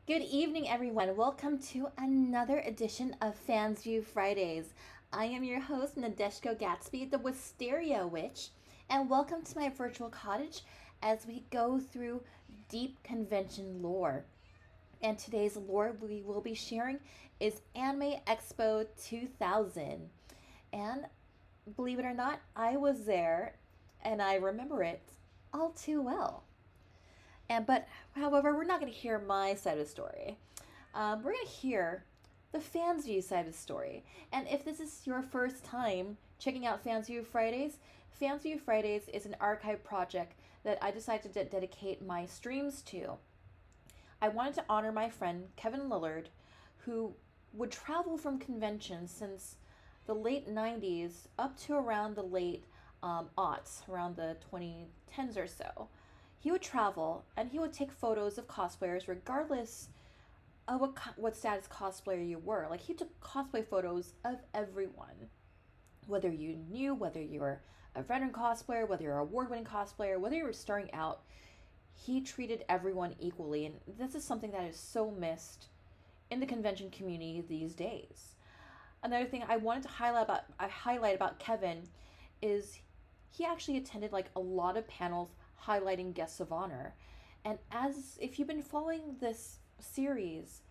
Good evening, everyone. Welcome to another edition of Fansview Fridays. I am your host, Nadeshiko Gatsby, the Wisteria Witch, and welcome to my virtual cottage as we go through deep convention lore. And today's lore we will be sharing is Anime Expo 2000. And believe it or not, I was there and I remember it all too well. However, we're not going to hear my side of the story. We're going to hear the Fansview side of the story. And if this is your first time checking out Fansview Fridays is an archive project that I decided to dedicate my streams to. I wanted to honor my friend Kevin Lillard, who would travel from conventions since the late 90s up to around the late aughts, around the 2010s or so. He would travel and he would take photos of cosplayers regardless of what status cosplayer you were. Like, he took cosplay photos of everyone. Whether you knew, whether you were a veteran cosplayer, whether you're an award-winning cosplayer, whether you were starting out, he treated everyone equally. And this is something that is so missed in the convention community these days. Another thing I wanted to highlight about Kevin is he actually attended like a lot of panels highlighting guests of honor. And if you've been following this series,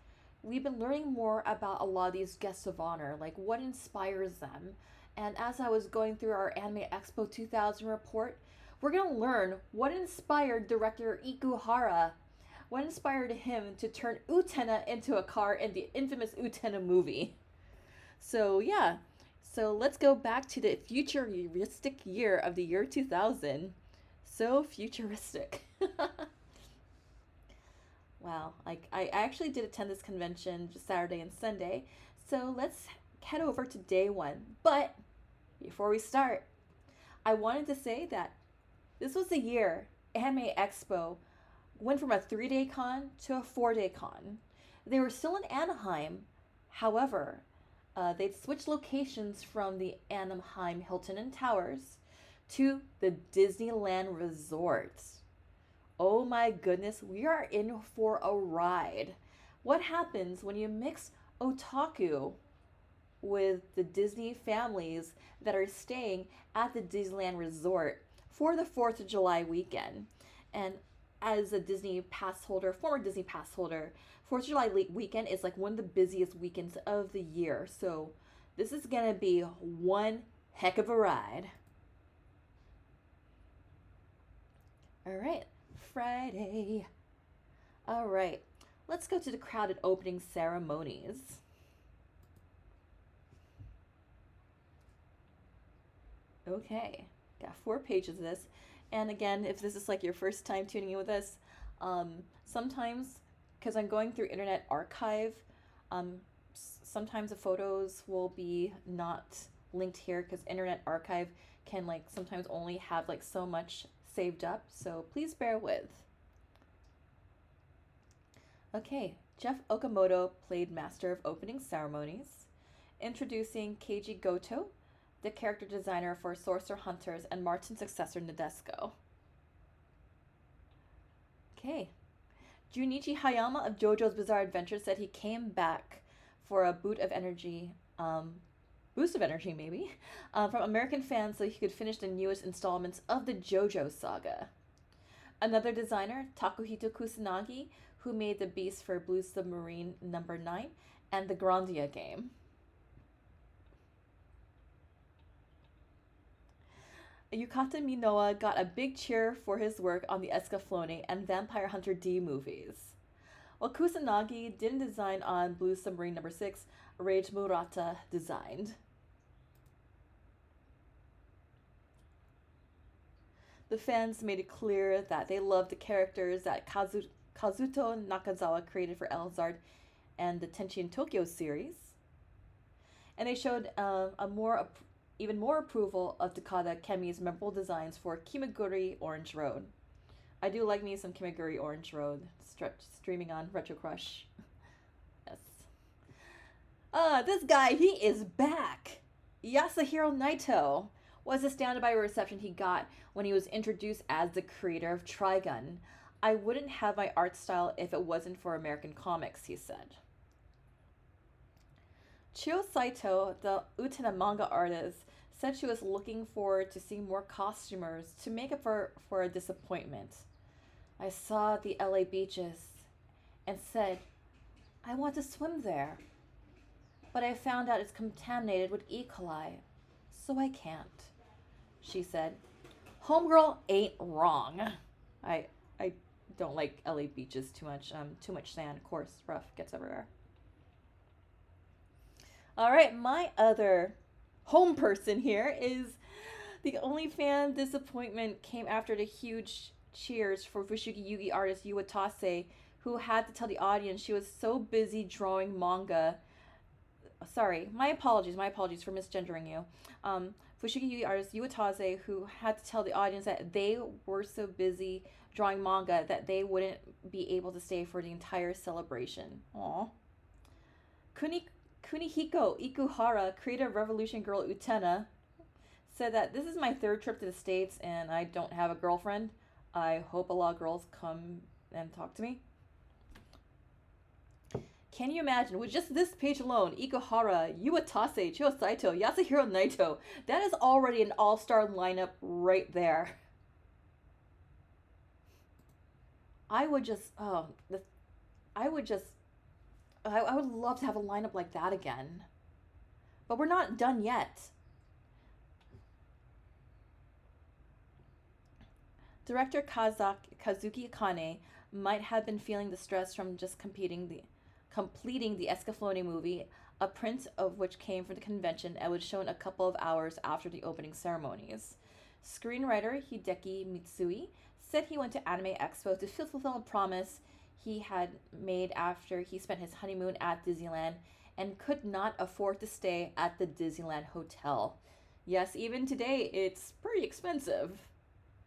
we've been learning more about a lot of these guests of honor, like what inspires them. And as I was going through our Anime Expo 2000 report, we're going to learn what inspired director Ikuhara, what inspired him to turn Utena into a car in the infamous Utena movie. So let's go back to the futuristic year of the year 2000. So futuristic. Wow, I actually did attend this convention just Saturday and Sunday, so let's head over to day one. But before we start, I wanted to say that this was the year Anime Expo went from a 3-day con to a 4-day con. They were still in Anaheim, however, they'd switched locations from the Anaheim Hilton and Towers to the Disneyland Resort. Oh my goodness, we are in for a ride. What happens when you mix otaku with the Disney families that are staying at the Disneyland Resort for the 4th of July weekend? And as a Disney pass holder, former Disney pass holder, 4th of July weekend is like one of the busiest weekends of the year. So this is gonna be one heck of a ride. All right, Friday. All right, let's go to the crowded opening ceremonies. Okay, got 4 pages of this. And again, if this is like your first time tuning in with us, sometimes, because I'm going through Internet Archive, sometimes the photos will be not linked here because Internet Archive can like sometimes only have like so much saved up, so please bear with. Okay, Jeff Okamoto played Master of Opening Ceremonies, introducing Keiji Goto, the character designer for Sorcerer Hunters and Martin's successor Nadeshiko. Okay, Junichi Hayama of JoJo's Bizarre Adventure said he came back for a boost of energy maybe, from American fans so he could finish the newest installments of the JoJo saga. Another designer, Takuhito Kusanagi, who made the Beast for Blue Submarine No. 9 and the Grandia game. Yukata Minoa got a big cheer for his work on the Escaflowne and Vampire Hunter D movies. While Kusanagi didn't design on Blue Submarine No. 6, Rage Murata designed. The fans made it clear that they loved the characters that Kazuto Nakazawa created for Elzard and the Tenchi in Tokyo series. And they showed even more approval of Takada Kemi's memorable designs for Kimaguri Orange Road. I do like me some Kimaguri Orange Road streaming on Retro Crush. Yes. This guy, he is back! Yasuhiro Naito was astounded by a reception he got when he was introduced as the creator of Trigun. I wouldn't have my art style if it wasn't for American comics, he said. Chio Saito, the Utena manga artist, said she was looking forward to seeing more costumers to make up for a disappointment. I saw the LA beaches and said, I want to swim there. But I found out it's contaminated with E. coli, so I can't, she said. Homegirl ain't wrong. I don't like LA beaches too much. Too much sand, coarse, rough, gets everywhere. All right, my other home person here is the only fan disappointment came after the huge cheers for Fushigi Yugi artist Yuatase, who had to tell the audience she was so busy drawing manga. Sorry, my apologies for misgendering you. Fushigi Yugi artist Yuatase, who had to tell the audience that they were so busy drawing manga that they wouldn't be able to stay for the entire celebration. Aww. Kunihiko Ikuhara, creator of Revolution Girl Utena, said that this is my third trip to the States and I don't have a girlfriend. I hope a lot of girls come and talk to me. Can you imagine, with just this page alone, Ikuhara, Yuatase, Chio Saito, Yasuhiro Naito, that is already an all-star lineup right there. I would love to have a lineup like that again. But we're not done yet. Director Kazuki Akane might have been feeling the stress from just completing the Escaflowne movie, a print of which came from the convention and was shown a couple of hours after the opening ceremonies. Screenwriter Hideki Mitsui said he went to Anime Expo to fulfill a promise he had made after he spent his honeymoon at Disneyland and could not afford to stay at the Disneyland Hotel. Yes, even today it's pretty expensive,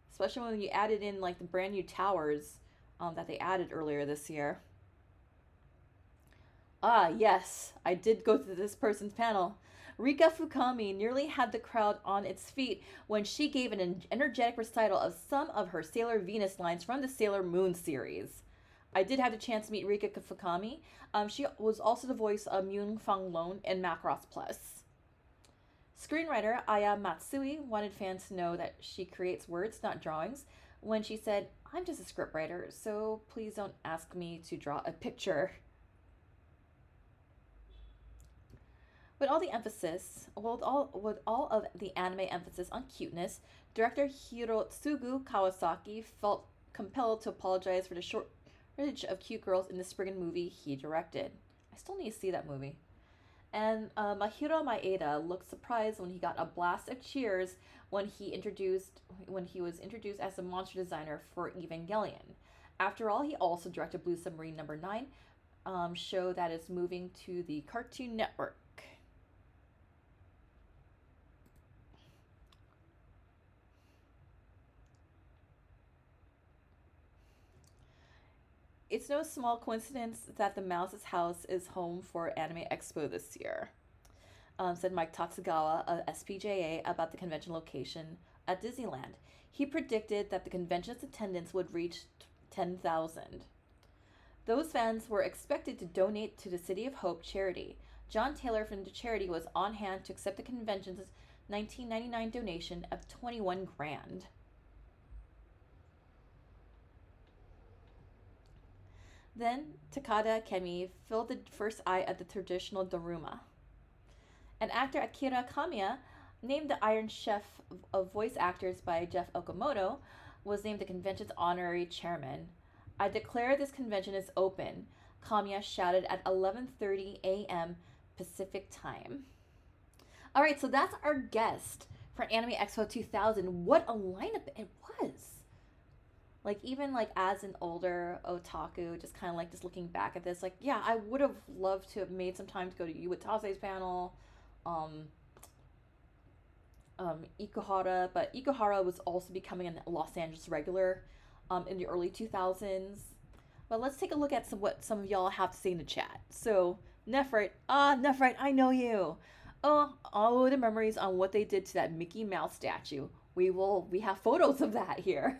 especially when you added in like the brand new towers that they added earlier this year. Ah, yes, I did go to this person's panel. Rika Fukami nearly had the crowd on its feet when she gave an energetic recital of some of her Sailor Venus lines from the Sailor Moon series. I did have the chance to meet Rika Fukami. She was also the voice of Myung Fang Lone in Macross Plus. Screenwriter Aya Matsui wanted fans to know that she creates words, not drawings, when she said, I'm just a scriptwriter, so please don't ask me to draw a picture. With all of the anime emphasis on cuteness, director Hirotsugu Kawasaki felt compelled to apologize for the shortage of cute girls in the Spriggan movie he directed. I still need to see that movie. And Mahiro Maeda looked surprised when he got a blast of cheers when he was introduced as the monster designer for Evangelion. After all, he also directed Blue Submarine No. 9, show that is moving to the Cartoon Network. It's no small coincidence that the Mouse's house is home for Anime Expo this year, said Mike Tatsugawa of SPJA about the convention location at Disneyland. He predicted that the convention's attendance would reach 10,000. Those fans were expected to donate to the City of Hope charity. John Taylor from the charity was on hand to accept the convention's 1999 donation of 21 grand. Then, Takada Kemi filled the first eye at the traditional Daruma. And actor Akira Kamiya, named the Iron Chef of voice actors by Jeff Okamoto, was named the convention's honorary chairman. I declare this convention is open, Kamiya shouted at 11:30 a.m. Pacific time. Alright, so that's our guest for Anime Expo 2000. What a lineup it was! Like, even, like, as an older otaku, just kind of, like, just looking back at this, like, yeah, I would have loved to have made some time to go to Iwatase's panel, Ikuhara, but Ikuhara was also becoming a Los Angeles regular, in the early 2000s. But let's take a look at what some of y'all have to say in the chat. So, Nephrite, I know you. Oh, all the memories on what they did to that Mickey Mouse statue. We have photos of that here.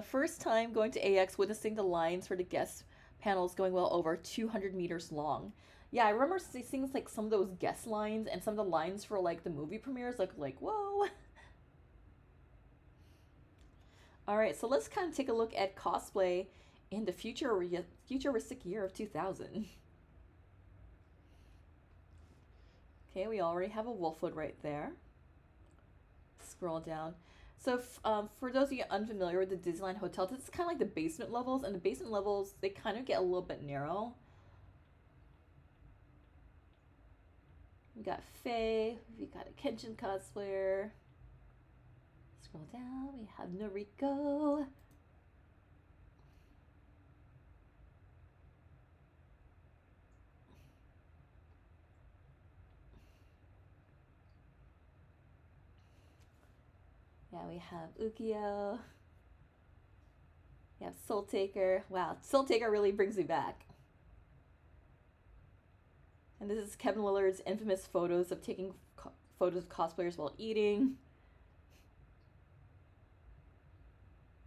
First time going to AX, witnessing the lines for the guest panels going well over 200 meters long. Yeah, I remember seeing like some of those guest lines and some of the lines for like the movie premieres. Like whoa. All right, so let's kind of take a look at cosplay in the futuristic year of 2000. Okay, we already have a Wolfwood right there. Scroll down. So for those of you unfamiliar with the Disneyland Hotel, this is kind of like the basement levels, and the basement levels, they kind of get a little bit narrow. We got Faye, we got a Kenshin cosplayer. Scroll down, we have Noriko. Yeah, we have Ukio. We have Soul Taker. Wow, Soul Taker really brings me back. And this is Kevin Lillard's infamous photos of taking photos of cosplayers while eating.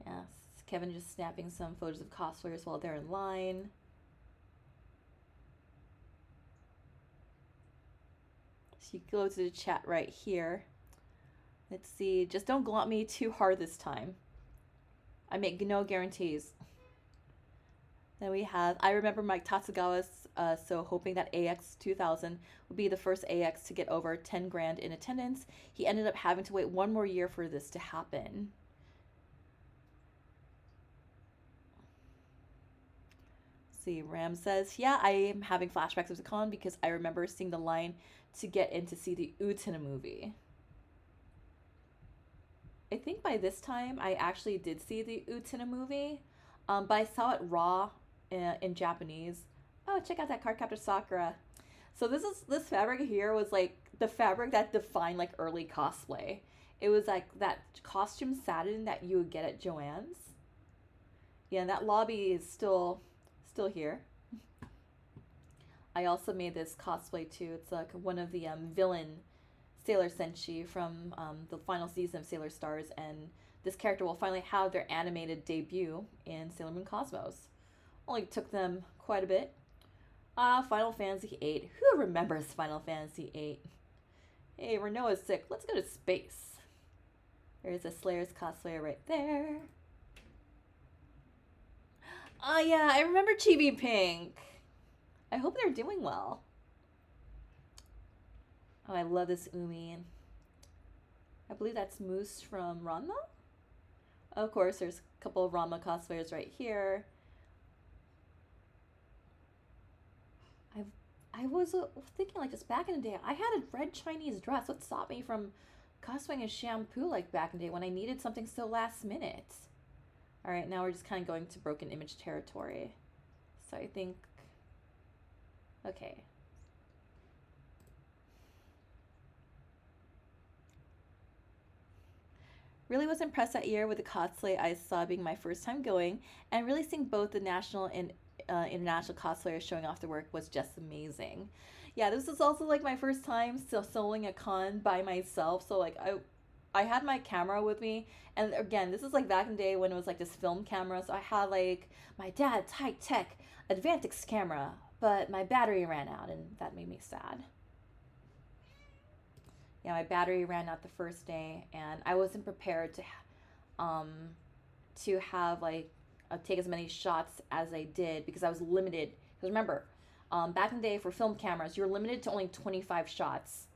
Yeah, Kevin just snapping some photos of cosplayers while they're in line. So you go to the chat right here. Let's see, just don't glomp me too hard this time. I make no guarantees. Then we have, I remember Mike Tatsugawa, so hoping that AX 2000 would be the first AX to get over 10 grand in attendance. He ended up having to wait one more year for this to happen. See, Ram says, yeah, I am having flashbacks of the con because I remember seeing the line to get in to see the Utena movie. I think by this time I actually did see the Utena movie, but I saw it raw in Japanese. Oh, check out that Cardcaptor Sakura. So this fabric here was like the fabric that defined like early cosplay. It was like that costume satin that you would get at Joann's. Yeah, and that lobby is still here. I also made this cosplay too. It's like one of the villain Sailor Senshi from the final season of Sailor Stars, and this character will finally have their animated debut in Sailor Moon Cosmos. Only took them quite a bit. Final Fantasy VIII. Who remembers Final Fantasy VIII? Hey, Renault is sick. Let's go to space. There's a Slayer's cosplayer right there. Yeah, I remember Chibi Pink. I hope they're doing well. Oh, I love this Umi. I believe that's Moose from Ranma. Of course, there's a couple of Ranma cosplayers right here. I was thinking like just back in the day, I had a red Chinese dress. What stopped me from cosplaying as Shampoo like back in the day when I needed something so last minute? All right, now we're just kind of going to broken image territory. So I think, okay. Really was impressed that year with the cosplay I saw being my first time going, and really seeing both the national and international cosplayers showing off their work was just amazing. Yeah, this was also like my first time soloing a con by myself, so like I had my camera with me, and again, this is like back in the day when it was like this film camera, so I had like my dad's high-tech Advantix camera, but my battery ran out, and that made me sad. Yeah, my battery ran out the first day, and I wasn't prepared to have like take as many shots as I did because I was limited. Because remember, back in the day for film cameras, you're limited to only 25 shots.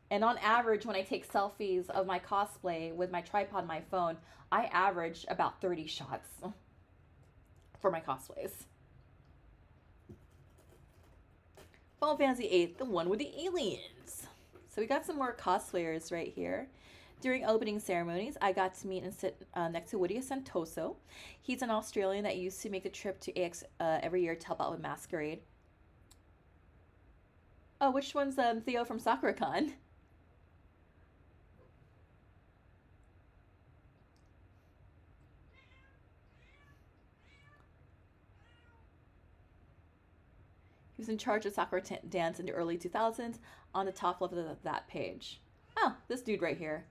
And on average, when I take selfies of my cosplay with my tripod and my phone, I average about 30 shots for my cosplays. Final Fantasy VIII, the one with the aliens. So we got some more cosplayers right here. During opening ceremonies, I got to meet and sit next to Woody Santoso. He's an Australian that used to make the trip to AX every year to help out with Masquerade. Oh, which one's Theo from SakuraCon? He was in charge of Sakura Dance in the early 2000s on the top left of that page. Oh, this dude right here.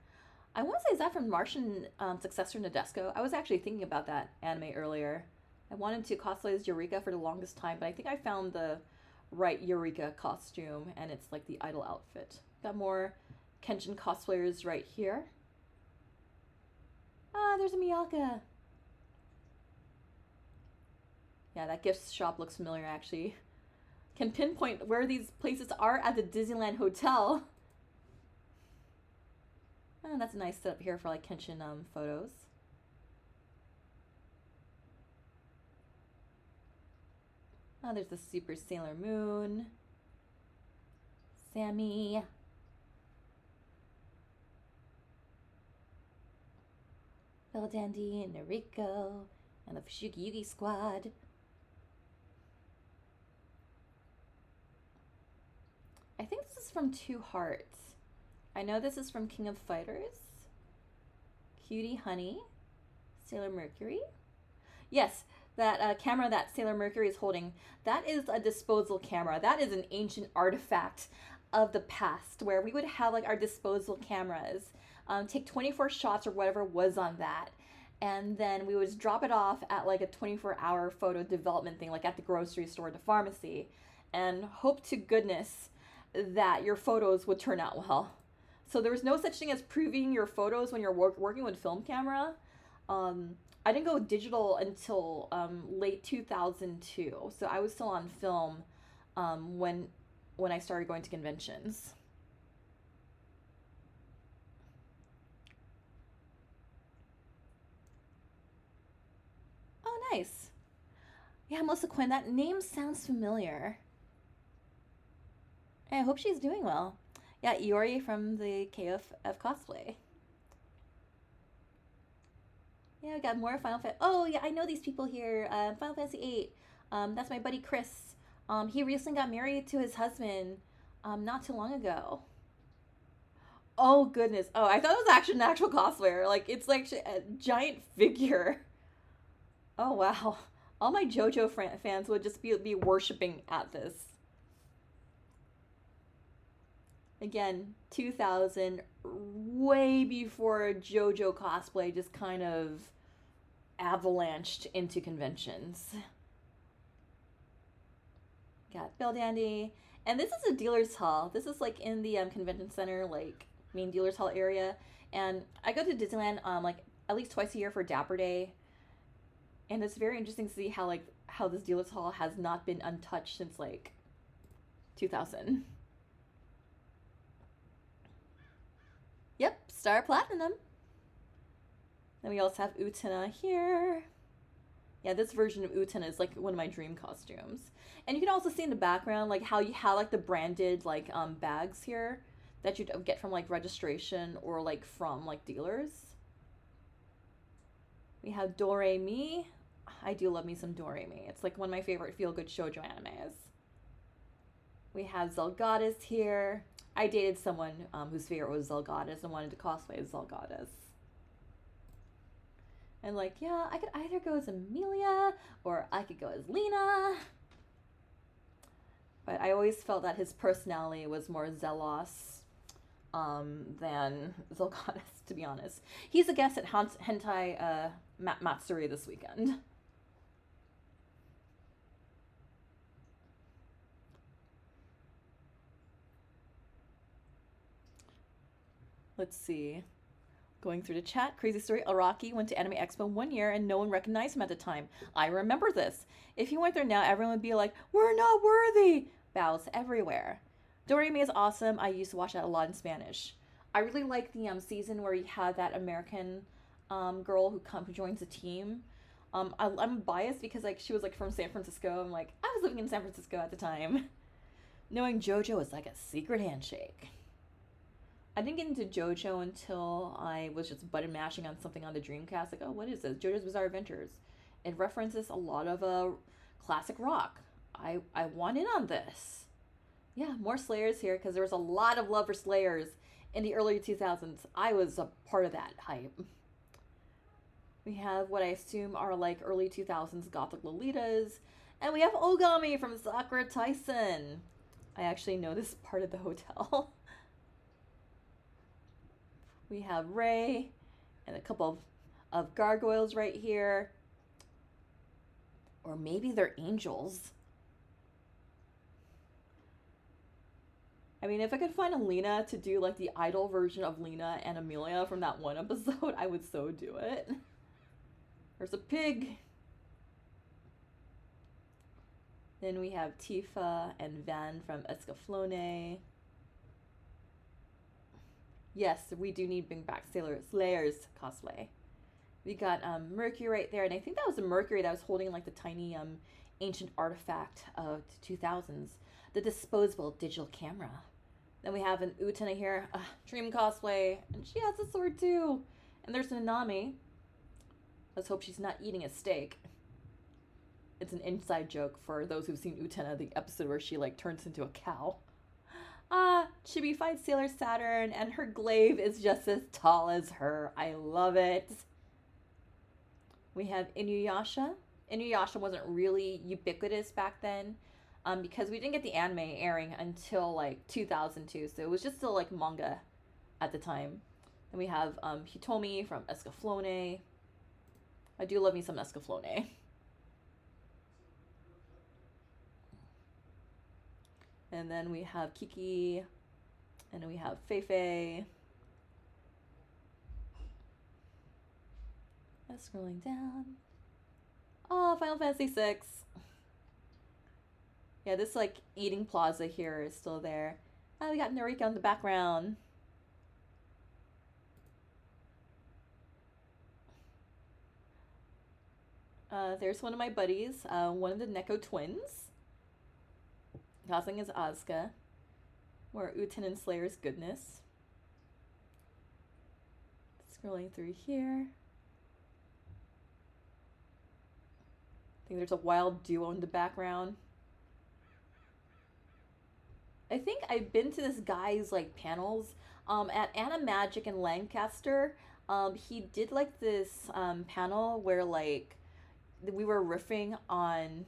I want to say, is that from Martian successor Nadeshiko? I was actually thinking about that anime earlier. I wanted to cosplay as Eureka for the longest time, but I think I found the right Eureka costume, and it's like the idol outfit. Got more Kenshin cosplayers right here. Ah, there's a Miyaka. Yeah, that gift shop looks familiar, actually. Can pinpoint where these places are at the Disneyland Hotel. Oh, that's a nice setup here for like Kenshin photos. Oh, there's the Super Sailor Moon. Sammy. Belle Dandy and Noriko and the Fushigi Yugi squad. I think this is from Two Hearts. I know this is from King of Fighters. Cutie Honey. Sailor Mercury. Yes, that camera that Sailor Mercury is holding, that is a disposal camera. That is an ancient artifact of the past where we would have like our disposal cameras, take 24 shots or whatever was on that, and then we would just drop it off at like a 24-hour photo development thing, like at the grocery store or the pharmacy, and hope to goodness that your photos would turn out well. So there was no such thing as proving your photos when you're working with film camera. I didn't go digital until late 2002, so I was still on film when I started going to conventions. Oh, nice. Yeah, Melissa Quinn, that name sounds familiar. I hope she's doing well. Yeah, Iori from the KOF cosplay. Yeah, we got more Final Fantasy. Oh, yeah, I know these people here. Final Fantasy VIII. That's my buddy Chris. He recently got married to his husband not too long ago. Oh, goodness. Oh, I thought it was actually an actual cosplayer. Like, it's like a giant figure. Oh, wow. All my JoJo fans would just be worshiping at this. Again, 2000, way before JoJo cosplay just kind of avalanched into conventions. Got Belle Dandy. And this is a dealer's hall. This is like in the convention center, like main dealer's hall area. And I go to Disneyland like at least twice a year for Dapper Day. And it's very interesting to see how this dealer's hall has not been untouched since like 2000. Yep, Star Platinum. Then we also have Utena here. Yeah, this version of Utena is like one of my dream costumes. And you can also see in the background like how you have like the branded like bags here that you'd get from like registration or like from like dealers. We have Doremi. I do love me some Doremi. It's like one of my favorite feel-good shoujo animes. We have Zelgoddess here. I dated someone whose favorite was Zelgoddess and wanted to cosplay as Zelgoddess. And like, yeah, I could either go as Amelia or I could go as Lena. But I always felt that his personality was more Zelos than Zelgoddess, to be honest. He's a guest at Hentai Matsuri this weekend. Let's see. Going through the chat, crazy story. Araki went to Anime Expo 1 year and no one recognized him at the time. I remember this. If he went there now, everyone would be like, "We're not worthy!" Bows everywhere. Doremi is awesome. I used to watch that a lot in Spanish. I really like the season where you had that American girl who joins the team. I'm biased because like she was like from San Francisco. I'm like, I was living in San Francisco at the time. Knowing JoJo was like a secret handshake. I didn't get into JoJo until I was just button mashing on something on the Dreamcast. Like, oh, what is this? JoJo's Bizarre Adventures. It references a lot of classic rock. I want in on this. Yeah, more Slayers here because there was a lot of love for Slayers in the early 2000s. I was a part of that hype. We have what I assume are like early 2000s Gothic Lolitas. And we have Ogami from Sakura Tyson. I actually know this part of the hotel. We have Ray and a couple of gargoyles right here. Or maybe they're angels. I mean, if I could find a Lena to do like the idol version of Lena and Amelia from that one episode, I would so do it. There's a pig. Then we have Tifa and Van from Escaflowne. Yes, we do need bring back Slayer's cosplay. We got Mercury right there, and I think that was the Mercury that was holding like the tiny ancient artifact of the 2000s, the disposable digital camera. Then we have an Utena here, Dream cosplay, and she has a sword too. And there's Nanami. Let's hope she's not eating a steak. It's an inside joke for those who've seen Utena, the episode where she like turns into a cow. Chibi fights Sailor Saturn, and her glaive is just as tall as her. I love it. We have Inuyasha. Inuyasha wasn't really ubiquitous back then, because we didn't get the anime airing until like 2002, so it was just still like manga at the time. And we have Hitomi from Escaflowne. I do love me some Escaflowne. And then we have Kiki, and then we have Feifei. Scrolling down. Oh, Final Fantasy VI. Yeah, this like eating plaza here is still there. We got Noriko in the background. There's one of my buddies, one of the Neko twins. Causing is Asuka. More Uten and Slayer's goodness. Scrolling through here. I think there's a wild duo in the background. I think I've been to this guy's like panels at Animagic in Lancaster. He did like this panel where like we were riffing on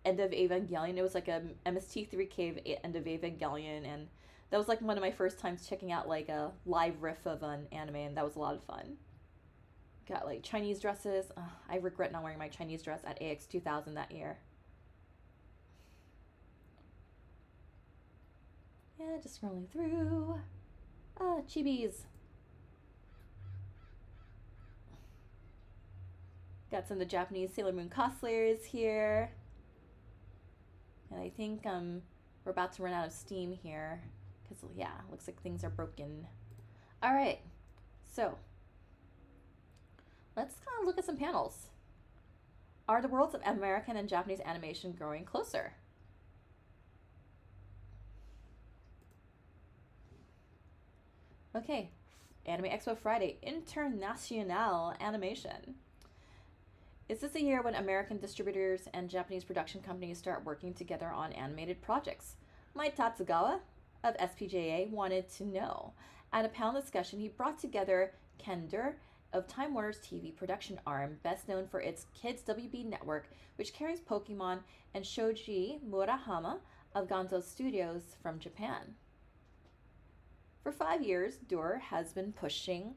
End of Evangelion. It was like a MST3K End of Evangelion, and that was like one of my first times checking out like a live riff of an anime, and that was a lot of fun. Got like Chinese dresses. I regret not wearing my Chinese dress at AX 2000 that year. Yeah, just scrolling through. Chibis. Got some of the Japanese Sailor Moon cosplayers here. And I think we're about to run out of steam here. Because, yeah, looks like things are broken. Alright, so let's kind of look at some panels. Are the worlds of American and Japanese animation growing closer? Okay, Anime Expo Friday, International Animation. Is this a year when American distributors and Japanese production companies start working together on animated projects? Mike Tatsugawa of SPJA wanted to know. At a panel discussion, he brought together Ken Durr of Time Warner's TV production arm, best known for its Kids WB network, which carries Pokemon, and Shoji Murahama of Gonzo Studios from Japan. For 5 years, Durr has been pushing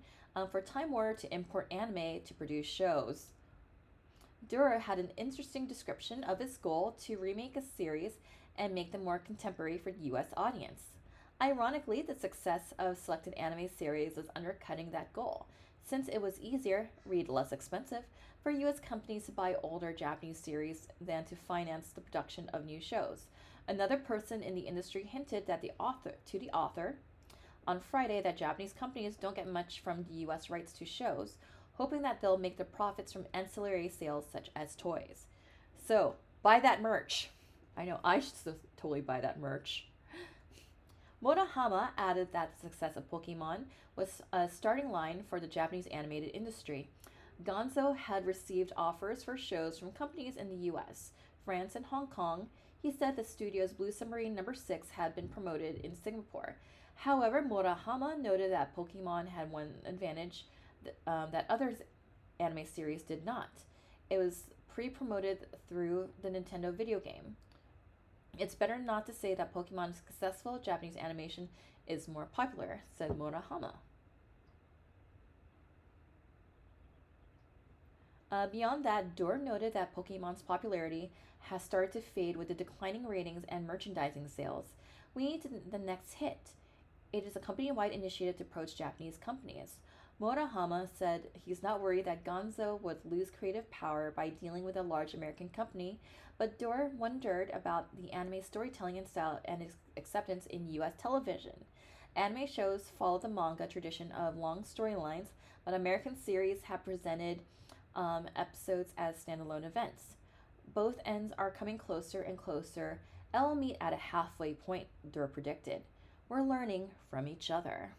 for Time Warner to import anime to produce shows. Durr had an interesting description of his goal to remake a series and make them more contemporary for the US audience. Ironically, the success of selected anime series was undercutting that goal, since it was easier, read less expensive, for US companies to buy older Japanese series than to finance the production of new shows. Another person in the industry hinted that the author on Friday that Japanese companies don't get much from the US rights to shows, hoping that they'll make the profits from ancillary sales such as toys. So, buy that merch. I know, I should totally buy that merch. Murahama added that the success of Pokemon was a starting line for the Japanese animated industry. Gonzo had received offers for shows from companies in the US, France, and Hong Kong. He said the studio's Blue Submarine No. 6 had been promoted in Singapore. However, Murahama noted that Pokemon had one advantage that other anime series did not. It was pre-promoted through the Nintendo video game. It's better not to say that Pokemon's successful Japanese animation is more popular, said Murahama. Beyond that, Dor noted that Pokemon's popularity has started to fade with the declining ratings and merchandising sales. We need the next hit. It is a company wide initiative to approach Japanese companies. Murahama said he's not worried that Gonzo would lose creative power by dealing with a large American company, but Dor wondered about the anime storytelling and style and its acceptance in US television. Anime shows follow the manga tradition of long storylines, but American series have presented episodes as standalone events. Both ends are coming closer and closer. I'll meet at a halfway point, Dor predicted. We're learning from each other.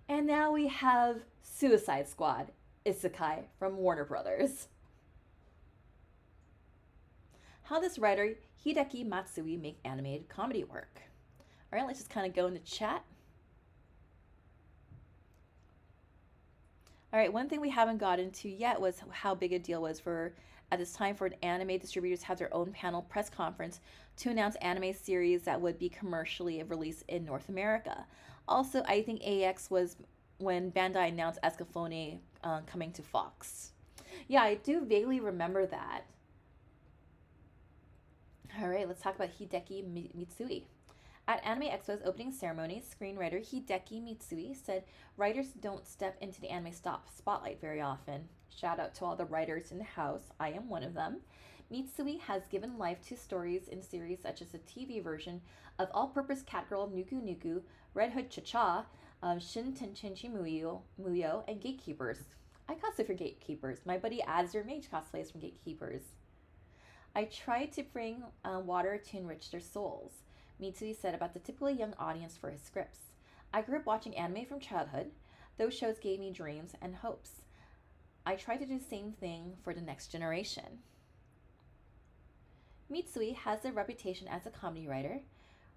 And now we have Suicide Squad Isekai from Warner Brothers. How does writer Hideki Matsui make animated comedy work? All right, let's just kind of go into chat. All right, one thing we haven't got into yet was how big a deal was for at this time for anime distributors to have their own panel press conference to announce anime series that would be commercially released in North America. Also, I think AX was when Bandai announced Escaflowne coming to Fox. Yeah, I do vaguely remember that. All right, let's talk about Hideki Mitsui. At Anime Expo's opening ceremony, screenwriter Hideki Mitsui said writers don't step into the anime spotlight very often. Shout out to all the writers in the house. I am one of them. Mitsui has given life to stories in series such as the TV version of All-Purpose Catgirl Nuku Nuku, Red Hood Cha-Cha, Shin Tenchenchi Muyo, and Gatekeepers. I cosplay for Gatekeepers. My buddy Azure Mage cosplays from Gatekeepers. I try to bring water to enrich their souls, Mitsui said about the typically young audience for his scripts. I grew up watching anime from childhood. Those shows gave me dreams and hopes. I try to do the same thing for the next generation. Mitsui has a reputation as a comedy writer.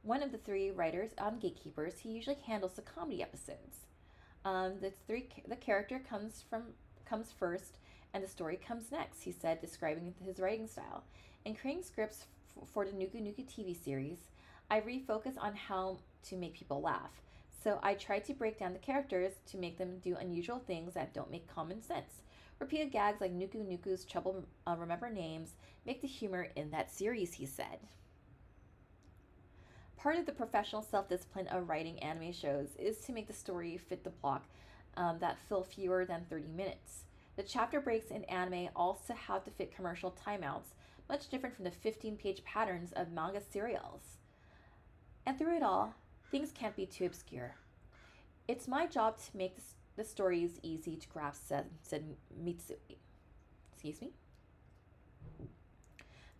One of the three writers on Gatekeepers, he usually handles the comedy episodes. The character comes first and the story comes next, he said, describing his writing style. In creating scripts for the Nuku Nuku TV series, I refocus on how to make people laugh. So I try to break down the characters to make them do unusual things that don't make common sense. Repeated gags like Nuku Nuku's trouble remember names make the humor in that series, he said. Part of the professional self-discipline of writing anime shows is to make the story fit the block that fill fewer than 30 minutes. The chapter breaks in anime also have to fit commercial timeouts, much different from the 15-page patterns of manga serials. And through it all, things can't be too obscure. It's my job to make the stories easy to grasp, said Mitsui. Excuse me?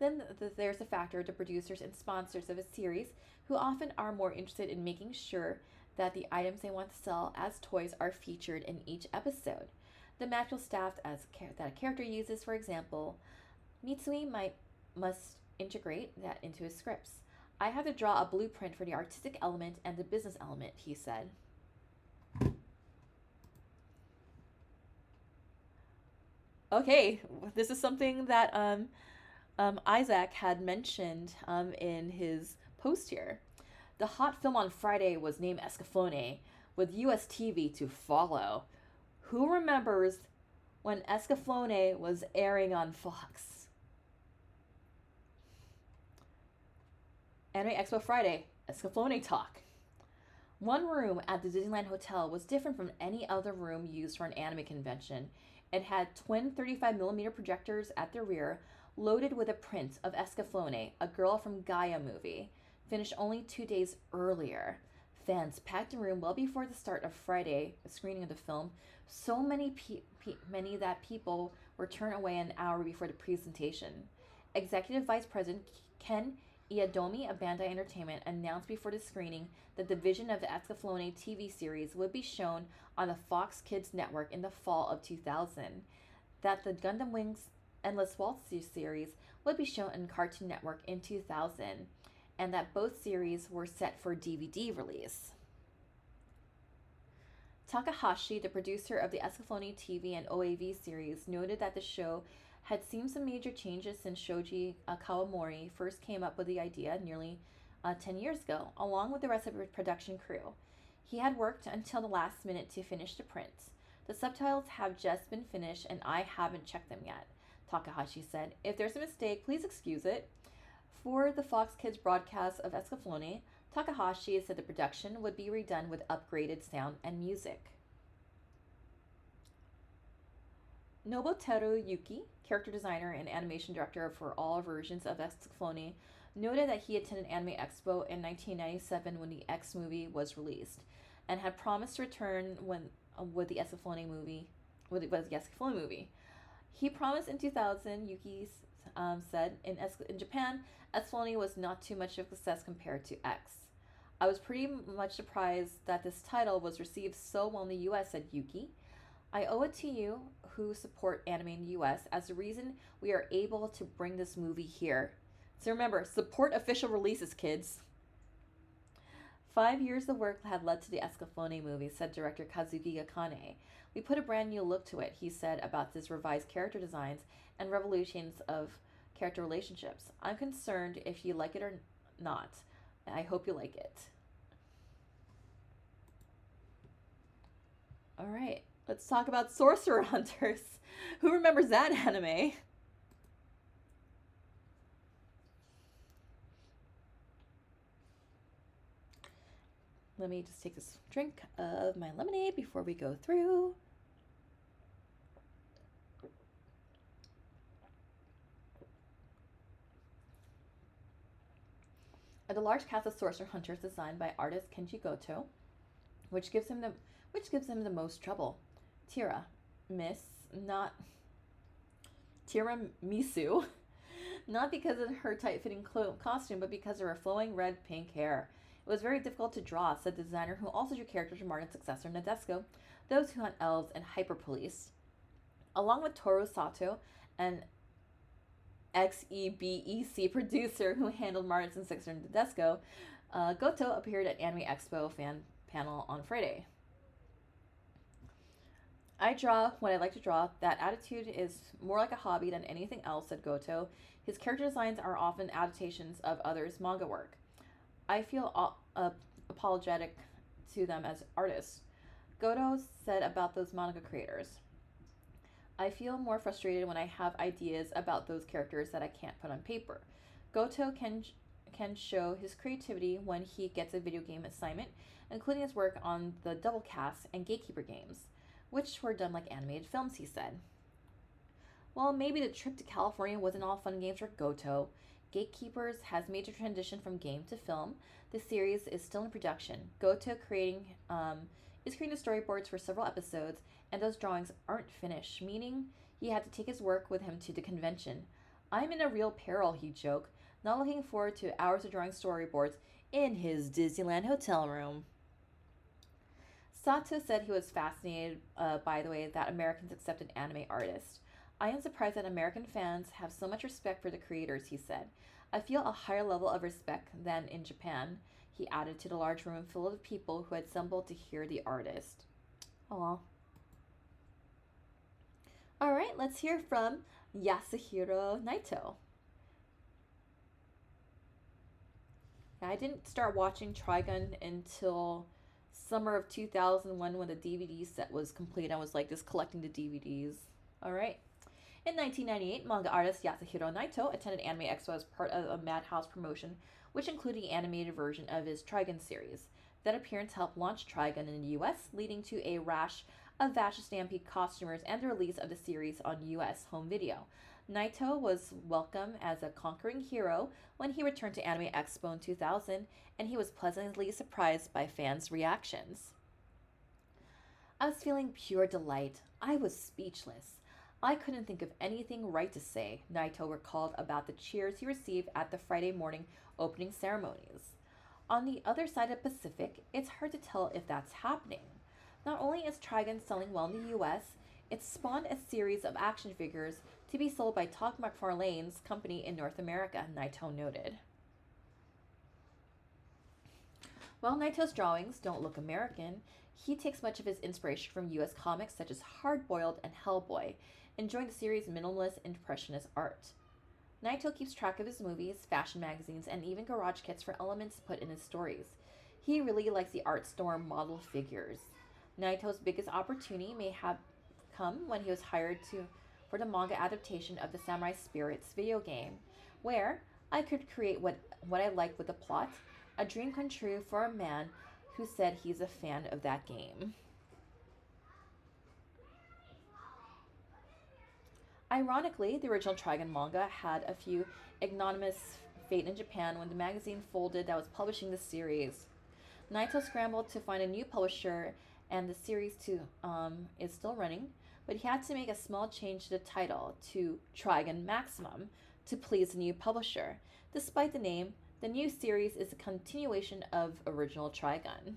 Then there's the factor of the producers and sponsors of a series who often are more interested in making sure that the items they want to sell as toys are featured in each episode. The magical staff that a character uses, for example, Mitsui must integrate that into his scripts. I have to draw a blueprint for the artistic element and the business element, he said. Okay, this is something that Isaac had mentioned in his post here. The hot film on Friday was named Escaflowne, with US TV to follow. Who remembers when Escaflowne was airing on Fox? Anime Expo Friday, Escaflowne talk. One room at the Disneyland Hotel was different from any other room used for an anime convention. It had twin 35mm projectors at the rear, loaded with a print of Escaflowne, a girl from Gaia movie, finished only 2 days earlier. Fans packed the room well before the start of Friday, the screening of the film, so many that people were turned away an hour before the presentation. Executive Vice President Ken Iadomi of Bandai Entertainment announced before the screening that the vision of the Escaflowne TV series would be shown on the Fox Kids network in the fall of 2000, that the Gundam Wing's Endless Waltz series would be shown on Cartoon Network in 2000, and that both series were set for DVD release. Takahashi, the producer of the Escaflowne TV and OAV series, noted that the show had seen some major changes since Shoji Kawamori first came up with the idea nearly 10 years ago, along with the rest of the production crew. He had worked until the last minute to finish the print. The subtitles have just been finished and I haven't checked them yet, Takahashi said. If there's a mistake, please excuse it. For the Fox Kids broadcast of Escaflowne, Takahashi said the production would be redone with upgraded sound and music. Nobuteru Yuki, character designer and animation director for all versions of Escaflowne, noted that he attended Anime Expo in 1997 when the X movie was released, and had promised to return with the Escaflowne movie. He promised in 2000. Yuki said in Japan, Escaflowne was not too much of a success compared to X. I was pretty much surprised that this title was received so well in the U.S., said Yuki. I owe it to you who support anime in the US as the reason we are able to bring this movie here. So remember, support official releases, kids. 5 years of work had led to the Escaflowne movie, said director Kazuki Akane. We put a brand new look to it, he said about this revised character designs and revolutions of character relationships. I'm concerned if you like it or not. I hope you like it. All right. Let's talk about Sorcerer Hunters. Who remembers that anime? Let me just take this drink of my lemonade before we go through. The large cast of Sorcerer Hunters designed by artist Kenji Goto, which gives him the most trouble. Tiramisu, not because of her tight-fitting costume, but because of her flowing red-pink hair. It was very difficult to draw, said the designer who also drew characters from Martin's successor, Nadeshiko, those who hunt elves and Hyper Police. Along with Toru Sato, an XEBEC producer who handled Martin's successor, Nadeshiko, Goto appeared at Anime Expo fan panel on Friday. I draw what I like to draw. That attitude is more like a hobby than anything else, said Goto. His character designs are often adaptations of others' manga work. I feel apologetic to them as artists. Goto said about those manga creators. I feel more frustrated when I have ideas about those characters that I can't put on paper. Goto can show his creativity when he gets a video game assignment, including his work on the Double Cast and Gatekeeper games, which were done like animated films, he said. Well, maybe the trip to California wasn't all fun and games for Goto. Gatekeepers has made a transition from game to film. The series is still in production. Goto is creating the storyboards for several episodes, and those drawings aren't finished, meaning he had to take his work with him to the convention. I'm in a real peril, he joked, not looking forward to hours of drawing storyboards in his Disneyland hotel room. Sato said he was fascinated by the way that Americans accepted anime artists. I am surprised that American fans have so much respect for the creators, he said. I feel a higher level of respect than in Japan, he added to the large room full of people who had assembled to hear the artist. Aww. Alright, let's hear from Yasuhiro Naito. I didn't start watching Trigun until summer of 2001 when the DVD set was complete. I was like just collecting the DVDs. Alright. In 1998, manga artist Yasuhiro Naito attended Anime Expo as part of a Madhouse promotion, which included the animated version of his Trigun series. That appearance helped launch Trigun in the US, leading to a rash of Vash Stampede costumers and the release of the series on US home video. Naito was welcomed as a conquering hero when he returned to Anime Expo in 2000, and he was pleasantly surprised by fans' reactions. I was feeling pure delight. I was speechless. I couldn't think of anything right to say, Naito recalled about the cheers he received at the Friday morning opening ceremonies. On the other side of the Pacific, it's hard to tell if that's happening. Not only is Trigun selling well in the US, it spawned a series of action figures to be sold by Todd McFarlane's company in North America, Naito noted. While Naito's drawings don't look American, he takes much of his inspiration from US comics such as Hard Boiled and Hellboy, enjoying the series' minimalist impressionist art. Naito keeps track of his movies, fashion magazines, and even garage kits for elements put in his stories. He really likes the Art Storm model figures. Naito's biggest opportunity may have come when he was hired for the manga adaptation of the Samurai Spirits video game, where I could create what I liked with the plot, a dream come true for a man who said he's a fan of that game. Ironically, the original Trigun manga had a few ignominious fate in Japan when the magazine folded that was publishing the series. Naito scrambled to find a new publisher, and the series is still running, but he had to make a small change to the title to Trigun Maximum to please the new publisher. Despite the name, the new series is a continuation of original Trigun.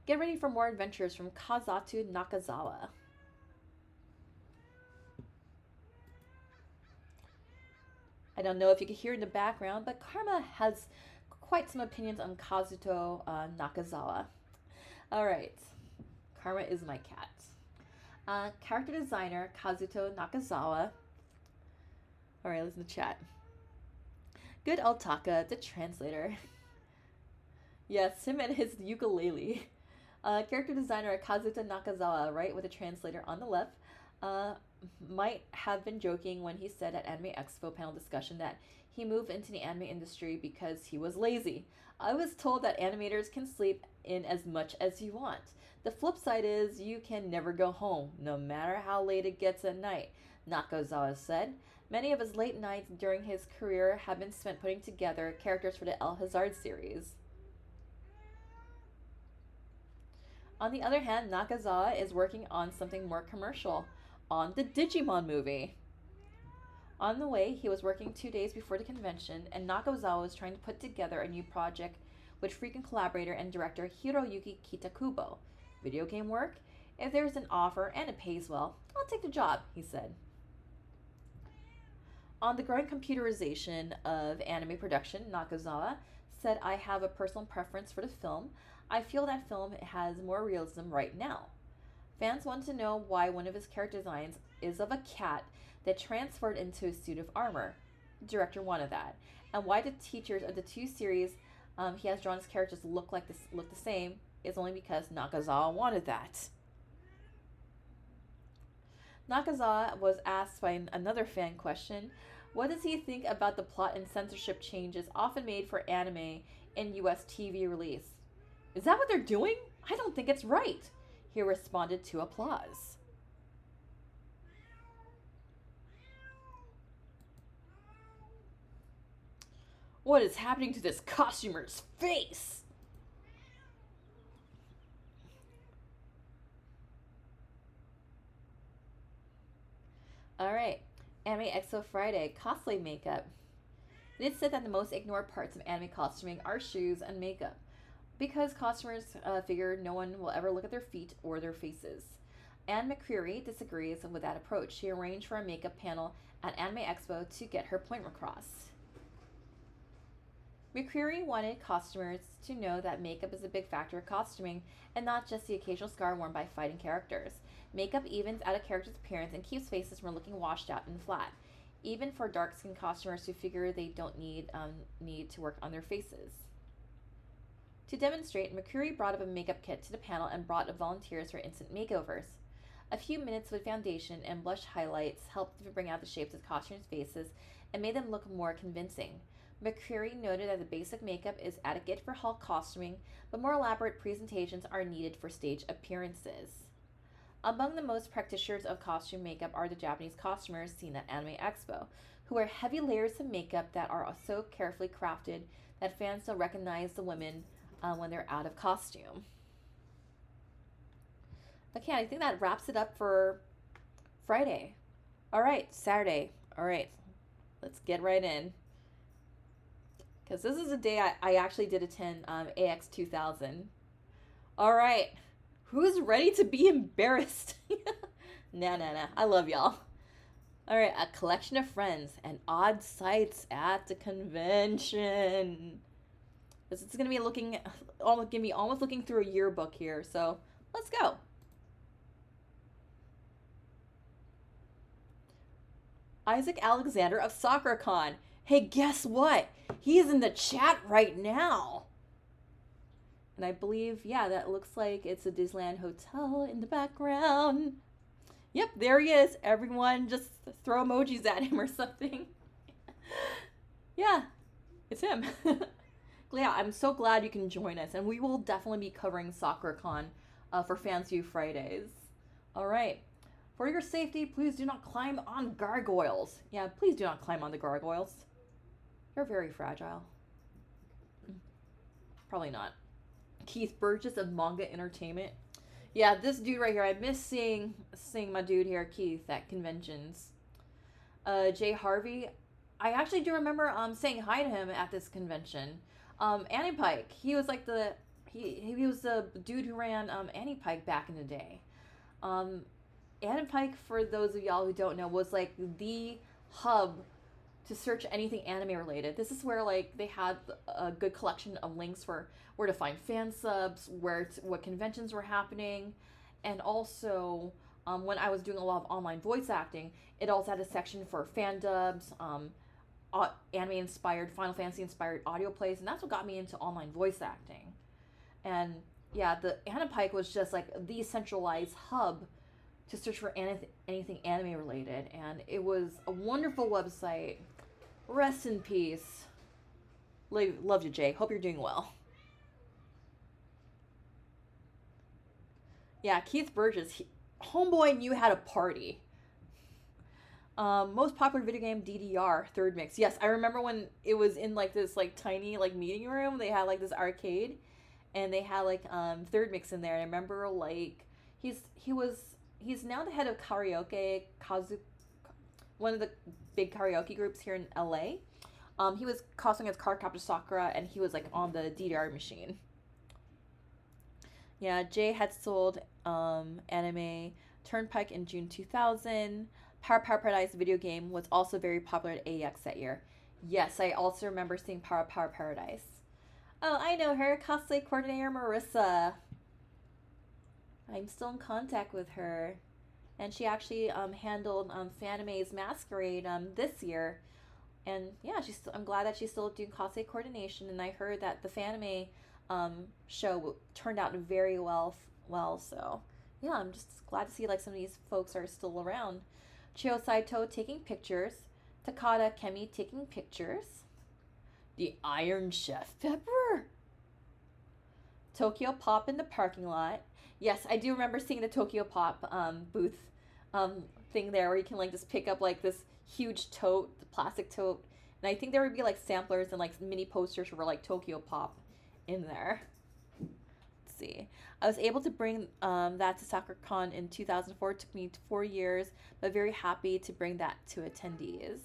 Get ready for more adventures from Kazatu Nakazawa. I don't know if you can hear in the background, but Karma has quite some opinions on Kazuto Nakazawa. Alright, Karma is my cat. Character designer Kazuto Nakazawa. Alright, listen to chat. Good old Taka, the translator. Yes, him and his ukulele. Character designer Kazuto Nakazawa, right, with a translator on the left, might have been joking when he said at Anime Expo panel discussion that he moved into the anime industry because he was lazy. I was told that animators can sleep in as much as you want. The flip side is you can never go home, no matter how late it gets at night, Nakazawa said. Many of his late nights during his career have been spent putting together characters for the El Hazard series. On the other hand, Nakazawa is working on something more commercial, on the Digimon movie. On the way, he was working 2 days before the convention, and Nakazawa was trying to put together a new project with frequent collaborator and director Hiroyuki Kitakubo. Video game work? If there's an offer and it pays well, I'll take the job, he said. On the growing computerization of anime production, Nakazawa said, I have a personal preference for the film. I feel that film has more realism right now. Fans want to know why one of his character designs is of a cat that transferred into a suit of armor. The director wanted that. And why the teachers of the two series he has drawn his characters look the same is only because Nakazawa wanted that. Nakazawa was asked by another fan question, what does he think about the plot and censorship changes often made for anime in US TV release? Is that what they're doing? I don't think it's right. He responded to applause. What is happening to this costumer's face? Alright, Anime Expo Friday, cosplay makeup. It is said that the most ignored parts of anime costuming are shoes and makeup, because costumers figure no one will ever look at their feet or their faces. Anne McCreary disagrees with that approach. She arranged for a makeup panel at Anime Expo to get her point across. McCreary wanted costumers to know that makeup is a big factor of costuming and not just the occasional scar worn by fighting characters. Makeup evens out a character's appearance and keeps faces from looking washed out and flat, even for dark-skinned costumers who figure they don't need to work on their faces. To demonstrate, McCreary brought up a makeup kit to the panel and brought up volunteers for instant makeovers. A few minutes with foundation and blush highlights helped to bring out the shapes of costumes' faces and made them look more convincing. McCreary noted that the basic makeup is adequate for hall costuming, but more elaborate presentations are needed for stage appearances. Among the most practitioners of costume makeup are the Japanese costumers seen at Anime Expo, who wear heavy layers of makeup that are so carefully crafted that fans don't recognize the women when they're out of costume. Okay, I think that wraps it up for Friday. All right, Saturday. All right, let's get right in. Because this is a day I actually did attend AX 2000. All right, who's ready to be embarrassed? Nah. I love y'all. All right, a collection of friends and odd sights at the convention. It's gonna be almost looking through a yearbook here. So let's go. Isaac Alexander of SoccerCon. Hey, guess what? He is in the chat right now. And I believe, yeah, that looks like it's a Disneyland hotel in the background. Yep, there he is. Everyone just throw emojis at him or something. Yeah, it's him. Yeah, I'm so glad you can join us. And we will definitely be covering SoccerCon for Fansview Fridays. All right. For your safety, please do not climb on gargoyles. Yeah, please do not climb on the gargoyles. They're very fragile. Probably not. Keith Burgess of Manga Entertainment. Yeah, this dude right here. I miss seeing my dude here, Keith, at conventions. Jay Harvey. I actually do remember saying hi to him at this convention. Annie Pike. He was like he was the dude who ran Annie Pike back in the day. Annie Pike, for those of y'all who don't know, was like the hub to search anything anime related. This is where like they had a good collection of links for where to find fan subs, what conventions were happening, and also when I was doing a lot of online voice acting, it also had a section for fan dubs, anime inspired, Final Fantasy inspired audio plays, and that's what got me into online voice acting. And yeah, the Anna Pike was just like the centralized hub to search for anything anime related, and it was a wonderful website. Rest in peace. Love you, Jay. Hope you're doing well. Yeah, Keith Burgess. Homeboy knew how to party. Most popular video game DDR third mix. Yes, I remember when it was in like this like tiny like meeting room. They had like this arcade, and they had like third mix in there. And I remember like he's now the head of karaoke one of the big karaoke groups here in LA. He was cosplaying as Cardcaptor Sakura, and he was like on the DDR machine. Yeah, Jay had sold anime Turnpike in June 2000. Power Paradise video game was also very popular at AEX that year. Yes, I also remember seeing Power Paradise. Oh, I know her, cosplay coordinator Marissa. I'm still in contact with her. And she actually handled Fanime's Masquerade this year. And yeah, I'm glad that she's still doing cosplay coordination. And I heard that the Fanime show turned out very well. So yeah, I'm just glad to see like some of these folks are still around. Chio Saito taking pictures. Takada Kemi taking pictures. The Iron Chef Pepper. Tokyo Pop in the parking lot. Yes, I do remember seeing the Tokyo Pop booth thing there where you can like just pick up like this huge tote, the plastic tote. And I think there would be like samplers and like mini posters for like Tokyo Pop in there. Let's see. I was able to bring that to SoccerCon in 2004. It took me 4 years, but very happy to bring that to attendees.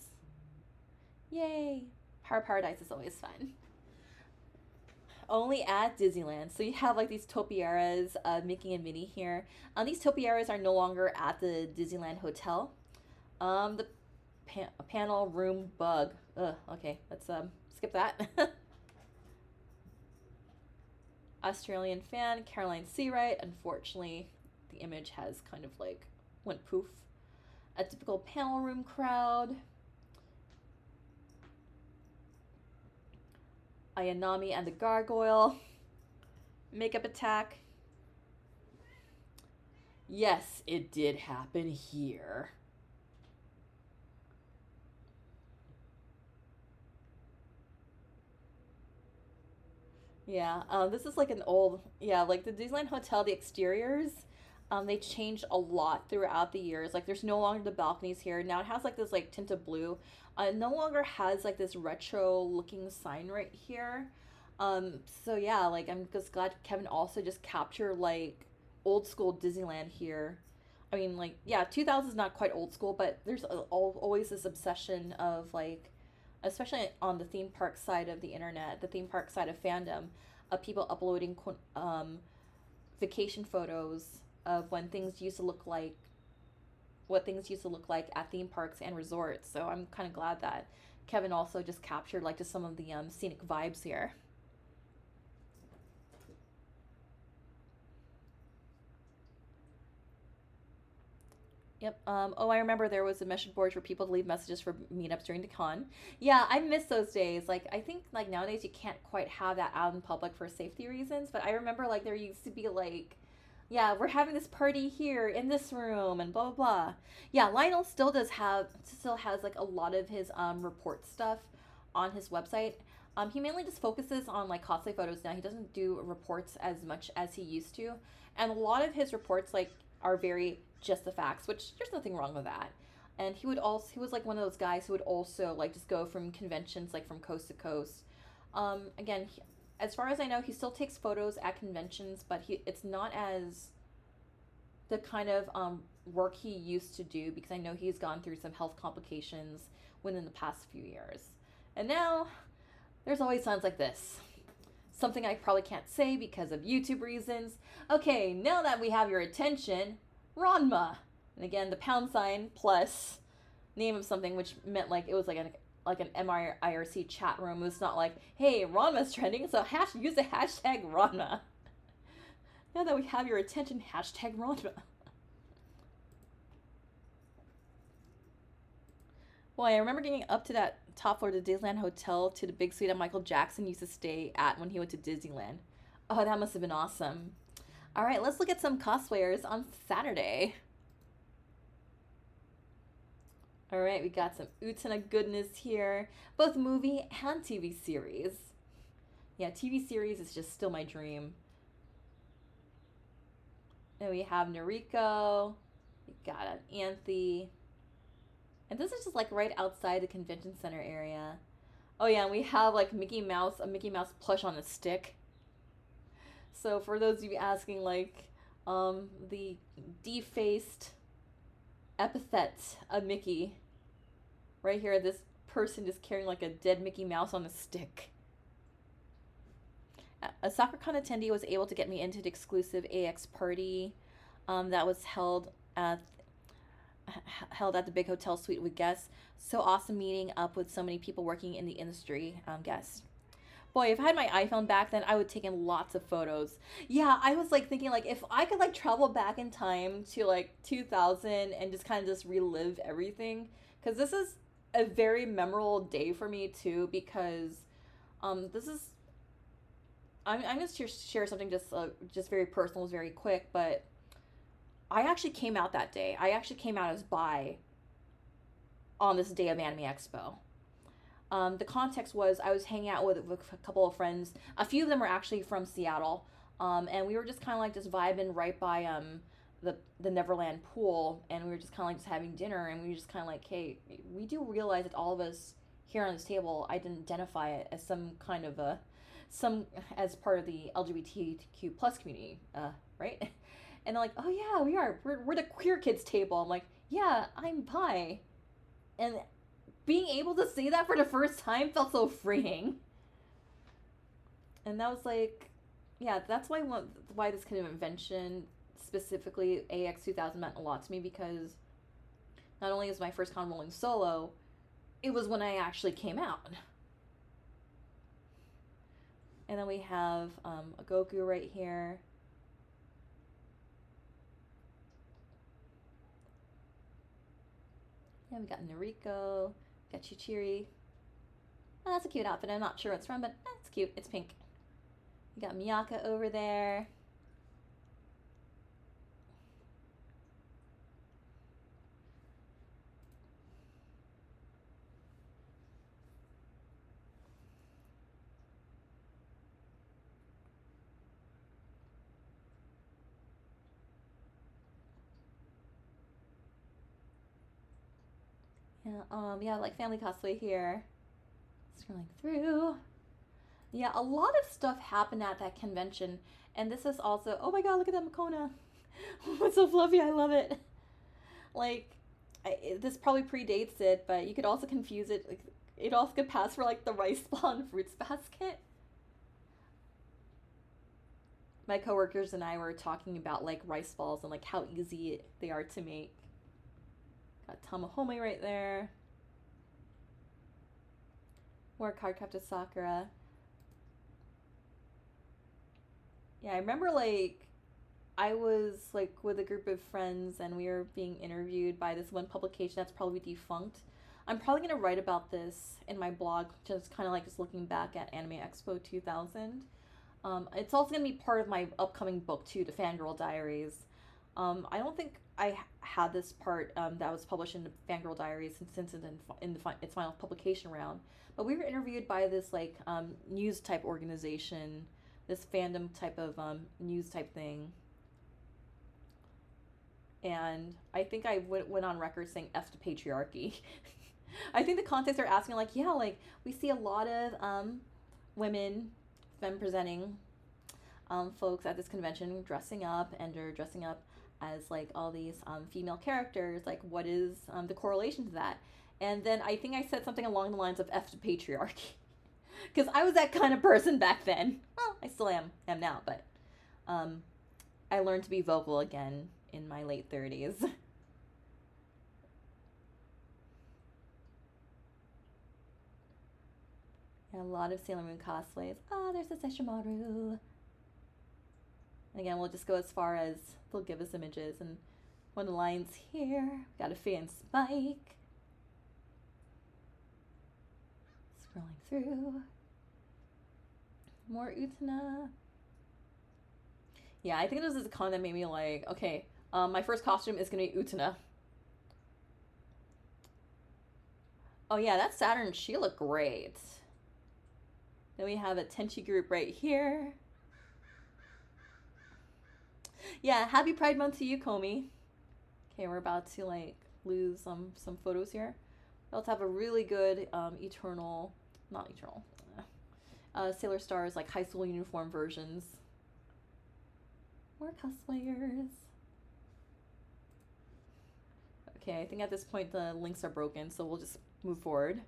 Yay! Power Paradise is always fun. Only at Disneyland. So you have like these topiaras, Mickey and Minnie here. These topiaras are no longer at the Disneyland Hotel. The panel room bug. Okay, let's skip that. Australian fan, Caroline Seawright. Unfortunately, the image has kind of like went poof. A typical panel room crowd. Ayanami and the Gargoyle. Makeup attack. Yes, it did happen here. Yeah, this is like an old, like the Disneyland Hotel, the exteriors, they changed a lot throughout the years. Like there's no longer the balconies here. Now it has like this like tint of blue. It no longer has like this retro looking sign right here. So yeah, like I'm just glad Kevin also just captured like old school Disneyland here. I mean, like, yeah, 2000 is not quite old school, but there's always this obsession of like, especially on the theme park side of the internet, the theme park side of fandom, of people uploading vacation photos of when things used to look like, what things used to look like at theme parks and resorts. So I'm kind of glad that Kevin also just captured like just some of the scenic vibes here. Yep. Oh, I remember there was a message board for people to leave messages for meetups during the con. Yeah, I miss those days. Like, I think like nowadays you can't quite have that out in public for safety reasons. But I remember like there used to be like, yeah, we're having this party here in this room and blah blah blah. Yeah, Lionel still has like a lot of his report stuff on his website. He mainly just focuses on like cosplay photos now. He doesn't do reports as much as he used to, and a lot of his reports like are very just the facts, which there's nothing wrong with that. And he was like one of those guys who would also like just go from conventions like from coast to coast. Again, as far as I know, he still takes photos at conventions, but it's not as the kind of work he used to do, because I know he's gone through some health complications within the past few years. And now there's always sounds like this. Something I probably can't say because of YouTube reasons. Okay, now that we have your attention, Ranma. And again, the pound sign plus name of something, which meant like it was like an MIRC chat room. It was not like, hey, Ranma's trending, so use the hashtag Ranma. Now that we have your attention, hashtag Ranma. Boy, I remember getting up to that top floor of the Disneyland Hotel to the big suite that Michael Jackson used to stay at when he went to Disneyland. Oh, that must have been awesome. All right, let's look at some cosplayers on Saturday. All right, we got some Utena goodness here, both movie and TV series. Yeah, TV series is just still my dream. And we have Noriko, we got an Anthe, and this is just like right outside the convention center area. Oh yeah, and we have like a Mickey Mouse plush on a stick. So for those of you asking, like, the defaced epithet of Mickey, right here, this person is carrying like a dead Mickey Mouse on a stick. A SoccerCon attendee was able to get me into the exclusive AX party that was held at the big hotel suite with guests. So awesome meeting up with so many people working in the industry, guests. Boy, if I had my iPhone back then, I would take in lots of photos. Yeah, I was like thinking like if I could like travel back in time to like 2000 and just kind of just relive everything, because this is a very memorable day for me too, because this is I'm just to share something just very personal, very quick, but I actually came out that day. I actually came out as bi on this day of Anime Expo. The context was I was hanging out with a couple of friends. A few of them were actually from Seattle, and we were just kind of like just vibing right by the Neverland pool, and we were just kind of like just having dinner, and we were just kind of like, hey, we do realize that all of us here on this table identify it as some kind of as part of the LGBTQ plus community, right? And they're like, oh yeah, we are. We're the queer kids table. I'm like, yeah, I'm bi, and being able to say that for the first time felt so freeing. And that was like, yeah, that's why this kind of invention, specifically AX 2000, meant a lot to me, because not only is my first con rolling solo, it was when I actually came out. And then we have a Goku right here. Yeah, we got Noriko, got Chichiri. Oh, that's a cute outfit. I'm not sure what it's from, but it's cute. It's pink. We got Miyaka over there. Yeah, like family cosplay here. Scrolling through. Yeah, a lot of stuff happened at that convention, and this is also. Oh my God! Look at that Makona. It's so fluffy. I love it. Like, this probably predates it, but you could also confuse it. Like, it also could pass for like the rice ball and fruits basket. My coworkers and I were talking about like rice balls and like how easy they are to make. Got Tamahome right there. More card-crafted Sakura. Yeah, I remember like I was like with a group of friends and we were being interviewed by this one publication that's probably defunct. I'm probably going to write about this in my blog, just kind of like just looking back at Anime Expo 2000. It's also going to be part of my upcoming book too, the Fangirl Diaries. I don't think I had this part that was published in the Fangirl Diaries since it's in its final publication round. But we were interviewed by this like news type organization, this fandom type of news type thing. And I think I went on record saying F to patriarchy. I think the context they're asking, like, yeah, like, we see a lot of women, femme presenting folks at this convention dressing up, and they're dressing up as, like, all these female characters. Like, what is the correlation to that? And then I think I said something along the lines of F to patriarchy. Because I was that kind of person back then. Well, I still am now, but I learned to be vocal again in my late 30s. A lot of Sailor Moon cosplays. Oh, there's a Sesshomaru. Again, we'll just go as far as they'll give us images. And one of the lines here, got a Faye and Spike. Scrolling through. More Utena. Yeah, I think this is a con that made me like, okay, my first costume is going to be Utena. Oh yeah, that Saturn, she looked great. Then we have a Tenchi group right here. Yeah, happy Pride Month to you, Komi. Okay, we're about to like lose some photos here. Let's have a really good Sailor Stars like high school uniform versions. More cosplayers. Okay, I think at this point the links are broken, so we'll just move forward.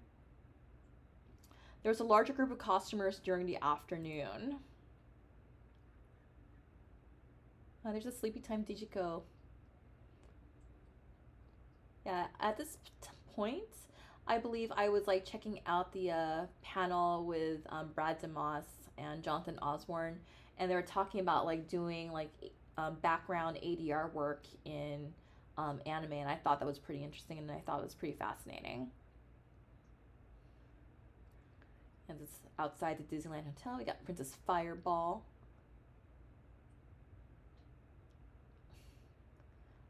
There was a larger group of costumers during the afternoon. Oh, there's a Sleepy Time Dijiko. Yeah, at this point, I believe I was like checking out the panel with Brad DeMoss and Jonathan Osborne, and they were talking about like doing like background ADR work in anime, and I thought that was pretty interesting, and I thought it was pretty fascinating. And it's outside the Disneyland Hotel. We got Princess Fireball.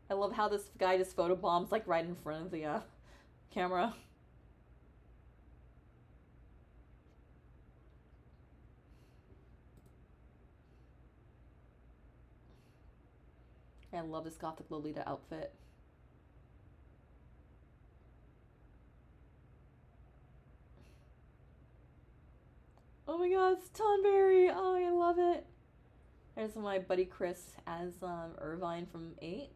I love how this guy just photobombs like right in front of the camera. I love this gothic Lolita outfit. Oh my god, it's Tonberry! Oh, I love it. There's my buddy Chris as Irvine from 8.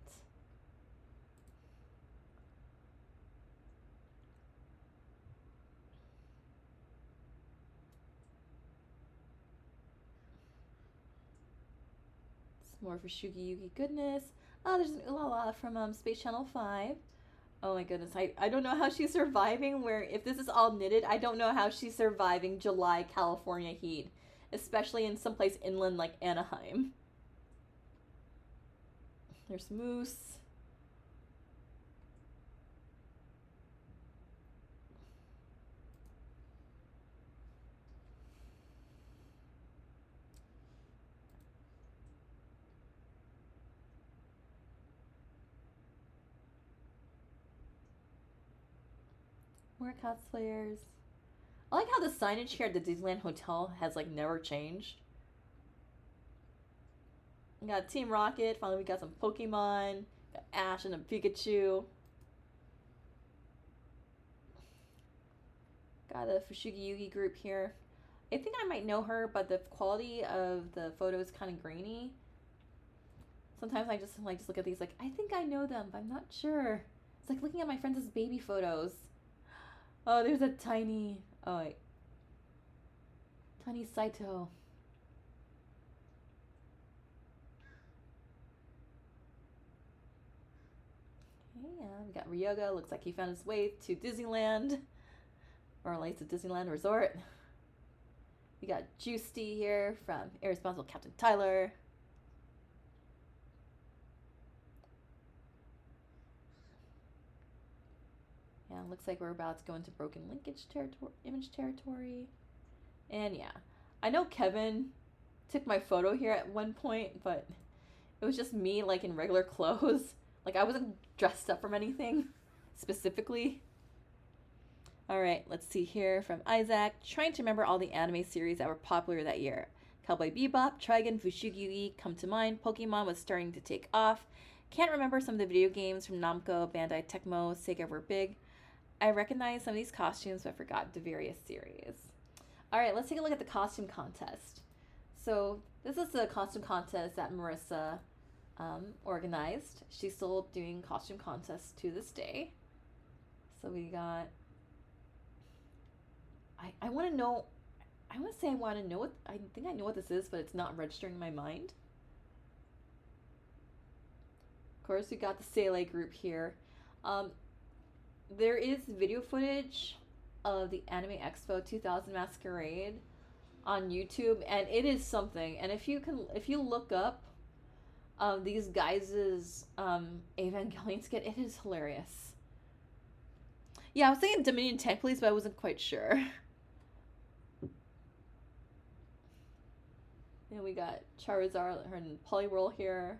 Some more for Shugi Yugi goodness. Oh, there's an Ulala from Space Channel 5. Oh my goodness, I don't know how she's surviving if this is all knitted, I don't know how she's surviving July California heat. Especially in someplace inland like Anaheim. There's Moose. More cosplayers. I like how the signage here at the Disneyland Hotel has like never changed. We got Team Rocket. Finally, we got some Pokemon. Got Ash and a Pikachu. Got a Fushigi Yugi group here. I think I might know her, but the quality of the photo is kind of grainy. Sometimes I just look at these like, I think I know them, but I'm not sure. It's like looking at my friends' baby photos. Oh, there's a tiny... Oh, wait. Tiny Saito. Okay, yeah, we got Ryoga. Looks like he found his way to Disneyland. Or at least a Disneyland Resort. We got Juicy here from Irresponsible Captain Tyler. Yeah, looks like we're about to go into broken linkage territory, image territory. And yeah, I know Kevin took my photo here at one point, but it was just me like in regular clothes. Like I wasn't dressed up from anything specifically. All right, let's see here from Isaac. Trying to remember all the anime series that were popular that year. Cowboy Bebop, Trigun, Fushigi come to mind. Pokemon was starting to take off. Can't remember some of the video games from Namco, Bandai, Tecmo, Sega were big. I recognize some of these costumes, but forgot the various series. All right, let's take a look at the costume contest. So this is the costume contest that Marissa organized. She's still doing costume contests to this day. So we got... I want to know... I want to say I want to know what... I think I know what this is, but it's not registering in my mind. Of course, we got the Sele group here. There is video footage of the Anime Expo 2000 Masquerade on YouTube, and it is something. And if you look up these guys' Evangelion skit, it is hilarious. Yeah, I was thinking Dominion 10 Police, but I wasn't quite sure. And we got Charizard and Poliwhirl here.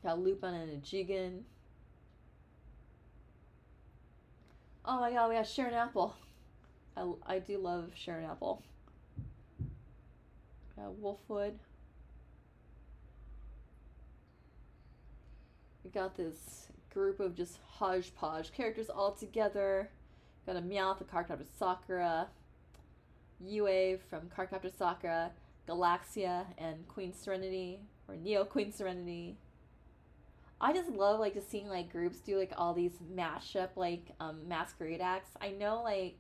Got Lupin and a Jigen. Oh my god, we got Sharon Apple. I do love Sharon Apple. Got Wolfwood. We got this group of just hodgepodge characters all together. Got a Meowth of Cardcaptor Sakura. Yue from Cardcaptor Sakura. Galaxia and Queen Serenity. Or Neo Queen Serenity. I just love like just seeing like groups do like all these mashup like masquerade acts. I know like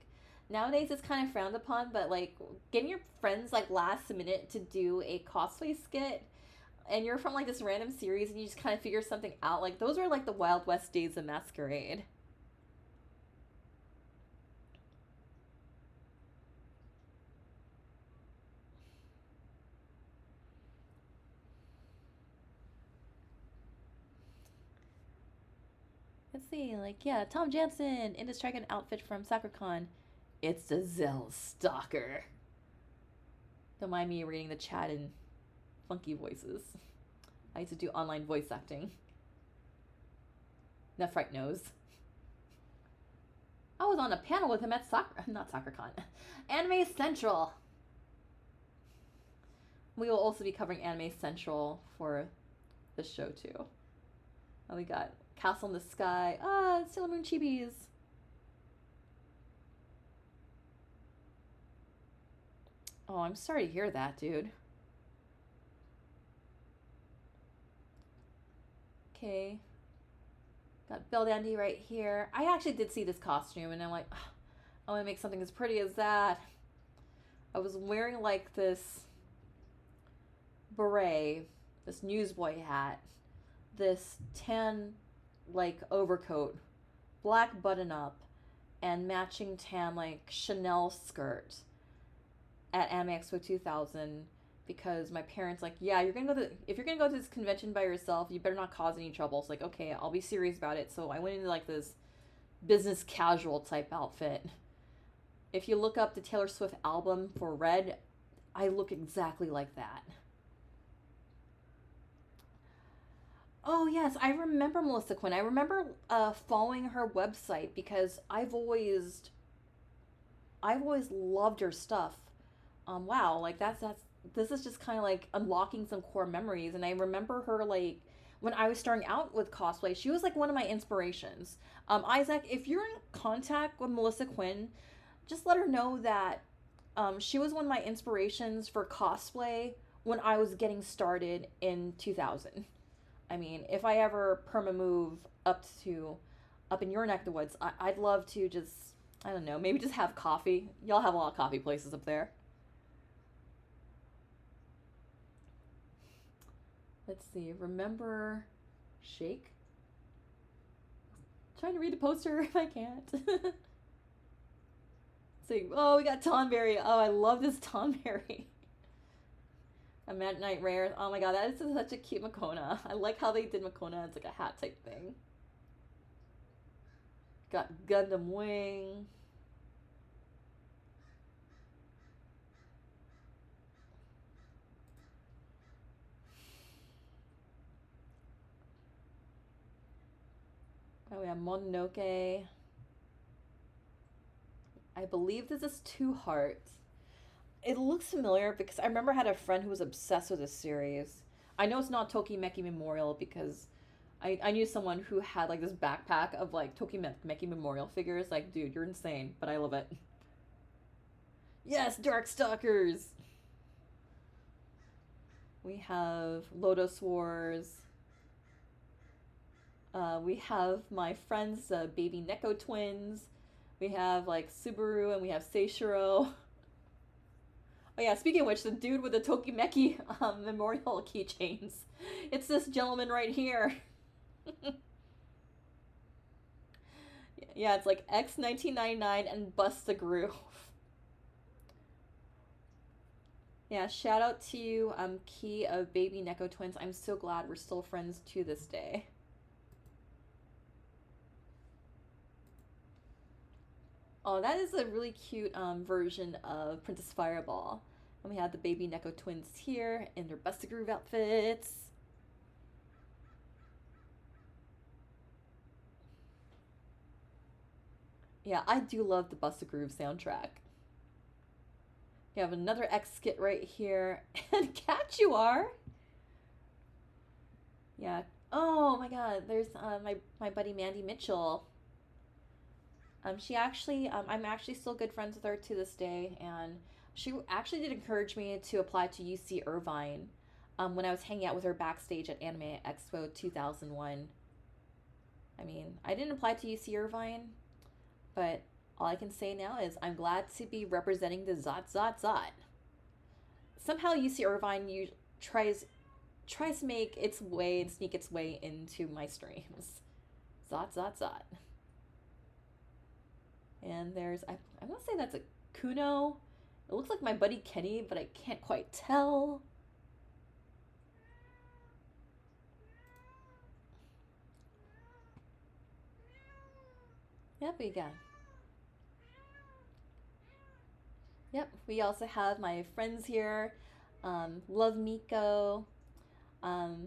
nowadays it's kind of frowned upon, but like getting your friends like last minute to do a cosplay skit and you're from like this random series and you just kind of figure something out, like those are like the Wild West days of masquerade. Let's see, like, yeah, Tom Jansen in the striking outfit from SakuraCon. It's the Zell Stalker. Don't mind me reading the chat in funky voices. I used to do online voice acting. Nephrite knows. I was on a panel with him at SakuraCon. Anime Central. We will also be covering Anime Central for the show too. And we got Castle in the Sky. Sailor Moon Chibis. Oh, I'm sorry to hear that, dude. Okay. Got Belle Dandy right here. I actually did see this costume, and I'm like, I want to make something as pretty as that. I was wearing like this beret, this newsboy hat, this tan like overcoat, black button up, and matching tan like Chanel skirt at Anime Expo 2000 because my parents like, yeah, if you're gonna go to this convention by yourself, you better not cause any trouble. It's like, okay, I'll be serious about it. So I went into like this business casual type outfit. If you look up the Taylor Swift album for Red, I look exactly like that. Oh yes, I remember Melissa Quinn. I remember following her website because I've always loved her stuff. Wow, like this is just kind of like unlocking some core memories. And I remember her like when I was starting out with cosplay, she was like one of my inspirations. Isaac, if you're in contact with Melissa Quinn, just let her know that she was one of my inspirations for cosplay when I was getting started in 2000. I mean, if I ever perma move up in your neck of the woods, I'd love to just, I don't know, maybe just have coffee. Y'all have a lot of coffee places up there. Let's see, remember Shake? Trying to read the poster if I can't. See, oh, we got Tonberry. Oh, I love this Tonberry. A Midnight Rare. Oh my god, that is such a cute Makona. I like how they did Makona. It's like a hat type thing. Got Gundam Wing. Oh, we have Mononoke. I believe this is Two Hearts. It looks familiar because I remember I had a friend who was obsessed with this series. I know it's not Tokimeki Memorial because I knew someone who had like this backpack of like Tokimeki Memorial figures. Like, dude, you're insane, but I love it. Yes, Darkstalkers! We have Lotus Wars. We have my friend's baby Neko twins. We have like Subaru and we have Seishiro. Oh yeah, speaking of which, the dude with the Tokimeki memorial keychains. It's this gentleman right here. Yeah, it's like X1999 and Bust the Groove. Yeah, shout out to you, Key of Baby Neko Twins. I'm so glad we're still friends to this day. Oh, that is a really cute version of Princess Fireball. And we have the Baby Neko Twins here in their Bust the Groove outfits. Yeah, I do love the Bust the Groove soundtrack. You have another X skit right here. And Cat you are! Yeah. Oh my god, there's my buddy Mandy Mitchell. She actually, I'm actually still good friends with her to this day, and she actually did encourage me to apply to UC Irvine when I was hanging out with her backstage at Anime Expo 2001. I mean, I didn't apply to UC Irvine, but all I can say now is I'm glad to be representing the Zot. Somehow UC Irvine tries to make its way and sneak its way into my streams. Zot. And there's, I want to say that's a Kuno. It looks like my buddy Kenny, but I can't quite tell. Yep, we got. Yep, we also have my friends here. Love Miko. Let's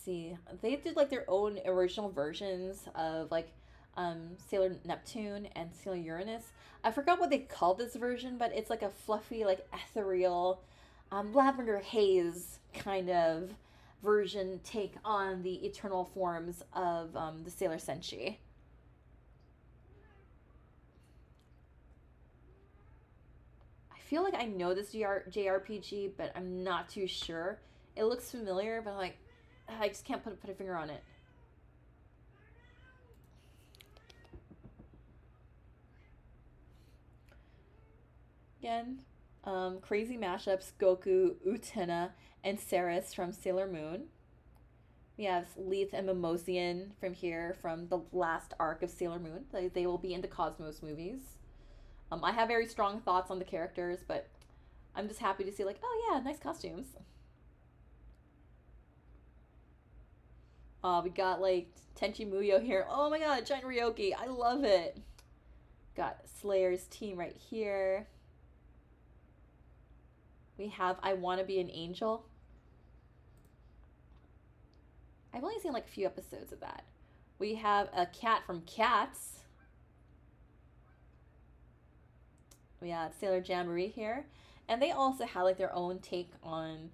see. They did like their own original versions of like Sailor Neptune and Sailor Uranus. I forgot what they called this version, but it's like a fluffy, like ethereal, lavender haze kind of version take on the eternal forms of the Sailor Senshi. I feel like I know this JRPG, but I'm not too sure. It looks familiar, but like I just can't put a finger on it. Again, crazy mashups: Goku, Utena, and Ceres from Sailor Moon. We have Leith and Mimosian from here from the last arc of Sailor Moon. They will be in the Cosmos movies. I have very strong thoughts on the characters, but I'm just happy to see like, oh yeah, nice costumes. We got like Tenchi Muyo here. Oh my god, giant Ryoki. I love it. Got Slayer's team right here. We have I Wanna Be an Angel. I've only seen like a few episodes of that. We have a cat from Cats. We have Sailor Jamboree here. And they also have like their own take on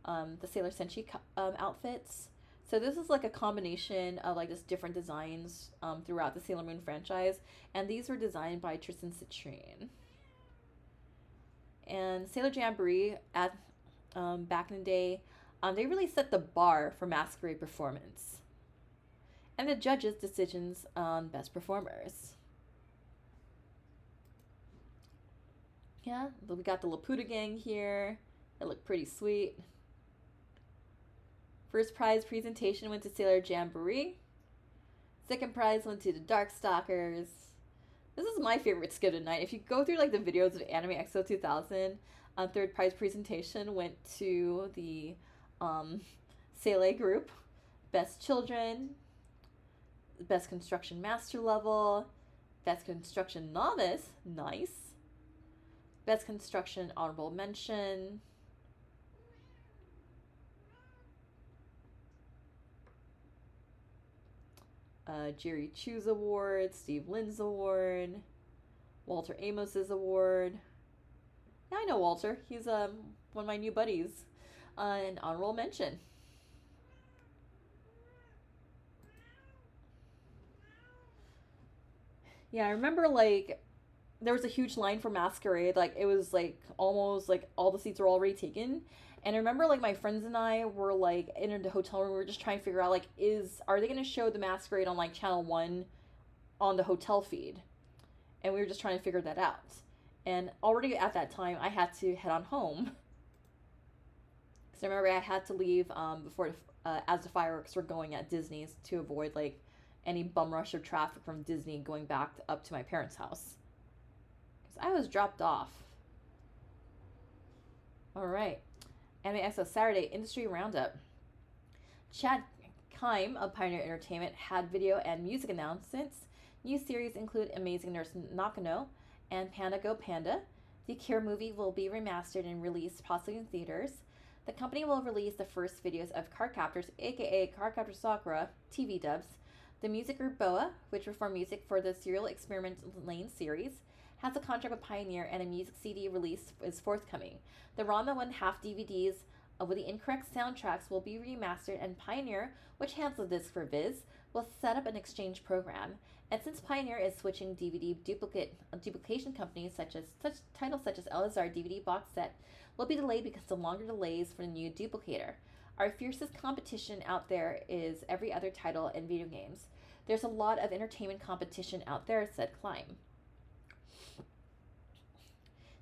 the Sailor Senshi outfits. So this is like a combination of like just different designs throughout the Sailor Moon franchise. And these were designed by Tristan Citrine. And Sailor Jamboree at back in the day, they really set the bar for masquerade performance and the judges' decisions on best performers. Yeah, we got the Laputa gang here. They look pretty sweet. First prize presentation went to Sailor Jamboree. Second prize went to the Darkstalkers. This is my favorite skit of the night. If you go through like the videos of Anime Expo 2000, Third prize presentation went to the Sele group. Best Children, Best Construction Master Level, Best Construction Novice, nice. Best Construction Honorable Mention. Jerry Chu's Award, Steve Lynn's Award, Walter Amos's Award. Yeah, I know Walter. He's one of my new buddies. An honorable mention. Yeah, I remember like there was a huge line for Masquerade. Like it was like almost like all the seats were already taken. And I remember like my friends and I were like in the hotel room. We were just trying to figure out like are they gonna show the Masquerade on like channel 1 on the hotel feed? And we were just trying to figure that out. And already at that time, I had to head on home. Because I remember I had to leave before as the fireworks were going at Disney's to avoid like any bum rush of traffic from Disney going back up to my parents' house. Because I was dropped off. All right. Anime Expo Saturday Industry Roundup. Chad Kime of Pioneer Entertainment had video and music announcements. New series include Amazing Nurse Nakano and Panda Go Panda. The Cure movie will be remastered and released possibly in theaters. The company will release the first videos of Cardcaptors, aka Cardcaptor Sakura, TV dubs. The music group BoA, which performed music for the Serial Experiment Lane series, has a contract with Pioneer and a music CD release is forthcoming. The Ranma 1/2 DVDs with the incorrect soundtracks will be remastered, and Pioneer, which handles the disc for Viz, will set up an exchange program. And since Pioneer is switching DVD duplication companies, such titles such as Elazar DVD box set will be delayed because of longer delays for the new duplicator. Our fiercest competition out there is every other title in video games. There's a lot of entertainment competition out there, said Klein.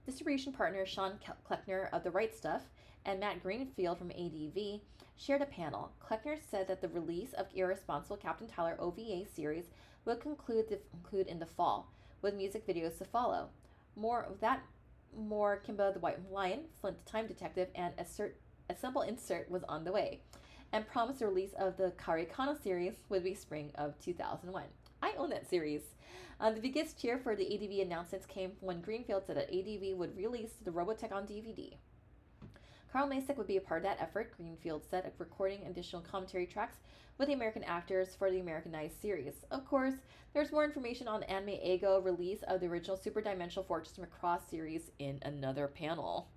Distribution partner Sean Kleckner of The Right Stuff and Matt Greenfield from ADV shared a panel. Kleckner said that the release of Irresponsible Captain Tyler OVA series will conclude in the fall, with music videos to follow. More Kimba the White Lion, Flint the Time Detective, and a simple insert was on the way, and promised the release of the Karikano series would be spring of 2001. I own that series. The biggest cheer for the ADV announcements came when Greenfield said that ADV would release the Robotech on DVD. Carl Masek would be a part of that effort, Greenfield said, of recording additional commentary tracks with the American actors for the Americanized series. Of course, there's more information on the Anime Ego release of the original Super Dimensional Fortress Macross series in another panel.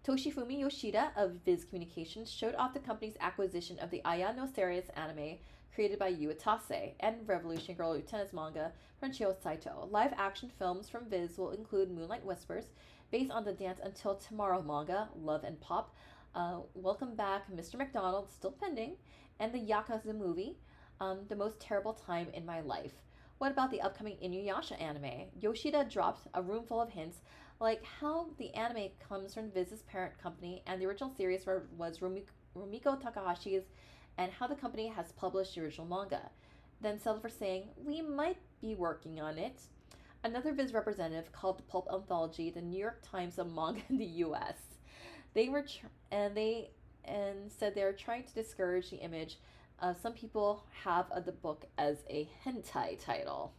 Toshifumi Yoshida of Viz Communications showed off the company's acquisition of the Aya no Series anime created by Yu Atase and Revolution Girl Lieutenant's manga from Chio Saito. Live action films from Viz will include Moonlight Whispers, based on the Dance Until Tomorrow manga, Love and Pop, Welcome Back, Mr. McDonald, still pending, and the Yakuza movie, The Most Terrible Time in My Life. What about the upcoming Inuyasha anime? Yoshida dropped a room full of hints, like how the anime comes from Viz's parent company and the original series was Rumiko Takahashi's, and how the company has published the original manga. Then settled for saying, we might be working on it. Another Viz representative called the pulp anthology the New York Times of manga in the U.S. They were said they are trying to discourage the image some people have of the book as a hentai title.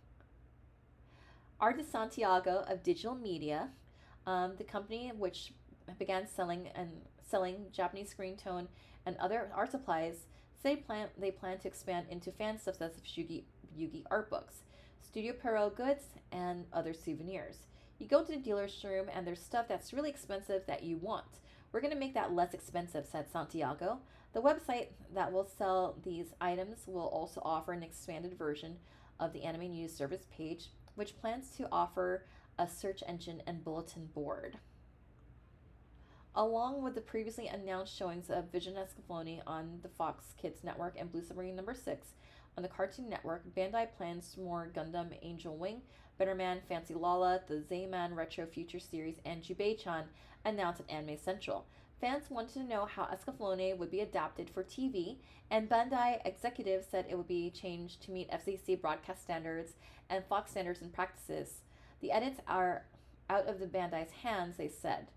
Artist Santiago of Digital Media, the company which began selling Japanese screen tone and other art supplies, say they plan to expand into fan stuff such as Yugi art books, Studio Perot goods, and other souvenirs. You go to the dealer's room and there's stuff that's really expensive that you want. We're going to make that less expensive, said Santiago. The website that will sell these items will also offer an expanded version of the Anime News Service page, which plans to offer a search engine and bulletin board. Along with the previously announced showings of Vision Escaflowne on the Fox Kids Network and Blue Submarine No. 6 on the Cartoon Network, Bandai plans more Gundam Angel Wing, Better Man, Fancy Lala, the Zayman Retro Future Series, and Jubei-chan announced at Anime Central. Fans wanted to know how Escaflowne would be adapted for TV, and Bandai executives said it would be changed to meet FCC broadcast standards and Fox standards and practices. The edits are out of the Bandai's hands, they said.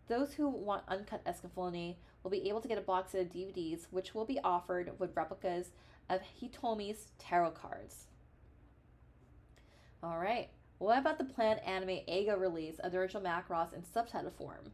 Those who want uncut Escaflowne will be able to get a box set of DVDs, which will be offered with replicas of Hitomi's tarot cards. Alright, what about the planned anime Eigo release of the original Macross in subtitle form?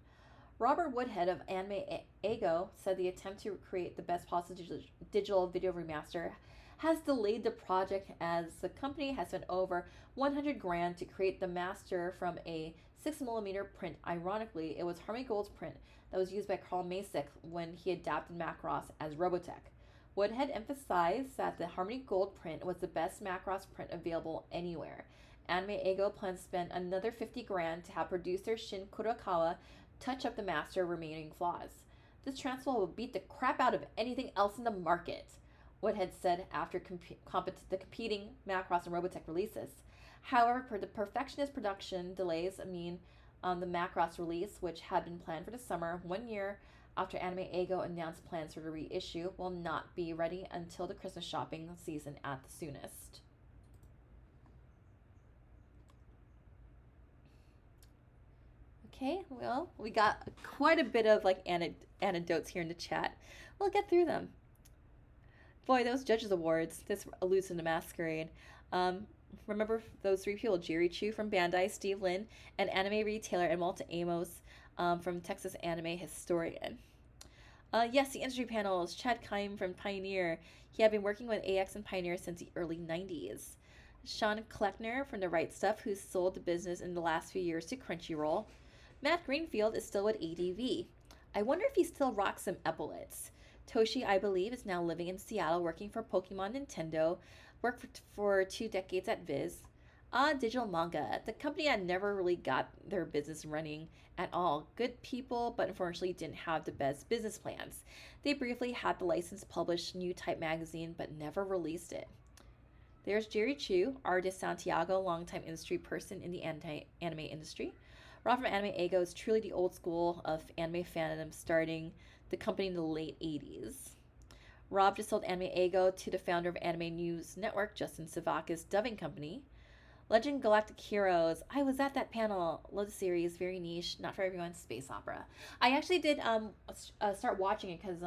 Robert Woodhead of Anime Eigo said the attempt to create the best possible digital video remaster has delayed the project as the company has spent over 100 grand to create the master from a 6mm print. Ironically, it was Harmony Gold's print that was used by Carl Macek when he adapted Macross as Robotech. Woodhead emphasized that the Harmony Gold print was the best Macross print available anywhere. Anime Eigo plans to spend another 50 grand to have producer Shin Kurokawa touch up the master remaining flaws. This transfer will beat the crap out of anything else in the market, Woodhead said after the competing Macross and Robotech releases. However, the perfectionist production delays mean the Macross release, which had been planned for the summer, 1 year after Anime Eigo announced plans for the reissue, will not be ready until the Christmas shopping season at the soonest. Okay, well, we got quite a bit of anecdotes here in the chat. We'll get through them. Boy, those Judges Awards, this alludes to the Masquerade. Remember those three people, Jerry Chu from Bandai, Steve Lin, and anime retailer and Malta Amos from Texas Anime Historian. Yes, the industry panels, Chad Keim from Pioneer. He had been working with AX and Pioneer since the early 90s. Sean Kleckner from The Right Stuff, who sold the business in the last few years to Crunchyroll. Matt Greenfield is still with ADV. I wonder if he still rocks some epaulets. Toshi, I believe, is now living in Seattle working for Pokemon Nintendo, worked for 2 decades at Viz. Digital Manga, the company had never really got their business running at all. Good people, but unfortunately didn't have the best business plans. They briefly had the license to publish New Type magazine, but never released it. There's Jerry Chu, artist Santiago, longtime industry person in the anime industry. Rob from Anime Eigo is truly the old school of anime fandom, starting the company in the late 80s. Rob just sold Anime Eigo to the founder of Anime News Network, Justin Savaka's dubbing company. Legend Galactic Heroes. I was at that panel. Love the series, very niche, not for everyone. Space opera. I actually did start watching it because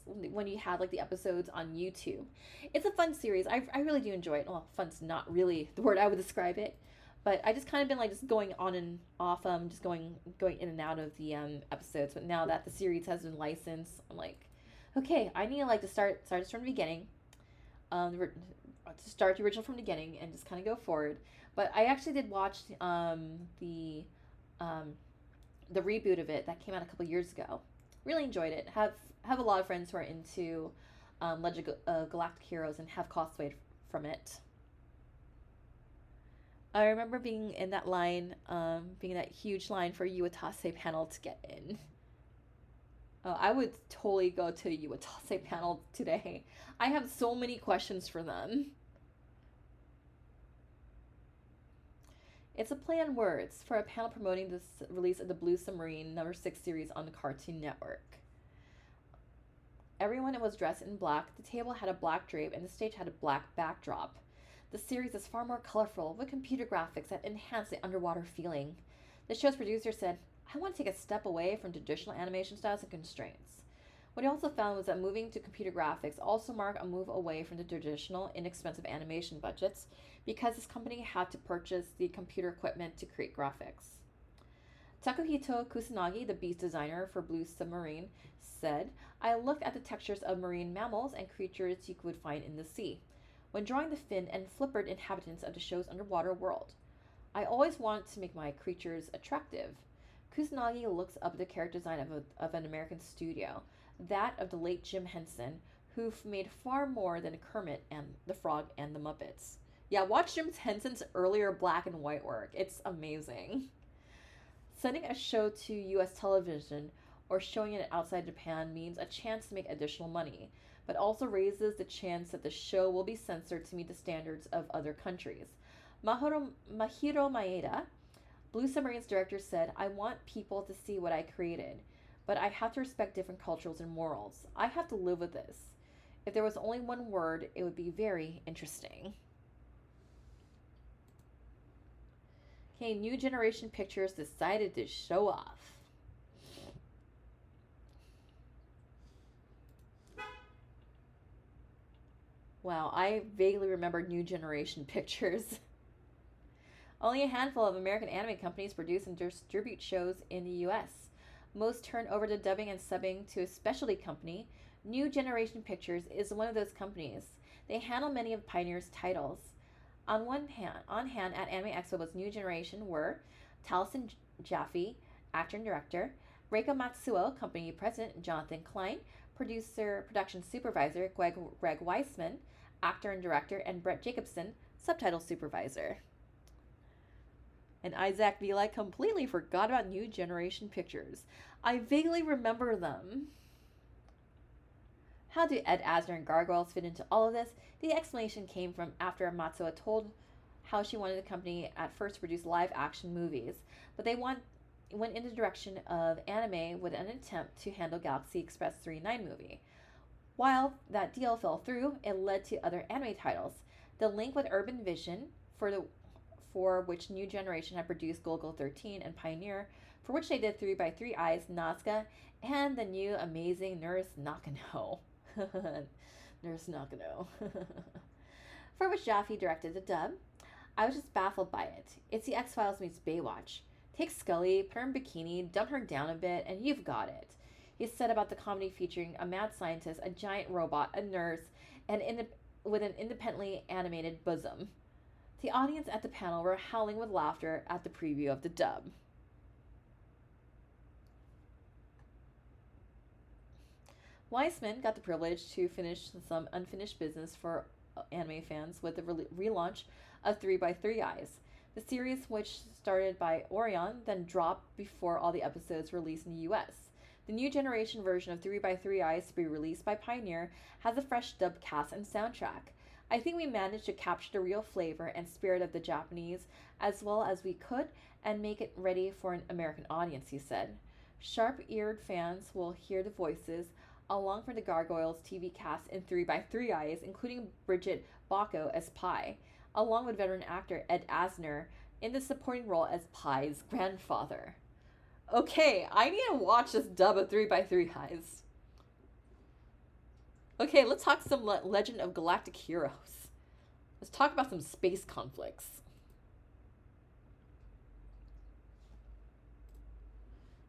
when you had like the episodes on YouTube. It's a fun series. I really do enjoy it. Well, fun's not really the word I would describe it. But I just kind of been like just going on and off, just going in and out of the episodes. But now that the series has been licensed, I'm like, okay, I need to like to start this from the beginning, to start the original from the beginning and just kind of go forward. But I actually did watch the reboot of it that came out a couple years ago. Really enjoyed it. Have a lot of friends who are into Legend Galactic Heroes and have cosplayed from it. I remember being in that line, being in that huge line for Uwatase panel to get in. I would totally go to Uwatase panel today. I have so many questions for them. It's a play on words for a panel promoting the release of the Blue Submarine #6 series on the Cartoon Network. Everyone was dressed in black. The table had a black drape and the stage had a black backdrop. The series is far more colorful, with computer graphics that enhance the underwater feeling. The show's producer said, I want to take a step away from traditional animation styles and constraints. What he also found was that moving to computer graphics also marked a move away from the traditional, inexpensive animation budgets, because his company had to purchase the computer equipment to create graphics. Takuhito Kusanagi, the beast designer for Blue Submarine, said, I looked at the textures of marine mammals and creatures you would find in the sea when drawing the fin and flippered inhabitants of the show's underwater world. I always want to make my creatures attractive. Kusanagi looks up the character design of an American studio, that of the late Jim Henson, who made far more than Kermit and the Frog and the Muppets. Yeah, watch Jim Henson's earlier black and white work. It's amazing. Sending a show to US television or showing it outside Japan means a chance to make additional money, but also raises the chance that the show will be censored to meet the standards of other countries. Mahiro Maeda, Blue Submarine's director, said, I want people to see what I created, but I have to respect different cultures and morals. I have to live with this. If there was only one word, it would be very interesting. Hey, New Generation Pictures decided to show off. Wow, I vaguely remember New Generation Pictures. Only a handful of American anime companies produce and distribute shows in the US. Most turn over to dubbing and subbing to a specialty company. New Generation Pictures is one of those companies. They handle many of Pioneer's titles. On hand at Anime Expo was New Generation were Taliesin Jaffe, actor and director, Reiko Matsuo, company president Jonathan Klein, production supervisor Greg Weisman, actor and director, and Brett Jacobson, subtitle supervisor. And Isaac Vila completely forgot about New Generation Pictures. I vaguely remember them. How do Ed Asner and Gargoyles fit into all of this? The explanation came from after Matsuo told how she wanted the company at first to produce live action movies, but they went in the direction of anime with an attempt to handle Galaxy Express 39 movie. While that deal fell through, it led to other anime titles. The link with Urban Vision, for which New Generation had produced Golgo 13, and Pioneer, for which they did 3x3 Eyes, Nazca, and the new amazing Nurse Nakano. Nurse Nakano. For which Jaffe directed the dub. I was just baffled by it. It's the X-Files meets Baywatch. Take Scully, put her in bikini, dumb her down a bit, and you've got it. He said about the comedy featuring a mad scientist, a giant robot, a nurse, and with an independently animated bosom. The audience at the panel were howling with laughter at the preview of the dub. Weisman got the privilege to finish some unfinished business for anime fans with the relaunch of 3x3 Eyes. The series, which started by Orion, then dropped before all the episodes released in the US. The New Generation version of 3x3 Eyes, to be released by Pioneer, has a fresh dub cast and soundtrack. I think we managed to capture the real flavor and spirit of the Japanese as well as we could and make it ready for an American audience, he said. Sharp-eared fans will hear the voices along for the Gargoyles TV cast in 3x3 Eyes, including Bridget Bacco as Pi, along with veteran actor Ed Asner in the supporting role as Pi's grandfather. Okay, I need to watch this dub of 3x3 Eyes. Okay, let's talk some Legend of Galactic Heroes. Let's talk about some space conflicts.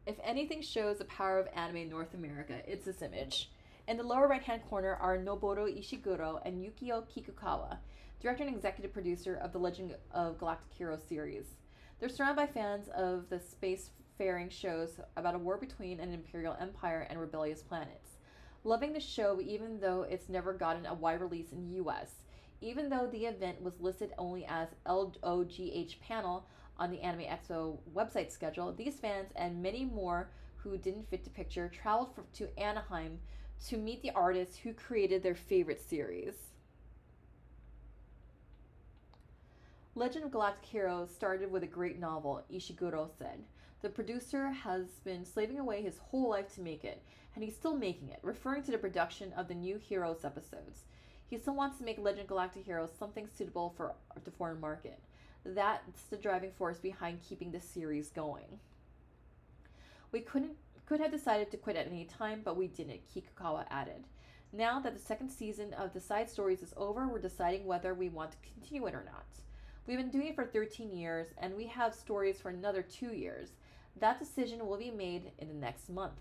If anything shows the power of anime in North America, it's this image. In the lower right-hand corner are Noboru Ishiguro and Yukio Kikukawa, director and executive producer of the Legend of Galactic Heroes series. They're surrounded by fans of the spacefaring shows about a war between an imperial empire and rebellious planets. Loving the show even though it's never gotten a wide release in the US. Even though the event was listed only as LOGH panel on the Anime Expo website schedule, these fans and many more who didn't fit the picture traveled to Anaheim to meet the artists who created their favorite series. Legend of Galactic Heroes started with a great novel, Ishiguro said. The producer has been slaving away his whole life to make it, and he's still making it, referring to the production of the new Heroes episodes. He still wants to make Legend of Galactic Heroes something suitable for the foreign market. That's the driving force behind keeping the series going. We could have decided to quit at any time, but we didn't, Kikukawa added. Now that the second season of the side stories is over, we're deciding whether we want to continue it or not. We've been doing it for 13 years, and we have stories for another 2 years. That decision will be made in the next month.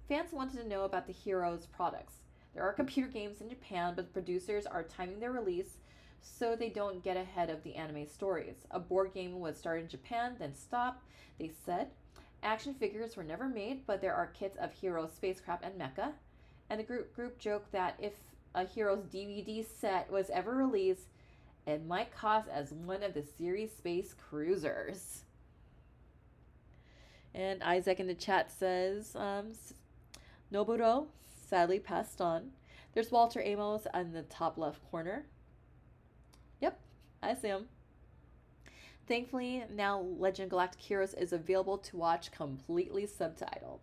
Fans wanted to know about the Heroes products. There are computer games in Japan, but the producers are timing their release so they don't get ahead of the anime stories. A board game was started in Japan, then stopped, they said. Action figures were never made, but there are kits of Heroes, spacecraft, and mecha. And the group joked that if a Heroes DVD set was ever released, it might cost as one of the series' space cruisers. And Isaac in the chat says, Noburo sadly passed on. There's Walter Amos on the top left corner. Yep, I see him. Thankfully, now Legend of Galactic Heroes is available to watch completely subtitled.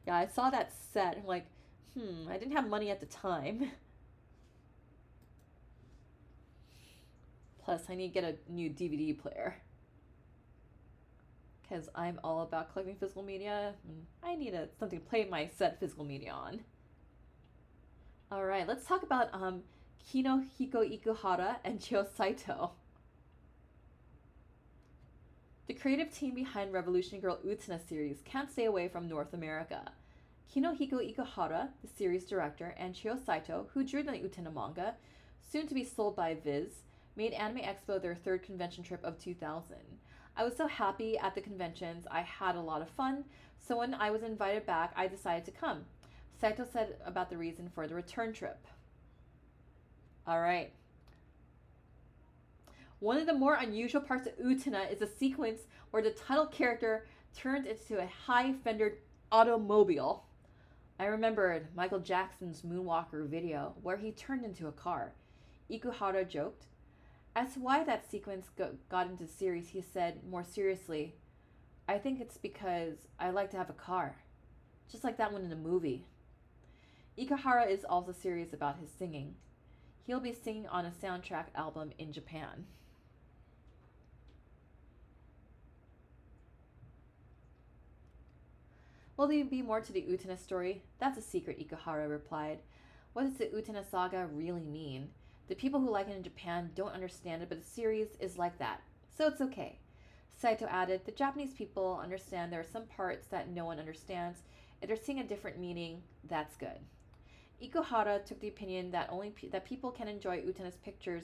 Yeah, I saw that set. I'm like, I didn't have money at the time. Plus, I need to get a new DVD player. Because I'm all about collecting physical media. And I need something to play my set physical media on. Alright, let's talk about Kinohiko Ikuhara and Chio Saito. The creative team behind Revolution Girl Utena series can't stay away from North America. Kinohiko Ikuhara, the series director, and Chio Saito, who drew the Utena manga, soon to be sold by Viz, made Anime Expo their third convention trip of 2000. I was so happy at the conventions, I had a lot of fun, so when I was invited back, I decided to come. Saito said about the reason for the return trip. Alright. One of the more unusual parts of Utena is a sequence where the title character turns into a high-fendered automobile. I remembered Michael Jackson's Moonwalker video where he turned into a car. Ikuhara joked. As to why that sequence got into the series, he said more seriously, I think it's because I like to have a car. Just like that one in the movie. Ikuhara is also serious about his singing. He'll be singing on a soundtrack album in Japan. Will there be more to the Utena story? That's a secret, Ikuhara replied. What does the Utena saga really mean? The people who like it in Japan don't understand it, but the series is like that, so it's okay. Saito added, the Japanese people understand there are some parts that no one understands. If they're seeing a different meaning, that's good. Ikuhara took the opinion that that people can enjoy Utena's pictures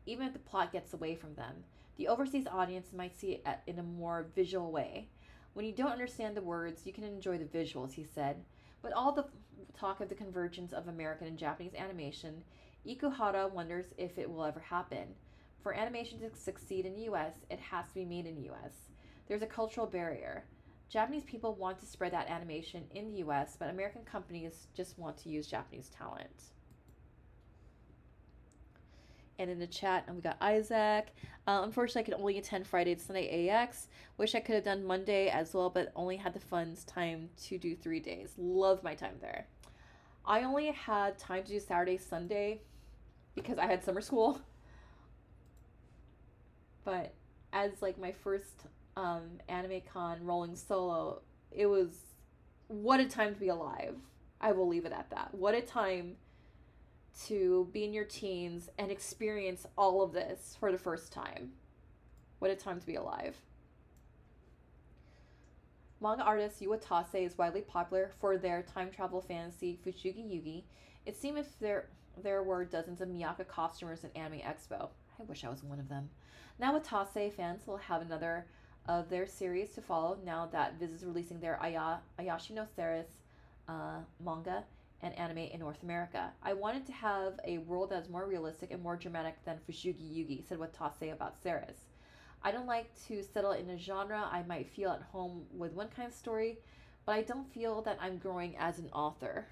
even if the plot gets away from them. The overseas audience might see it in a more visual way. When you don't understand the words, you can enjoy the visuals, he said. With all the talk of the convergence of American and Japanese animation, Ikuhara wonders if it will ever happen. For animation to succeed in the US, it has to be made in the US. There's a cultural barrier. Japanese people want to spread that animation in the US, but American companies just want to use Japanese talent. And in the chat, we got Isaac. Unfortunately, I could only attend Friday to Sunday AX. Wish I could have done Monday as well, but only had the funds time to do 3 days. Love my time there. I only had time to do Saturday, Sunday because I had summer school. But as like my first anime con rolling solo, it was what a time to be alive. I will leave it at that. What a time to be in your teens and experience all of this for the first time. What a time to be alive. Manga artist Yu Watase is widely popular for their time travel fantasy Fushigi Yugi. It seemed if there were dozens of Miyaka costumers in Anime Expo. I wish I was one of them. Now Watase fans will have another of their series to follow now that Viz is releasing their Ayashi no Ceres manga and anime in North America. I wanted to have a world that is more realistic and more dramatic than Fushigi Yugi, said Watase about Ceres. I don't like to settle in a genre. I might feel at home with one kind of story, but I don't feel that I'm growing as an author.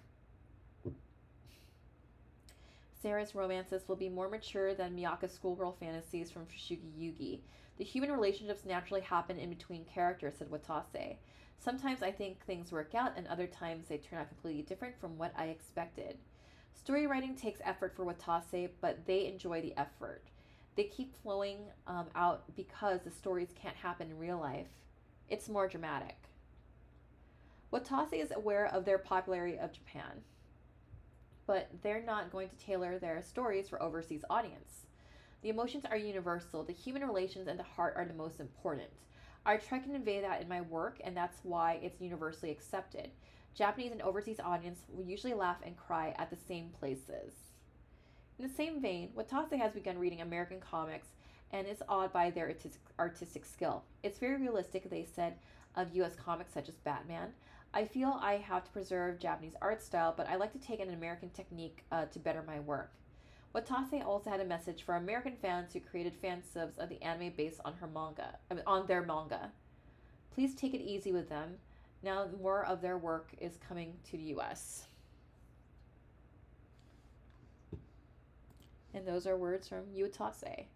Ceres romances will be more mature than Miyaka's schoolgirl fantasies from Fushigi Yugi. The human relationships naturally happen in between characters, said Watase. Sometimes I think things work out, and other times they turn out completely different from what I expected. Story writing takes effort for Watase, but they enjoy the effort. They keep flowing out because the stories can't happen in real life. It's more dramatic. Watase is aware of their popularity of Japan, but they're not going to tailor their stories for overseas audience. The emotions are universal. The human relations and the heart are the most important. I try to convey that in my work, and that's why it's universally accepted. Japanese and overseas audience will usually laugh and cry at the same places. In the same vein, Watase has begun reading American comics and is awed by their artistic skill. It's very realistic, they said, of US comics such as Batman. I feel I have to preserve Japanese art style, but I like to take an American technique to better my work. Watase also had a message for American fans who created fan subs of the anime based on their manga. Please take it easy with them. Now more of their work is coming to the US. And those are words from Watase.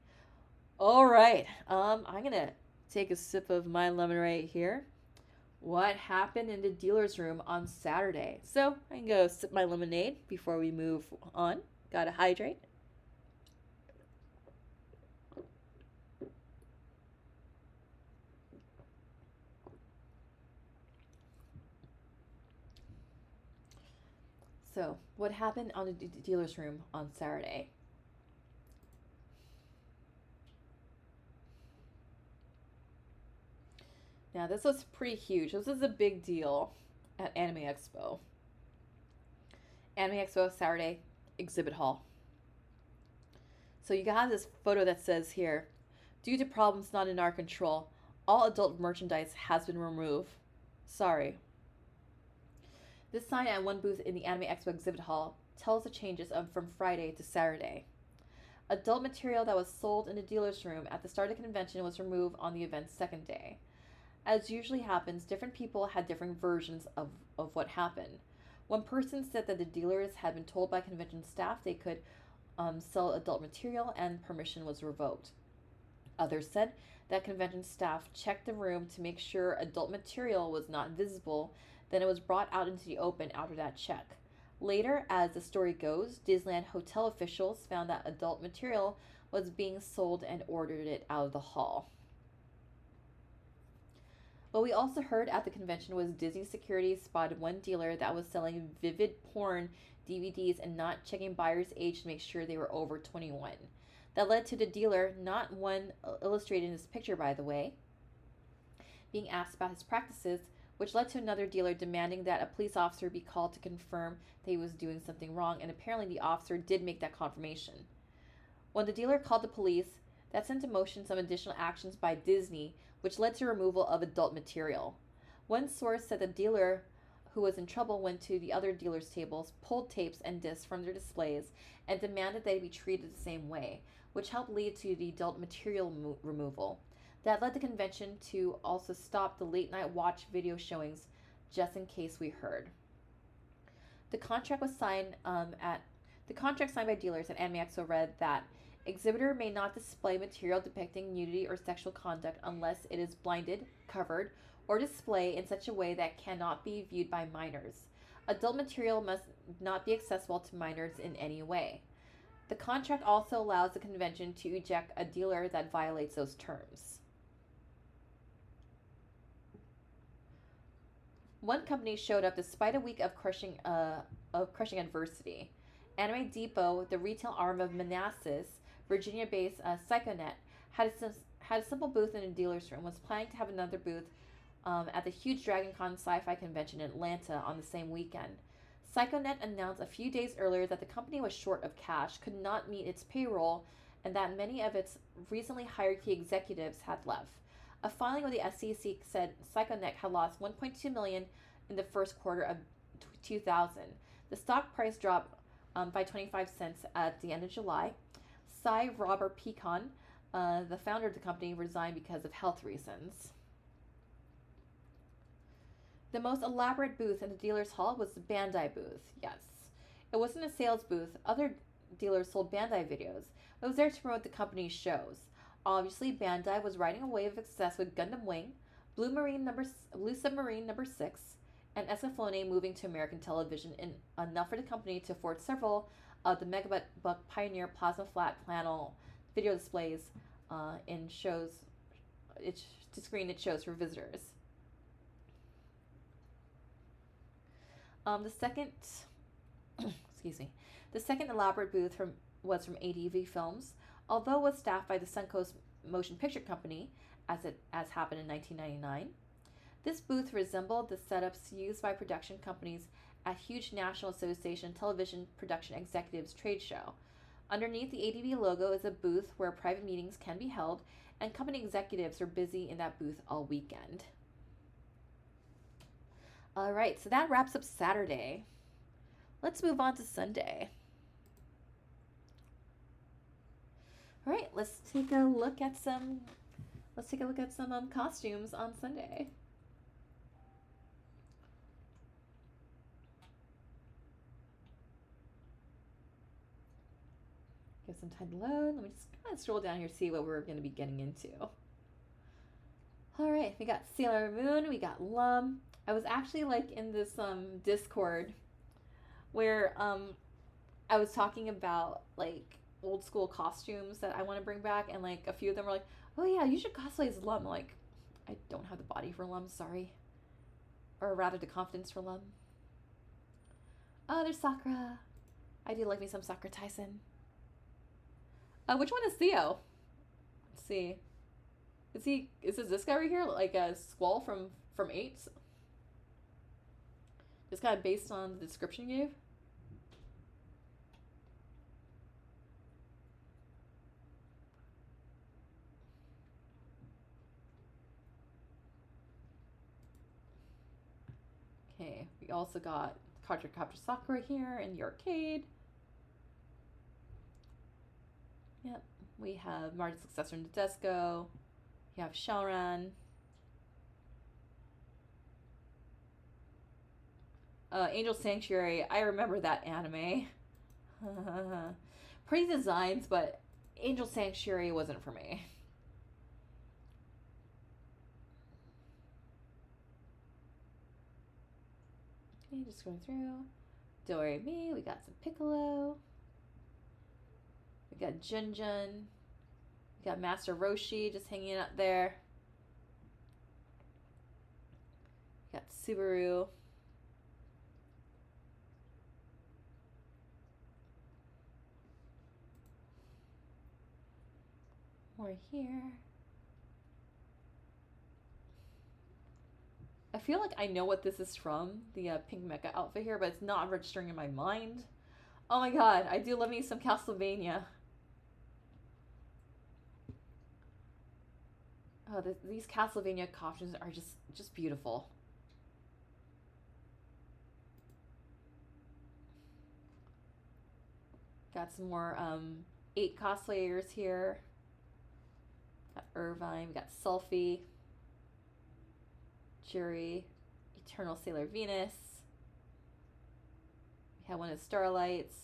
All right, I'm gonna take a sip of my lemon right here. What happened in the dealer's room on Saturday? So I can go sip my lemonade before we move on. Gotta hydrate. So, what happened on the dealer's room on Saturday? Now, this was pretty huge. This is a big deal at Anime Expo. Anime Expo Saturday exhibit hall. So you got this photo that says here, due to problems not in our control, all adult merchandise has been removed. Sorry. This sign at one booth in the Anime Expo exhibit hall tells the changes from Friday to Saturday. Adult material that was sold in the dealer's room at the start of the convention was removed on the event's second day. As usually happens, different people had different versions of what happened. One person said that the dealers had been told by convention staff they could sell adult material and permission was revoked. Others said that convention staff checked the room to make sure adult material was not visible, then it was brought out into the open after that check. Later, as the story goes, Disneyland hotel officials found that adult material was being sold and ordered it out of the hall. What we also heard at the convention was Disney security spotted one dealer that was selling vivid porn DVDs and not checking buyers' age to make sure they were over 21. That led to the dealer, not one illustrated in this picture by the way, being asked about his practices, which led to another dealer demanding that a police officer be called to confirm that he was doing something wrong, and apparently the officer did make that confirmation. When the dealer called the police, that sent in motion some additional actions by Disney, which led to removal of adult material. One source said the dealer who was in trouble went to the other dealers' tables, pulled tapes and discs from their displays, and demanded they be treated the same way, which helped lead to the adult material removal. That led the convention to also stop the late night watch video showings, just in case we heard. The contract was signed signed by dealers at Anime Expo read that exhibitor may not display material depicting nudity or sexual conduct unless it is blinded, covered, or display in such a way that cannot be viewed by minors. Adult material must not be accessible to minors in any way. The contract also allows the convention to eject a dealer that violates those terms. One company showed up despite a week of crushing adversity. Anime Depot, the retail arm of Manassas, Virginia-based Psychonet, had a simple booth in a dealer's room, was planning to have another booth at the huge Dragon Con sci-fi convention in Atlanta on the same weekend. Psychonet announced a few days earlier that the company was short of cash, could not meet its payroll, and that many of its recently hired key executives had left. A filing with the SEC said Psychonet had lost $1.2 million in the first quarter of 2000. The stock price dropped by 25 cents at the end of July. Cy Robert Pecan, the founder of the company, resigned because of health reasons. The most elaborate booth in the dealer's hall was the Bandai booth. Yes, it wasn't a sales booth. Other dealers sold Bandai videos. It was there to promote the company's shows. Obviously, Bandai was riding a wave of success with Gundam Wing, Blue Submarine number 6, and Escaflowne moving to American television, enough for the company to afford several of the Megabuck Pioneer plasma flat panel video displays in shows. To screen its shows for visitors. The second elaborate booth was from ADV Films, although it was staffed by the Suncoast Motion Picture Company, as happened in 1999. This booth resembled the setups used by production companies at huge National Association Television Production Executives trade show. Underneath the ADV logo is a booth where private meetings can be held, and company executives are busy in that booth all weekend. All right, so that wraps up Saturday. Let's move on to Sunday. All right, let's take a look at some costumes on Sunday. Give some time to load. Let me just kind of scroll down here, see what we're going to be getting into. All right, we got Sailor Moon, we got Lum. I was actually like in this Discord where I was talking about like old school costumes that I want to bring back, and like a few of them were like, "Oh yeah, you should cosplay as Lum." Like, I don't have the body for Lum, sorry, or rather the confidence for Lum. Oh, there's Sakura. I do like me some Sakura Tyson. Which one is Theo? Let's see. Is this guy right here? Like a Squall from 8? Just kind of based on the description you gave? Okay, we also got Cardcaptor Sakura here in the arcade. Yep, we have Marty's successor Nadeshiko. You have Shalran. Angel Sanctuary, I remember that anime. Pretty designs, but Angel Sanctuary wasn't for me. Okay, just going through. DoReMi, we got some Piccolo. We got Junjun. We got Master Roshi just hanging out there. We got Subaru. More here. I feel like I know what this is from, the pink mecha outfit here, but it's not registering in my mind. Oh my god, I do love me some Castlevania. Oh, these Castlevania costumes are just beautiful. Got some more 8 cosplayers here. Got Irvine, we got Selfie, Jury, Eternal Sailor Venus. We have one of Starlights.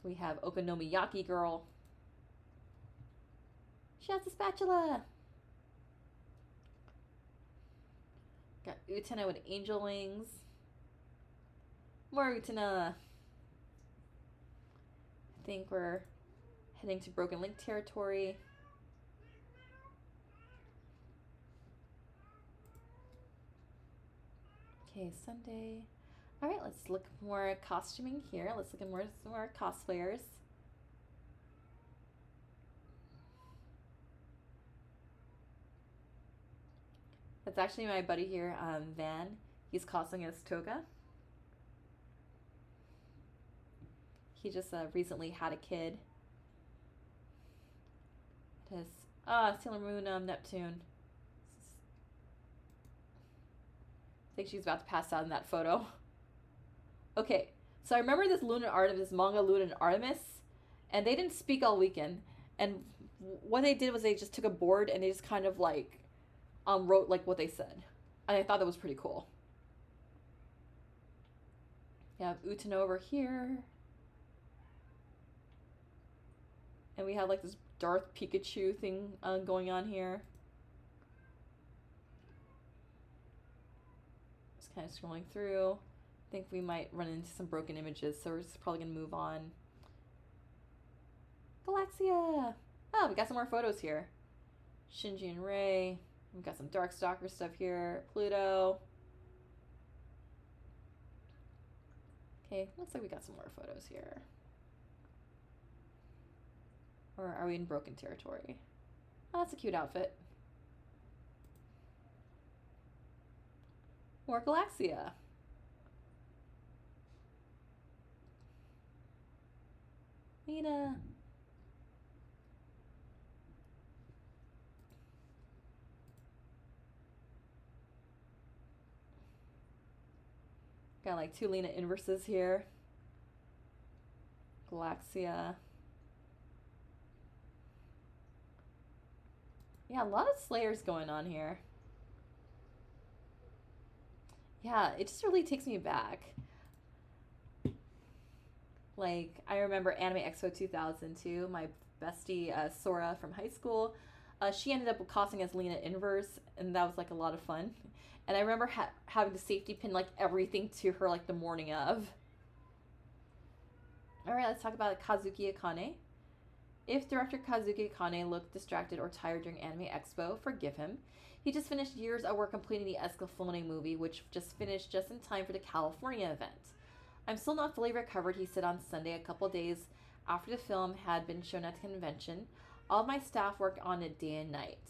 We have Okonomiyaki Girl. She has a spatula. Got Utena with angel wings. More Utena. I think we're heading to Broken Link territory. Okay, Sunday. All right, let's look more costuming here. Let's look at some more cosplayers. That's actually my buddy here, Van. He's cosplaying as Toga. He just recently had a kid. It is Sailor Moon, Neptune. I think she's about to pass out in that photo. Okay, so I remember this manga Luna and Artemis, and they didn't speak all weekend. And what they did was they just took a board and they just kind of like wrote like what they said, and I thought that was pretty cool. We have Utena over here, and we have like this Darth Pikachu thing going on here. Just kind of scrolling through. I think we might run into some broken images, so we're just probably gonna move on. Galaxia! Oh, we got some more photos here. Shinji and Rei. We've got some Darkstalker stuff here. Pluto. Okay, looks like we got some more photos here. Or are we in broken territory? Oh, that's a cute outfit. More Galaxia. Mina. Got like 2 Lena inverses here. Galaxia. Yeah, a lot of Slayers going on here. Yeah, it just really takes me back. Like, I remember Anime Expo 2002, my bestie Sora from high school. She ended up costing as Lena Inverse, and that was like a lot of fun. And I remember having to safety pin like everything to her like the morning of. Alright, let's talk about Kazuki Akane. If director Kazuki Akane looked distracted or tired during Anime Expo, forgive him. He just finished years of work completing the Escaflowne movie, which just finished just in time for the California event. I'm still not fully recovered, he said on Sunday, a couple days after the film had been shown at the convention. All of my staff worked on it day and night.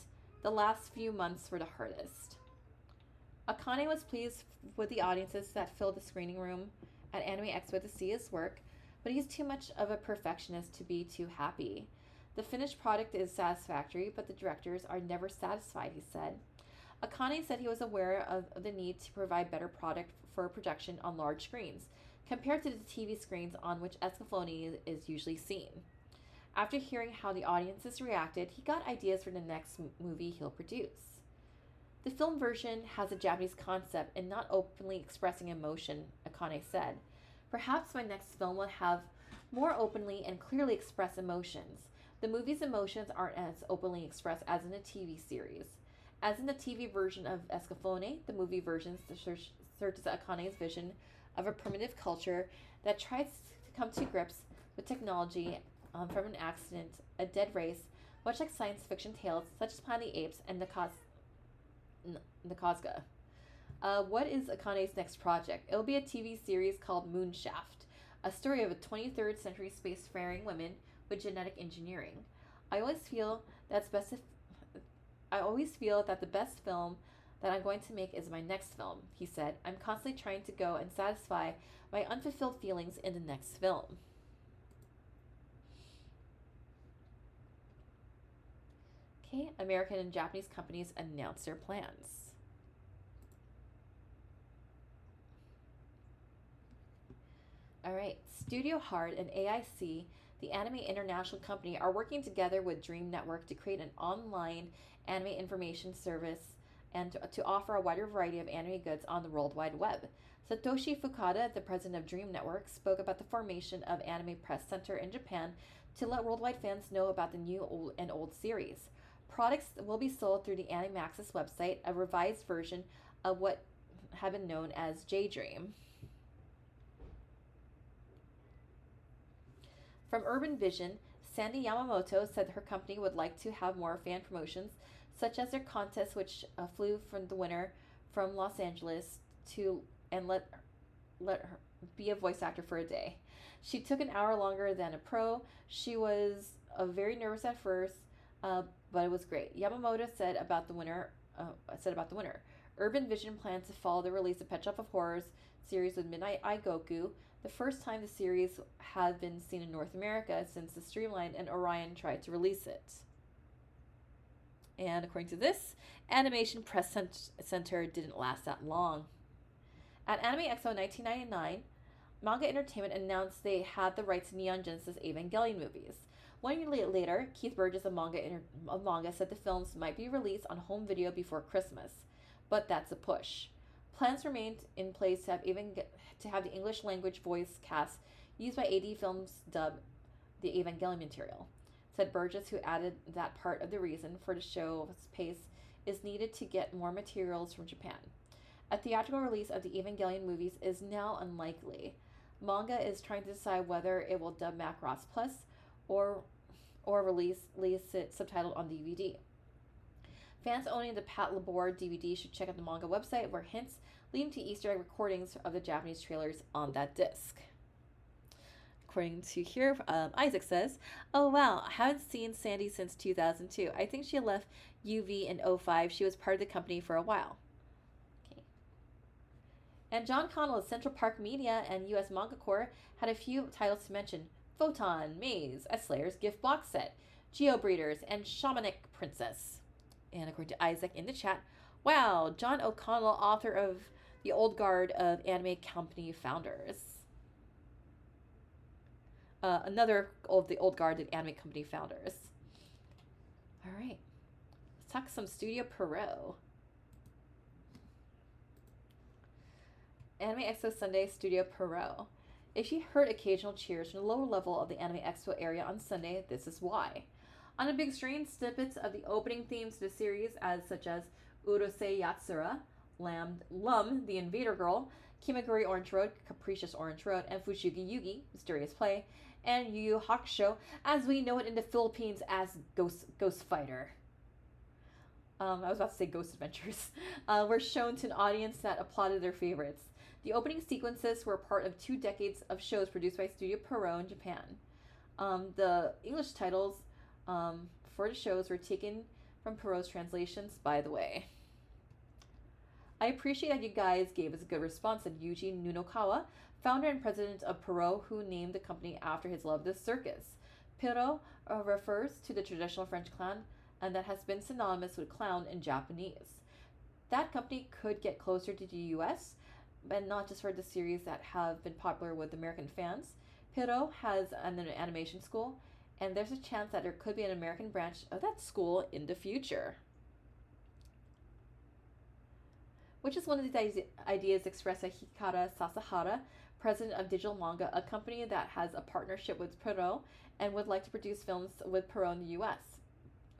The last few months were the hardest. Akane was pleased with the audiences that filled the screening room at Anime Expo to see his work, but he's too much of a perfectionist to be too happy. The finished product is satisfactory, but the directors are never satisfied, he said. Akane said he was aware of the need to provide better product for projection on large screens, compared to the TV screens on which Escaflowne is usually seen. After hearing how the audiences reacted, he got ideas for the next movie he'll produce. The film version has a Japanese concept and not openly expressing emotion, Akane said. Perhaps my next film will have more openly and clearly expressed emotions. The movie's emotions aren't as openly expressed as in the TV series. As in the TV version of Escaflowne, the movie version searches Akane's vision of a primitive culture that tries to come to grips with technology from an accident, a dead race, much like science fiction tales such as Planet of the Apes and the Kozga. What is Akane's next project? It'll be a TV series called Moonshaft, a story of a 23rd century spacefaring women with genetic engineering. I always feel that the best film that I'm going to make is my next film, he said. I'm constantly trying to go and satisfy my unfulfilled feelings in the next film. Okay, American and Japanese companies announce their plans. All right, Studio Hard and AIC, the anime international company, are working together with Dream Network to create an online anime information service and to offer a wider variety of anime goods on the World Wide Web. Satoshi Fukada, the president of Dream Network, spoke about the formation of Anime Press Center in Japan to let worldwide fans know about the new and old series. Products will be sold through the Animaxis website, a revised version of what had been known as J-Dream. From Urban Vision, Sandy Yamamoto said her company would like to have more fan promotions, such as their contest, which flew from the winner from Los Angeles to and let her be a voice actor for a day. She took an hour longer than a pro. She was very nervous at first, but it was great. Yamamoto said about the winner. Urban Vision plans to follow the release of Pet Shop of Horrors series with Midnight Eye Goku, the first time the series had been seen in North America since the Streamline and Orion tried to release it. And according to this, Animation Press Center didn't last that long. At Anime Expo 1999, Manga Entertainment announced they had the rights to Neon Genesis Evangelion movies. 1 year later, Keith Burgess of Manga said the films might be released on home video before Christmas, but that's a push. Plans remained in place to have the English language voice cast used by AD Films dub the Evangelion material, said Burgess, who added that part of the reason for the show's pace is needed to get more materials from Japan. A theatrical release of the Evangelion movies is now unlikely. Manga is trying to decide whether it will dub Macross Plus or release it subtitled on DVD. Fans owning the Pat Labor DVD should check out the manga website, where hints leading to Easter egg recordings of the Japanese trailers on that disc. According to here, Isaac says, "Oh wow, I haven't seen Sandy since 2002. I think she left UV in 2005. She was part of the company for a while." Okay. And John Connell of Central Park Media and US Manga Corps had a few titles to mention: Photon, Maze, a Slayer's Gift box set, Geobreeders, and Shamanic Princess. And according to Isaac in the chat, wow, John O'Connell, author of The Old Guard of Anime Company Founders. Another of the Old Guard of Anime Company Founders. All right, let's talk some Studio Pierrot. Anime Expo Sunday, Studio Pierrot. If you heard occasional cheers from the lower level of the Anime Expo area on Sunday, this is why. On a big screen, snippets of the opening themes to the series, such as Urusei Yatsura, Lum, the Invader Girl, Kimaguri Orange Road, Capricious Orange Road, and Fushigi Yugi, Mysterious Play, and Yu Yu Hakusho, as we know it in the Philippines as Ghost Fighter. I was about to say Ghost Adventures, were shown to an audience that applauded their favorites. The opening sequences were part of 2 decades of shows produced by Studio Pierrot in Japan. The English titles for the shows were taken from Pierrot's translations, by the way. I appreciate that you guys gave us a good response, said Yuji Nunokawa, founder and president of Pierrot, who named the company after his love of the circus. Pierrot refers to the traditional French clown, and that has been synonymous with clown in Japanese. That company could get closer to the US, and not just for the series that have been popular with American fans. Pierrot has an animation school, and there's a chance that there could be an American branch of that school in the future. Which is one of the ideas expressed by Hikara Sasahara, president of Digital Manga, a company that has a partnership with Pierrot and would like to produce films with Pierrot in the US.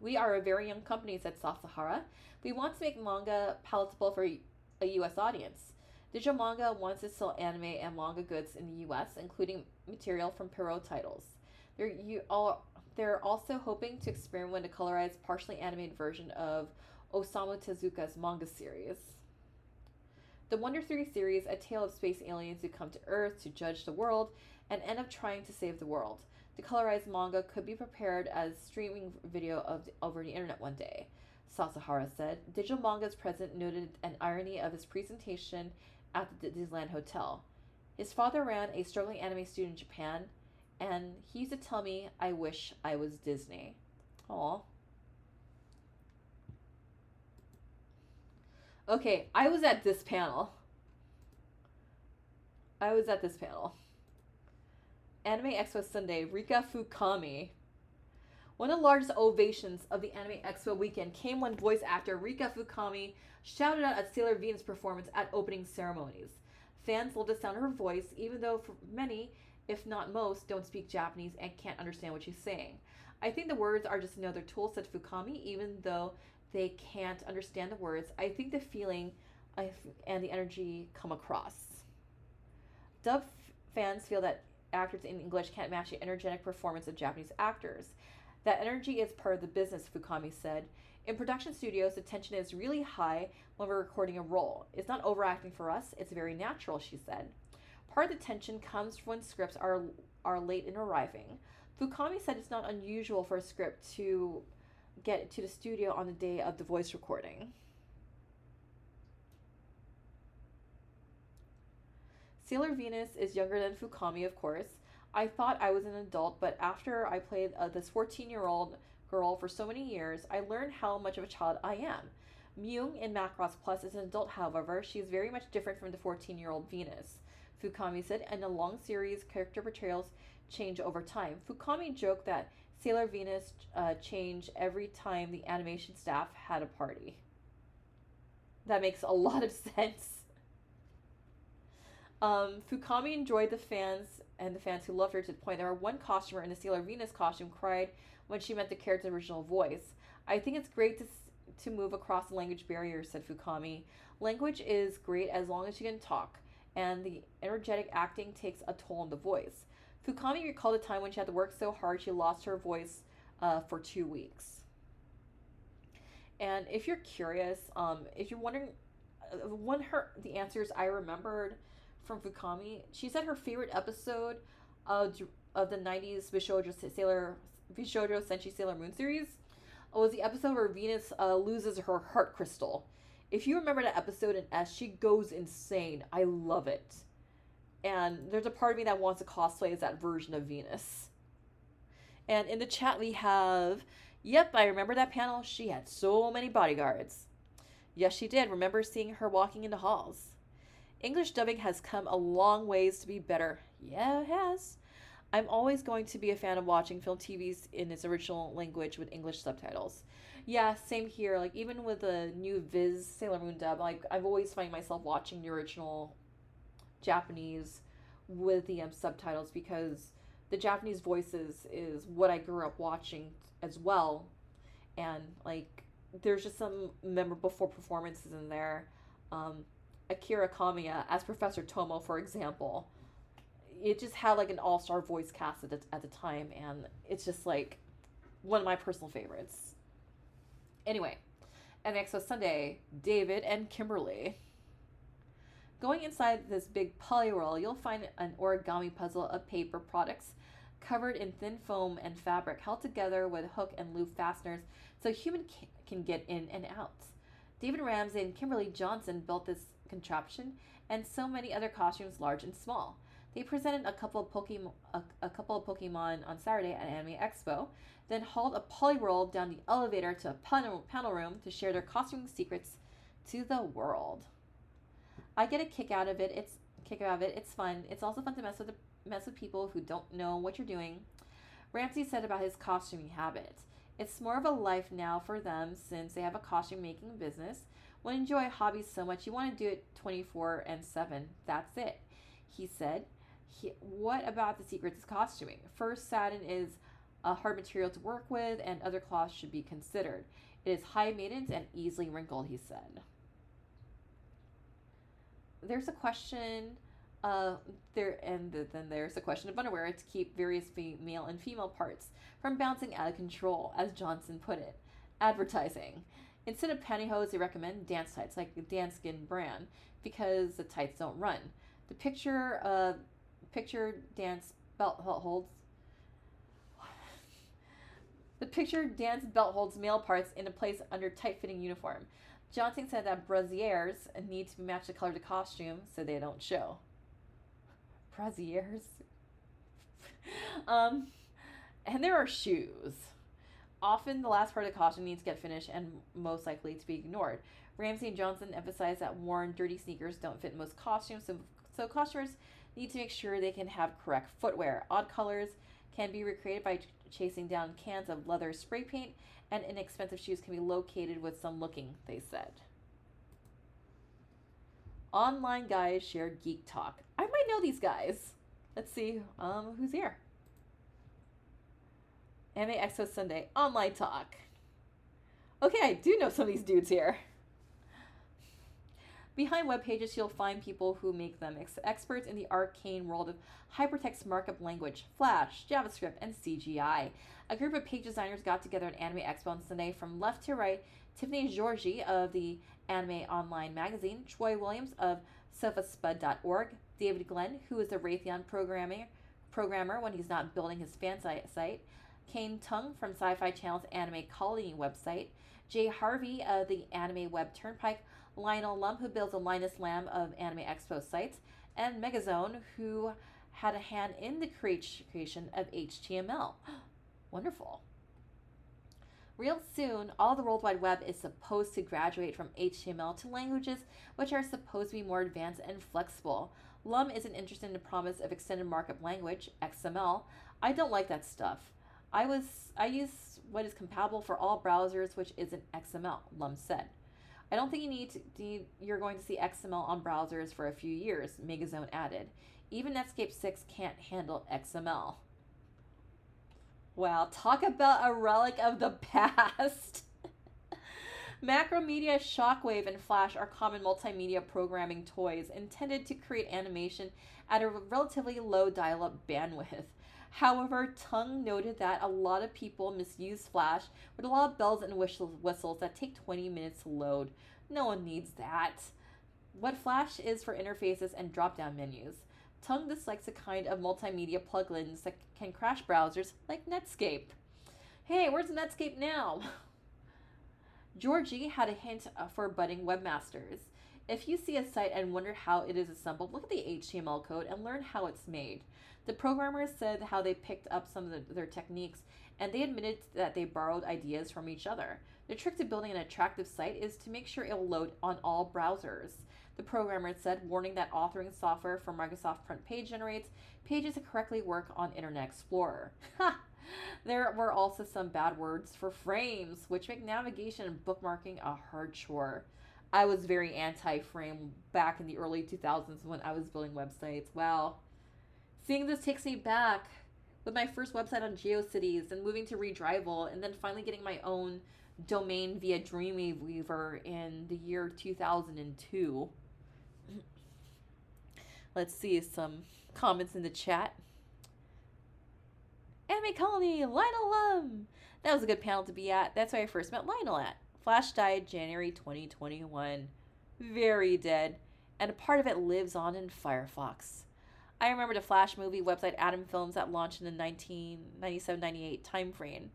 We are a very young company, said Sasahara. We want to make manga palatable for a US audience. Digital Manga wants to sell anime and manga goods in the US, including material from Pierrot titles. They're also hoping to experiment with a colorized, partially animated version of Osamu Tezuka's manga series. The Wonder 3 series, a tale of space aliens who come to Earth to judge the world and end up trying to save the world. The colorized manga could be prepared as streaming video over the internet one day, Sasahara said. Digital Manga's president noted an irony of his presentation at the Disneyland Hotel. His father ran a struggling anime studio in Japan, and he used to tell me, I wish I was Disney. Aww. Okay, I was at this panel. Anime Expo Sunday, Rika Fukami. One of the largest ovations of the Anime Expo weekend came when voice actor Rika Fukami shouted out at Sailor Venus' performance at opening ceremonies. Fans loved the sound of her voice, even though for many, if not most, don't speak Japanese and can't understand what she's saying. I think the words are just another tool, said Fukami, even though they can't understand the words. I think the feeling and the energy come across. Dub fans feel that actors in English can't match the energetic performance of Japanese actors. That energy is part of the business, Fukami said. In production studios, the tension is really high when we're recording a role. It's not overacting for us, it's very natural, she said. Part of the tension comes when scripts are late in arriving. Fukami said it's not unusual for a script to get to the studio on the day of the voice recording. Sailor Venus is younger than Fukami, of course. I thought I was an adult, but after I played this 14-year-old girl for so many years, I learned how much of a child I am. Myung in Macross Plus is an adult, however. She is very much different from the 14-year-old Venus, Fukami said, and the long series character portrayals change over time. Fukami joked that Sailor Venus changed every time the animation staff had a party. That makes a lot of sense. Fukami enjoyed the fans who loved her to the point that one costumer in the Sailor Venus costume cried when she met the character's original voice. I think it's great to move across language barriers, said Fukami. Language is great as long as you can talk, and the energetic acting takes a toll on the voice. Fukami recalled a time when she had to work so hard she lost her voice for 2 weeks. And if you're curious, if you're wondering, the answers I remembered from Fukami, she said her favorite episode of the 90s Bishojo Senshi Sailor Moon series was the episode where Venus loses her heart crystal. If you remember that episode in S, she goes insane. I love it. And there's a part of me that wants to cosplay as that version of Venus. And in the chat we have, yep, I remember that panel. She had so many bodyguards. Yes, she did. Remember seeing her walking in the halls. English dubbing has come a long ways to be better. Yeah, it has. I'm always going to be a fan of watching film TVs in its original language with English subtitles. Yeah, same here. Like, even with the new Viz Sailor Moon dub, like, I've always find myself watching the original Japanese with the subtitles, because the Japanese voices is what I grew up watching as well. And, like, there's just some memorable performances in there. Akira Kamiya as Professor Tomo, for example. It just had like an all-star voice cast at the time, and it's just like one of my personal favorites. Anyway, and Expo Sunday, David and Kimberly. Going inside this big poly roll, you'll find an origami puzzle of paper products covered in thin foam and fabric held together with hook and loop fasteners so human can get in and out. David Ramsey and Kimberly Johnson built this contraption and so many other costumes large and small. They presented a couple of Pokemon on Saturday at Anime Expo, then hauled a poly roll down the elevator to a panel room to share their costume secrets to the world. I get a kick out of it. It's fun. It's also fun to mess with people who don't know what you're doing. Ramsey said about his costuming habit. It's more of a life now for them since they have a costume making business. When you enjoy hobbies so much, you want to do it 24/7. That's it. He said. What about the secrets of costuming? First, satin is a hard material to work with, and other cloths should be considered. It is high maintenance and easily wrinkled, he said. There's a question then there's a question of underwear to keep various male and female parts from bouncing out of control, as Johnson put it. Advertising. Instead of pantyhose, they recommend dance tights, like the Danskin brand, because the tights don't run. The picture dance belt holds male parts into place under tight-fitting uniform. Johnson said that brassieres need to match the color of the costume so they don't show. Brassieres? And there are shoes. Often the last part of the costume needs to get finished and most likely to be ignored. Ramsey and Johnson emphasized that worn, dirty sneakers don't fit most costumes, so costumers need to make sure they can have correct footwear. Odd colors can be recreated by chasing down cans of leather spray paint, and inexpensive shoes can be located with some looking, they said. Online guys shared geek talk. I might know these guys. Let's see who's here. Anime Expo Sunday. Online talk. Okay, I do know some of these dudes here. Behind web pages, you'll find people who make them experts in the arcane world of hypertext markup language, Flash, JavaScript, and CGI. A group of page designers got together at Anime Expo on Sunday. From left to right, Tiffany Georgi of the Anime Online magazine, Troy Williams of sofaspud.org, David Glenn, who is a Raytheon programmer when he's not building his fan site, Kane Tung from Sci-Fi Channel's Anime Colony website, Jay Harvey of the Anime Web Turnpike, Lionel Lump, who builds a Linus Lamb of Anime Expo sites, and Megazone, who had a hand in the creation of HTML. Wonderful. Real soon, all the World Wide Web is supposed to graduate from HTML to languages which are supposed to be more advanced and flexible. Lum isn't interested in the promise of extended markup language, XML. I don't like that stuff. I use what is compatible for all browsers, which isn't XML, Lum said. I don't think you're going to see XML on browsers for a few years, Megazone added. Even Netscape 6 can't handle XML. Wow, talk about a relic of the past. Macromedia, Shockwave, and Flash are common multimedia programming toys intended to create animation at a relatively low dial-up bandwidth. However, Tung noted that a lot of people misuse Flash with a lot of bells and whistles that take 20 minutes to load. No one needs that. What Flash is for interfaces and drop-down menus. Tung dislikes a kind of multimedia plugins that can crash browsers like Netscape. Hey, where's Netscape now? Georgie had a hint for budding webmasters. If you see a site and wonder how it is assembled, look at the HTML code and learn how it's made. The programmers said how they picked up some of their techniques, and they admitted that they borrowed ideas from each other. The trick to building an attractive site is to make sure it will load on all browsers. The programmer said, warning that authoring software for Microsoft Print Page generates pages that correctly work on Internet Explorer. There were also some bad words for frames, which make navigation and bookmarking a hard chore. I was very anti-frame back in the early 2000s when I was building websites. Wow. Seeing this takes me back with my first website on GeoCities and moving to Redrival and then finally getting my own domain via Dreamweaver in the year 2002. Let's see some comments in the chat. Anime Colony, Lionel Lum. That was a good panel to be at. That's where I first met Lionel at. Flash died January 2021. Very dead. and a part of it lives on in Firefox. I remember the Flash movie website Atom Films that launched in the 1997-98 time frame.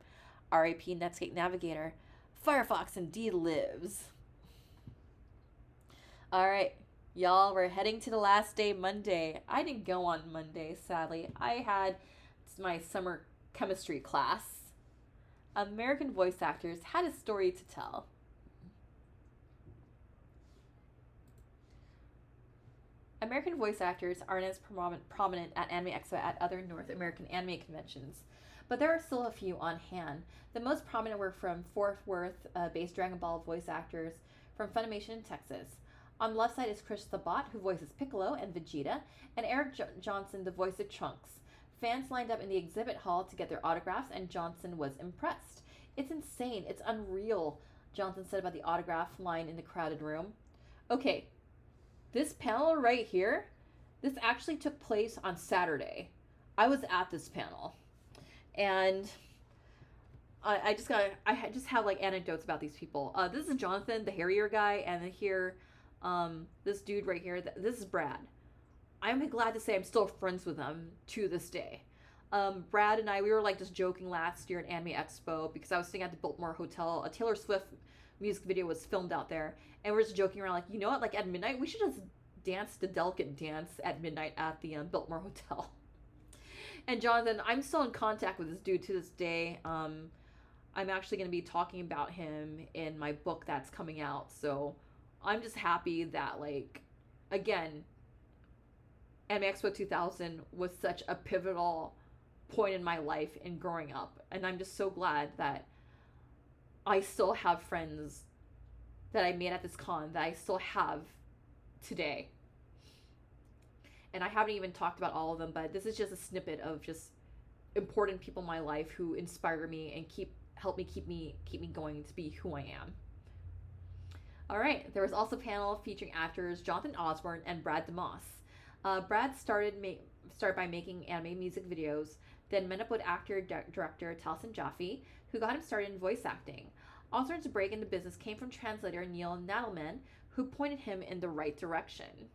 R.I.P. Netscape Navigator. Firefox indeed lives. Alright, y'all, we're heading to the last day, Monday. I didn't go on Monday, sadly. I had my summer chemistry class. American voice actors had a story to tell. American voice actors aren't as prominent at Anime Expo at other North American anime conventions, but there are still a few on hand. The most prominent were from Fort Worth based Dragon Ball voice actors from Funimation in Texas. On the left side is Chris the Bot, who voices Piccolo and Vegeta, and Eric Johnson, the voice of Trunks. Fans lined up in the exhibit hall to get their autographs, and Johnson was impressed. It's insane. It's unreal, Johnson said about the autograph line in the crowded room. Okay, this panel right here, this actually took place on Saturday. I was at this panel. And I just have like anecdotes about these people. This is Jonathan, the hairier guy, and then here, this dude right here, this is Brad. I'm glad to say I'm still friends with him to this day. Brad and I, we were like just joking last year at Anime Expo because I was staying at the Biltmore Hotel. A Taylor Swift music video was filmed out there, and we're just joking around like, you know what, like at midnight we should just dance the delicate dance at midnight at the Biltmore Hotel. And Jonathan, I'm still in contact with this dude to this day. I'm actually going to be talking about him in my book that's coming out, so I'm just happy that, like, again, Anime Expo 2000 was such a pivotal point in my life in growing up, and I'm just so glad that I still have friends that I made at this con that I still have today. And I haven't even talked about all of them, but this is just a snippet of just important people in my life who inspire me and help me keep me going to be who I am. All right, there was also a panel featuring actors Jonathan Osborne and Brad DeMoss. Brad started by making anime music videos, then met up with actor-director Taliesin Jaffe, who got him started in voice acting. Osborne's break into business came from translator Neil Nadelman, who pointed him in the right direction.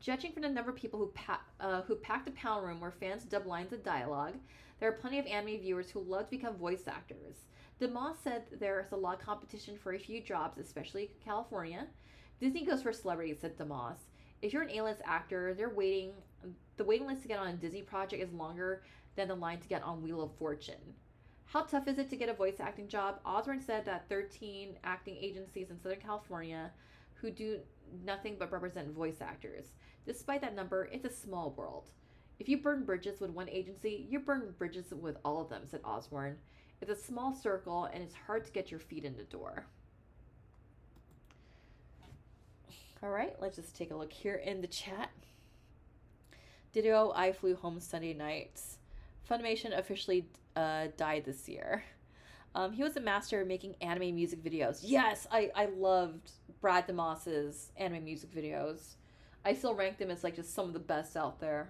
Judging from the number of people who packed the panel room where fans dub lines of dialogue, there are plenty of anime viewers who love to become voice actors. DeMoss said there is a lot of competition for a few jobs, especially in California. Disney goes for celebrities, said DeMoss. If you're an A-list actor, the waiting list to get on a Disney project is longer than the line to get on Wheel of Fortune. How tough is it to get a voice acting job? Osborne said that 13 acting agencies in Southern California who do nothing but represent voice actors. Despite that number, it's a small world. If you burn bridges with one agency, you burn bridges with all of them, said Osborne. It's a small circle, and it's hard to get your feet in the door. All right, let's just take a look here in the chat. Ditto, I flew home Sunday night. Funimation officially died this year. He was a master of making anime music videos. Yes, I loved Brad DeMoss's anime music videos. I still rank them as like just some of the best out there.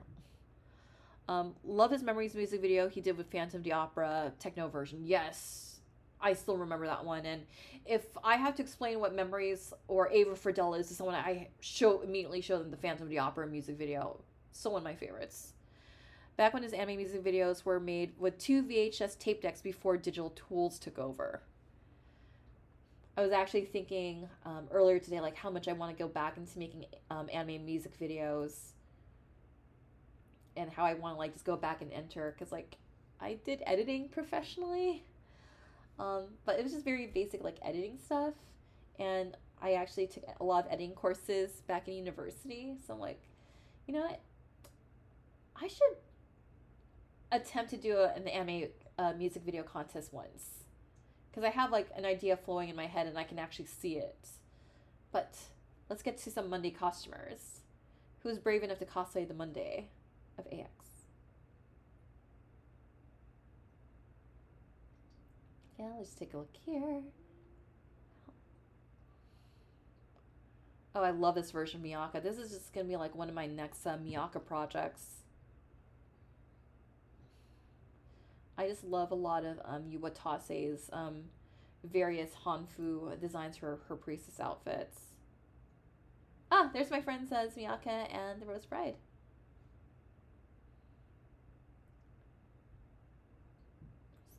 Love his Memories music video he did with Phantom of the Opera techno version. Yes, I still remember that one. And if I have to explain what Memories or Ava Friedel is to someone, I immediately show them the Phantom of the Opera music video. Still one of my favorites. Back when his anime music videos were made with 2 VHS tape decks before digital tools took over. I was actually thinking earlier today, like how much I want to go back into making anime music videos, and how I want to like just go back and enter, because like I did editing professionally, but it was just very basic like editing stuff, and I actually took a lot of editing courses back in university. So I'm like, you know what, I should attempt to do an anime music video contest once. Because I have like an idea flowing in my head and I can actually see it. But let's get to some Monday costumers. Who's brave enough to cosplay the Monday of AX? Yeah, let's take a look here. Oh, I love this version of Miyaka. This is just going to be like one of my next Miyaka projects. I just love a lot of Yuwatase's various Hanfu designs for her priestess outfits. Ah, there's my friend says Miyaka and the Rose Bride.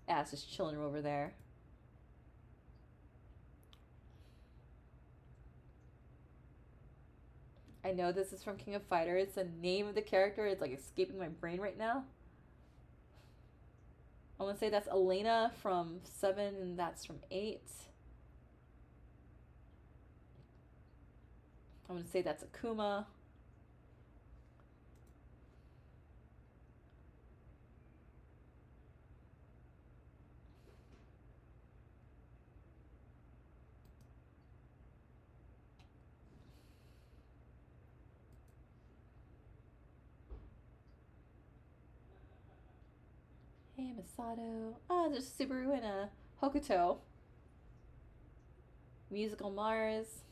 Ass just chilling over there. I know this is from King of Fighters. The name of the character is like escaping my brain right now. I want to say that's Elena from 7 and that's from 8. I'm going to say that's Akuma. Hey, Masato. Ah, there's Subaru and a Hokuto. Musical Mars.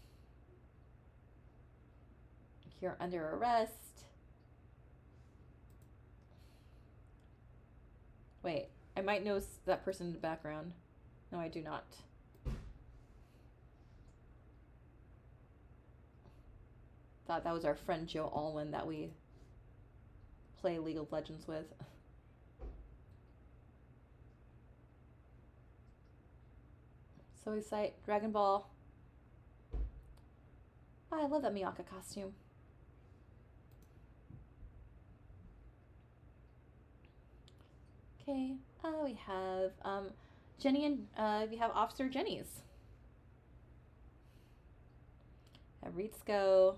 You're under arrest. Wait, I might know that person in the background. No, I do not. Thought that was our friend Joe Alwyn that we play League of Legends with. So excited. Dragon Ball. Oh, I love that Miyaka costume. Okay. We have Jenny and we have Officer Jenny's. Have Ritsuko.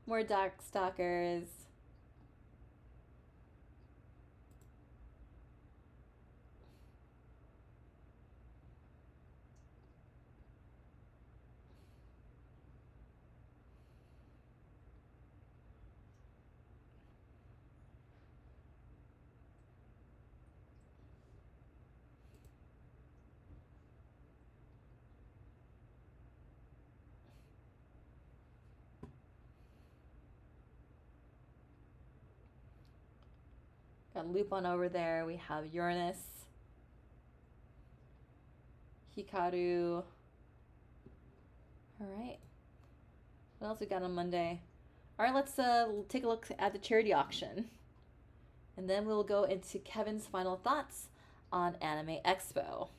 More Dark Stalkers. Got Lupin over there. We have Uranus. Hikaru. Alright. What else we got on Monday? Alright, let's take a look at the charity auction. And then we'll go into Kevin's final thoughts on Anime Expo.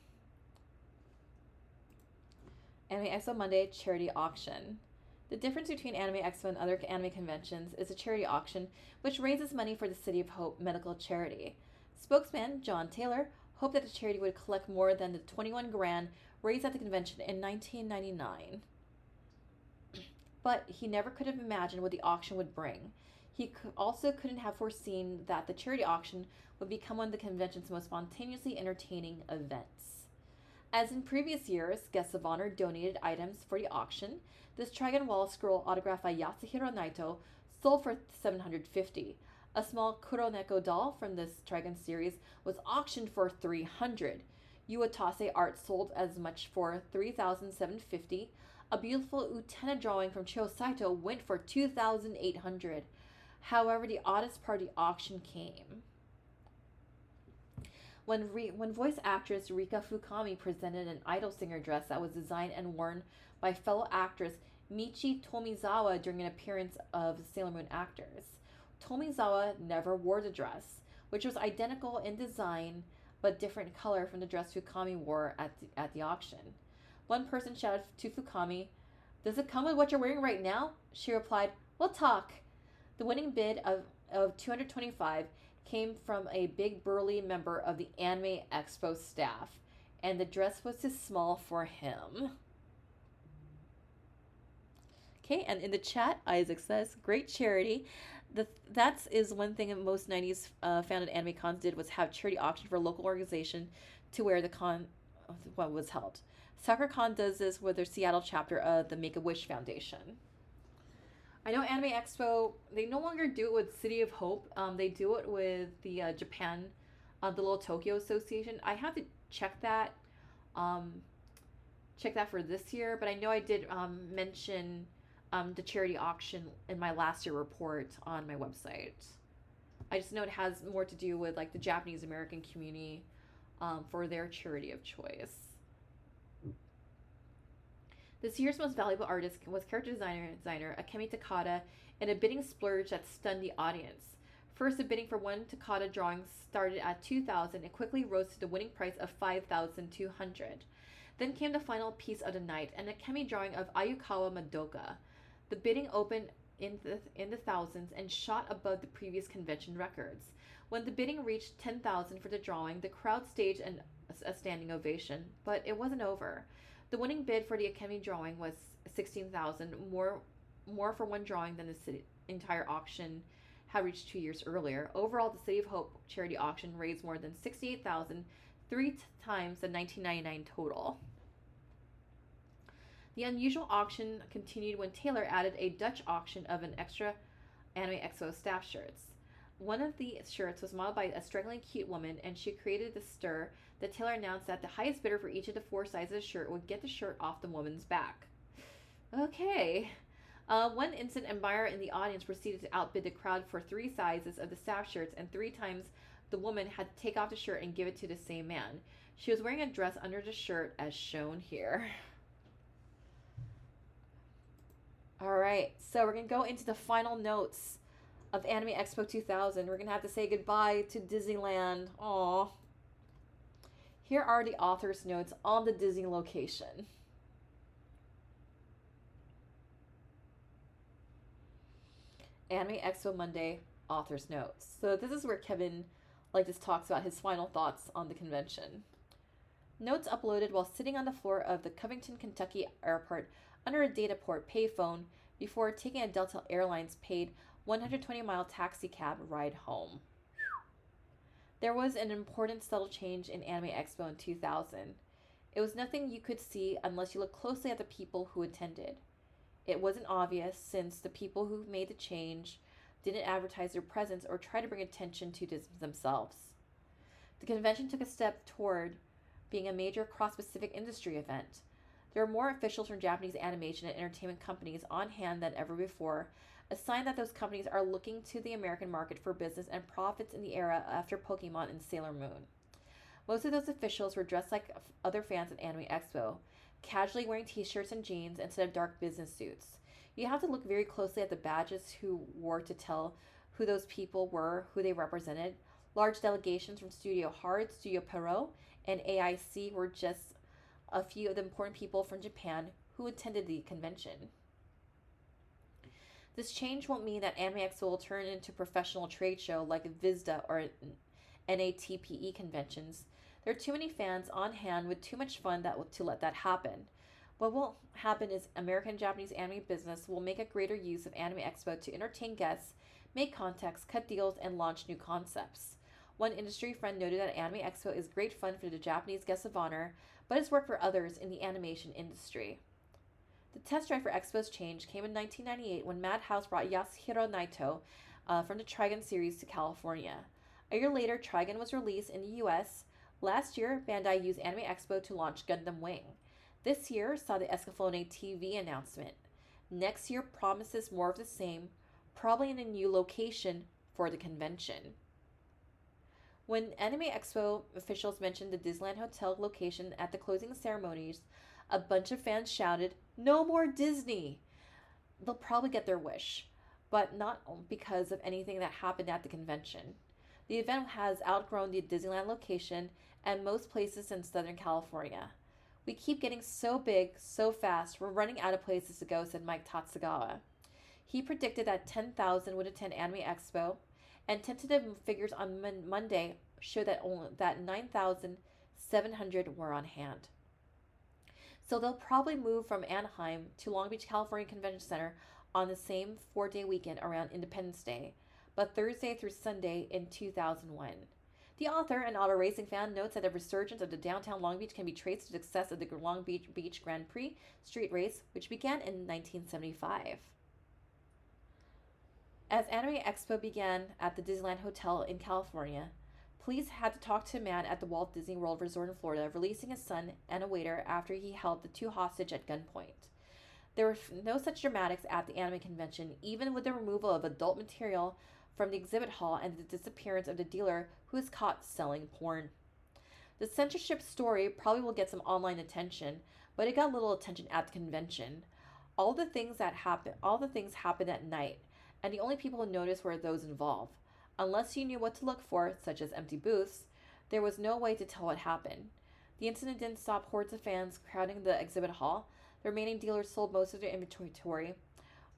Anime Expo Monday charity auction. The difference between Anime Expo and other anime conventions is a charity auction, which raises money for the City of Hope medical charity. Spokesman John Taylor hoped that the charity would collect more than the 21 grand raised at the convention in 1999. But he never could have imagined what the auction would bring. He also couldn't have foreseen that the charity auction would become one of the convention's most spontaneously entertaining events. As in previous years, guests of honor donated items for the auction. This Dragon Wall scroll autographed by Yasuhiro Naito sold for $750. A small Kuroneko doll from this Dragon series was auctioned for $300. Uotase art sold as much for $3,750. A beautiful Utena drawing from Chio Saito went for $2,800. However, the oddest part of the auction came when voice actress Rika Fukami presented an idol singer dress that was designed and worn by fellow actress Michi Tomizawa during an appearance of Sailor Moon actors. Tomizawa never wore the dress, which was identical in design but different color from the dress Fukami wore at the auction. One person shouted to Fukami, "Does it come with what you're wearing right now?" She replied, "We'll talk." The winning bid of $225 came from a big burly member of the Anime Expo staff, and the dress was too small for him. Okay, and in the chat, Isaac says, great charity. That is one thing that most 90s founded anime cons did, was have charity auction for a local organization to where the con was held. SoccerCon does this with their Seattle chapter of the Make-A-Wish Foundation. I know Anime Expo, they no longer do it with City of Hope. They do it with the Japan, the Little Tokyo Association. I have to check that for this year, but I know I did mention the charity auction in my last year report on my website. I just know it has more to do with like the Japanese American community for their charity of choice. This year's most valuable artist was character designer Akemi Takada in a bidding splurge that stunned the audience. First, the bidding for one Takada drawing started at 2,000 and quickly rose to the winning price of 5,200. Then came the final piece of the night, an Akemi drawing of Ayukawa Madoka. The bidding opened in the thousands and shot above the previous convention records. When the bidding reached 10,000 for the drawing, the crowd staged a standing ovation, but it wasn't over. The winning bid for the Akemi drawing was 16,000, more for one drawing than the entire auction had reached 2 years earlier. Overall, the City of Hope charity auction raised more than 68,000, three times the 1999 total. The unusual auction continued when Taylor added a Dutch auction of an extra Anime Expo staff shirts. One of the shirts was modeled by a strikingly cute woman, and she created the stir that Taylor announced that the highest bidder for each of the 4 sizes of shirt would get the shirt off the woman's back. Okay. One instant admirer in the audience proceeded to outbid the crowd for 3 sizes of the staff shirts, and 3 times the woman had to take off the shirt and give it to the same man. She was wearing a dress under the shirt as shown here. Alright, so we're going to go into the final notes of Anime Expo 2000. We're going to have to say goodbye to Disneyland. Aww. Here are the author's notes on the Disney location. Anime Expo Monday, author's notes. So this is where Kevin just talks about his final thoughts on the convention. Notes uploaded while sitting on the floor of the Covington, Kentucky airport under a data port payphone before taking a Delta Airlines paid 120-mile taxi cab ride home. There was an important subtle change in Anime Expo in 2000. It was nothing you could see unless you looked closely at the people who attended. It wasn't obvious since the people who made the change didn't advertise their presence or try to bring attention to themselves. The convention took a step toward being a major cross-Pacific industry event. There are more officials from Japanese animation and entertainment companies on hand than ever before, a sign that those companies are looking to the American market for business and profits in the era after Pokemon and Sailor Moon. Most of those officials were dressed like other fans at Anime Expo, casually wearing t-shirts and jeans instead of dark business suits. You have to look very closely at the badges who wore to tell who those people were, who they represented. Large delegations from Studio Hard, Studio Pierrot, and AIC were just a few of the important people from Japan who attended the convention. This change won't mean that Anime Expo will turn into a professional trade show like VISDA or NATPE conventions. There are too many fans on hand with too much fun to let that happen. What will happen is American and Japanese anime business will make a greater use of Anime Expo to entertain guests, make contacts, cut deals, and launch new concepts. One industry friend noted that Anime Expo is great fun for the Japanese guests of honor, but it's work for others in the animation industry. The test drive for Expo's change came in 1998 when Madhouse brought Yasuhiro Naito from the Trigun series to California. A year later, Trigun was released in the US. Last year, Bandai used Anime Expo to launch Gundam Wing. This year saw the Escaflowne TV announcement. Next year promises more of the same, probably in a new location for the convention. When Anime Expo officials mentioned the Disneyland Hotel location at the closing ceremonies, a bunch of fans shouted, "No more Disney!" They'll probably get their wish, but not because of anything that happened at the convention. The event has outgrown the Disneyland location and most places in Southern California. "We keep getting so big, so fast, we're running out of places to go," said Mike Tatsugawa. He predicted that 10,000 would attend Anime Expo, and tentative figures on Monday show that 9,700 were on hand. So they'll probably move from Anaheim to Long Beach, California Convention Center on the same 4-day weekend around Independence Day, but Thursday through Sunday in 2001. The author, an auto racing fan, notes that the resurgence of the downtown Long Beach can be traced to the success of the Long Beach Grand Prix street race, which began in 1975. As Anime Expo began at the Disneyland Hotel in California, police had to talk to a man at the Walt Disney World Resort in Florida, releasing his son and a waiter after he held the 2 hostage at gunpoint. There were no such dramatics at the anime convention, even with the removal of adult material from the exhibit hall and the disappearance of the dealer who was caught selling porn. The censorship story probably will get some online attention, but it got little attention at the convention. All the things happened at night, and the only people who noticed were those involved. Unless you knew what to look for, such as empty booths, there was no way to tell what happened. The incident didn't stop hordes of fans crowding the exhibit hall. The remaining dealers sold most of their inventory.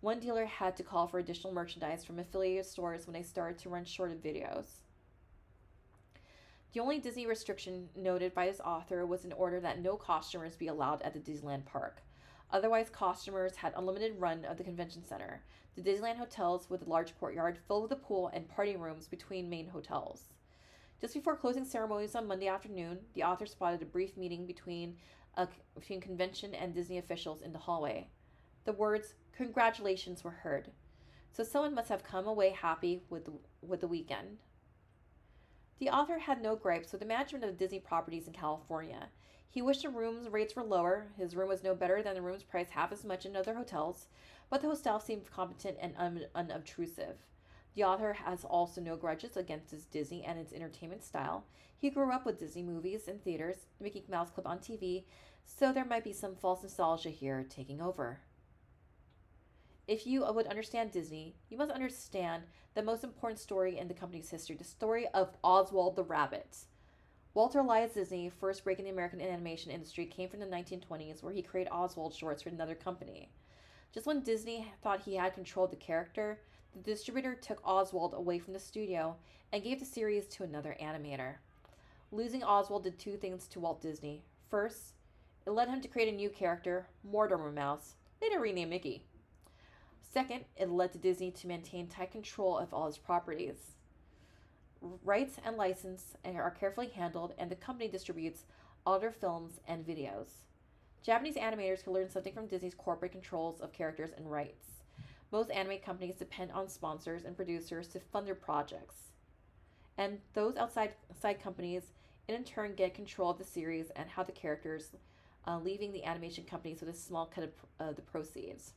One dealer had to call for additional merchandise from affiliated stores when they started to run short of videos. The only Disney restriction noted by this author was an order that no costumers be allowed at the Disneyland park. Otherwise, costumers had unlimited run of the convention center. The Disneyland hotels with a large courtyard filled with a pool and party rooms between main hotels. Just before closing ceremonies on Monday afternoon, the author spotted a brief meeting between convention and Disney officials in the hallway. The words, "Congratulations," were heard. So someone must have come away happy with the weekend. The author had no gripes with the management of the Disney properties in California. He wished the rooms rates were lower. His room was no better than the room's price half as much in other hotels, but the staff seemed competent and unobtrusive. The author has also no grudges against his Disney and its entertainment style. He grew up with Disney movies in theaters, Mickey Mouse Club on TV, so there might be some false nostalgia here taking over. If you would understand Disney, you must understand the most important story in the company's history, the story of Oswald the Rabbit. Walter Elias Disney, first break in the American animation industry, came from the 1920s, where he created Oswald shorts for another company. Just when Disney thought he had controlled the character, the distributor took Oswald away from the studio and gave the series to another animator. Losing Oswald did two things to Walt Disney. First, it led him to create a new character, Mortimer Mouse, later renamed Mickey. Second, it led to Disney to maintain tight control of all its properties. Rights and license are carefully handled, and the company distributes all their films and videos. Japanese animators can learn something from Disney's corporate controls of characters and rights. Most anime companies depend on sponsors and producers to fund their projects. And those outside companies, in turn, get control of the series and how the characters, leaving the animation companies with a small cut of the proceeds.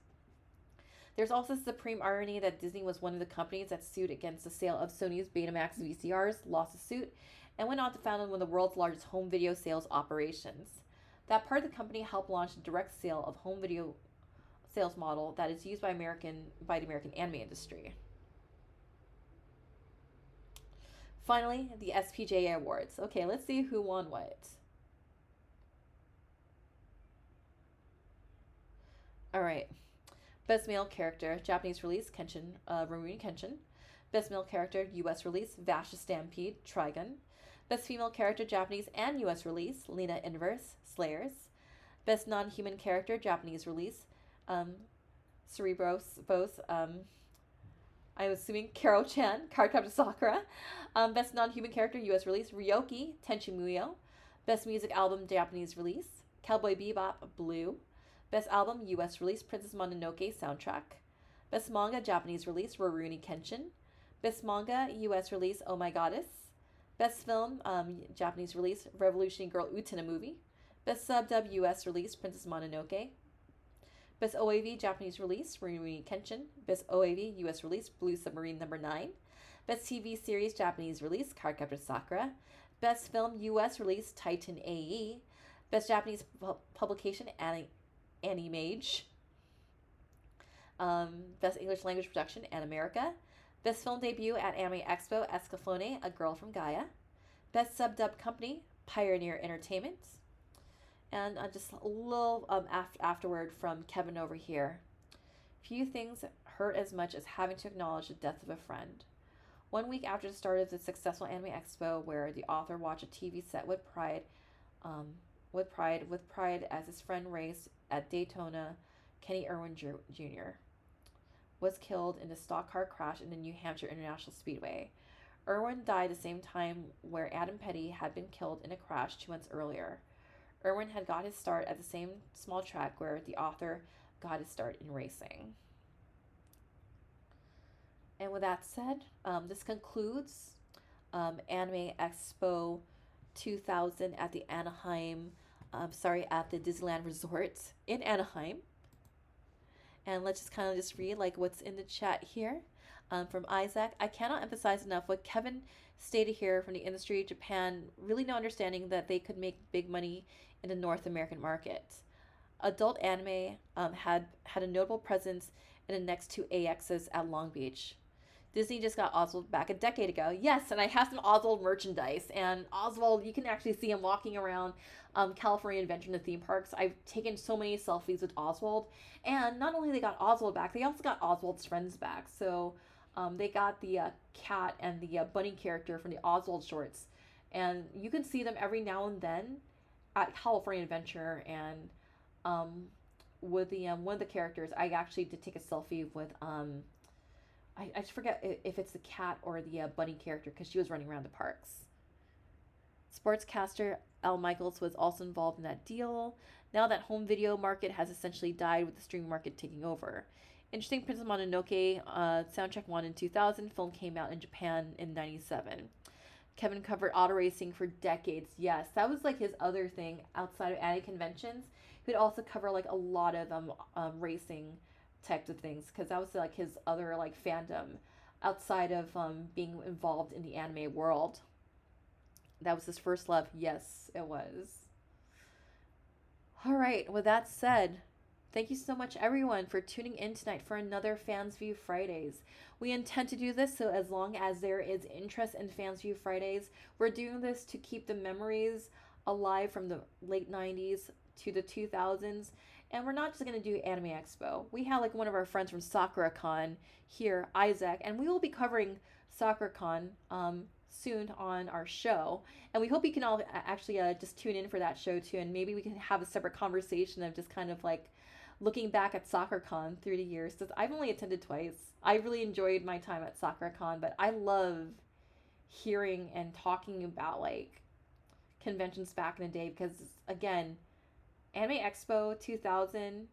There's also the supreme irony that Disney was one of the companies that sued against the sale of Sony's Betamax VCRs, lost the suit, and went on to found one of the world's largest home video sales operations. That part of the company helped launch the direct sale of home video sales model that is used by the American anime industry. Finally, the SPJ Awards. Okay, let's see who won what. Alright. Best Male Character, Japanese release, Rurouni Kenshin. Best Male Character, US release, Vash the Stampede, Trigun. Best Female Character, Japanese and US release, Lena Inverse, Slayers. Best Non-Human Character, Japanese release, Cerebros, both, I'm assuming Karo-chan, Cardcaptor Sakura. Best Non-Human Character, US release, Ryoki, Tenchi Muyo. Best Music Album, Japanese release, Cowboy Bebop, Blue. Best Album, US release, Princess Mononoke soundtrack. Best Manga, Japanese release, Rurouni Kenshin. Best Manga, US release, Oh My Goddess. Best Film, Japanese release, Revolutionary Girl Utena movie. Best Sub-Dub, US release, Princess Mononoke. Best OAV, Japanese release, Rurouni Kenshin. Best OAV, US release, Blue Submarine No. 9. Best TV series, Japanese release, Cardcaptor Sakura. Best Film, US release, Titan AE. Best Japanese publication, Animage. Best English Language Production, Animerica. Best Film Debut at Anime Expo, Escaflowne, A Girl from Gaia. Best Sub-Dub Company, Pioneer Entertainment. And just a little afterward from Kevin over here. Few things hurt as much as having to acknowledge the death of a friend. 1 week after the start of the successful Anime Expo, where the author watched a TV set with pride as his friend raced at Daytona, Kenny Irwin Jr. was killed in a stock car crash in the New Hampshire International Speedway. Irwin died the same time where Adam Petty had been killed in a crash 2 months earlier. Irwin had got his start at the same small track where the author got his start in racing. And with that said, this concludes Anime Expo 2000 at the at the Disneyland Resort in Anaheim. And let's just kind of read like what's in the chat here. From Isaac, I cannot emphasize enough what Kevin stated here from the industry of Japan, really no understanding that they could make big money in the North American market. adult anime had a notable presence in the next two AXs at Long Beach. Disney just got Oswald back a decade ago. Yes, and I have some Oswald merchandise. And Oswald, you can actually see him walking around California Adventure in the theme parks. I've taken so many selfies with Oswald. And not only they got Oswald back, they also got Oswald's friends back. So they got the cat and the bunny character from the Oswald shorts. And you can see them every now and then at California Adventure. And with the one of the characters, I actually did take a selfie with I just forget if it's the cat or the bunny character because she was running around the parks. Sportscaster Al Michaels was also involved in that deal. Now that home video market has essentially died with the streaming market taking over. Interesting Princess Mononoke soundtrack won in 2000. Film came out in Japan in 97. Kevin covered auto racing for decades. Yes, that was like his other thing outside of anime conventions. He would also cover like a lot of racing types of things because that was like his other like fandom outside of being involved in the anime world. That was his first love. Yes, it was. All right, with that said, thank you so much everyone for tuning in tonight for another Fansview Fridays. We intend to do this so as long as there is interest in Fansview Fridays. We're doing this to keep the memories alive from the late 90s to the 2000s. And we're not just going to do Anime Expo. We have like one of our friends from SakuraCon here, Isaac, and we will be covering SakuraCon soon on our show. And we hope you can all actually just tune in for that show too. And maybe we can have a separate conversation of just kind of like looking back at SakuraCon through the years. Because I've only attended twice. I really enjoyed my time at SakuraCon, but I love hearing and talking about like conventions back in the day because, again, Anime Expo 2000,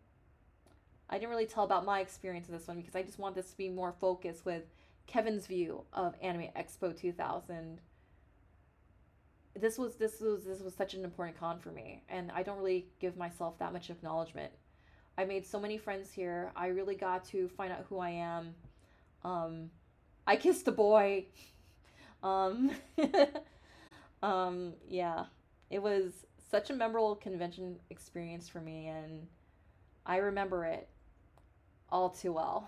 I didn't really tell about my experience in this one because I just want this to be more focused with Kevin's view of Anime Expo 2000. This was such an important con for me, and I don't really give myself that much acknowledgement. I made so many friends here. I really got to find out who I am. I kissed a boy. Um, yeah, it was such a memorable convention experience for me, and I remember it all too well.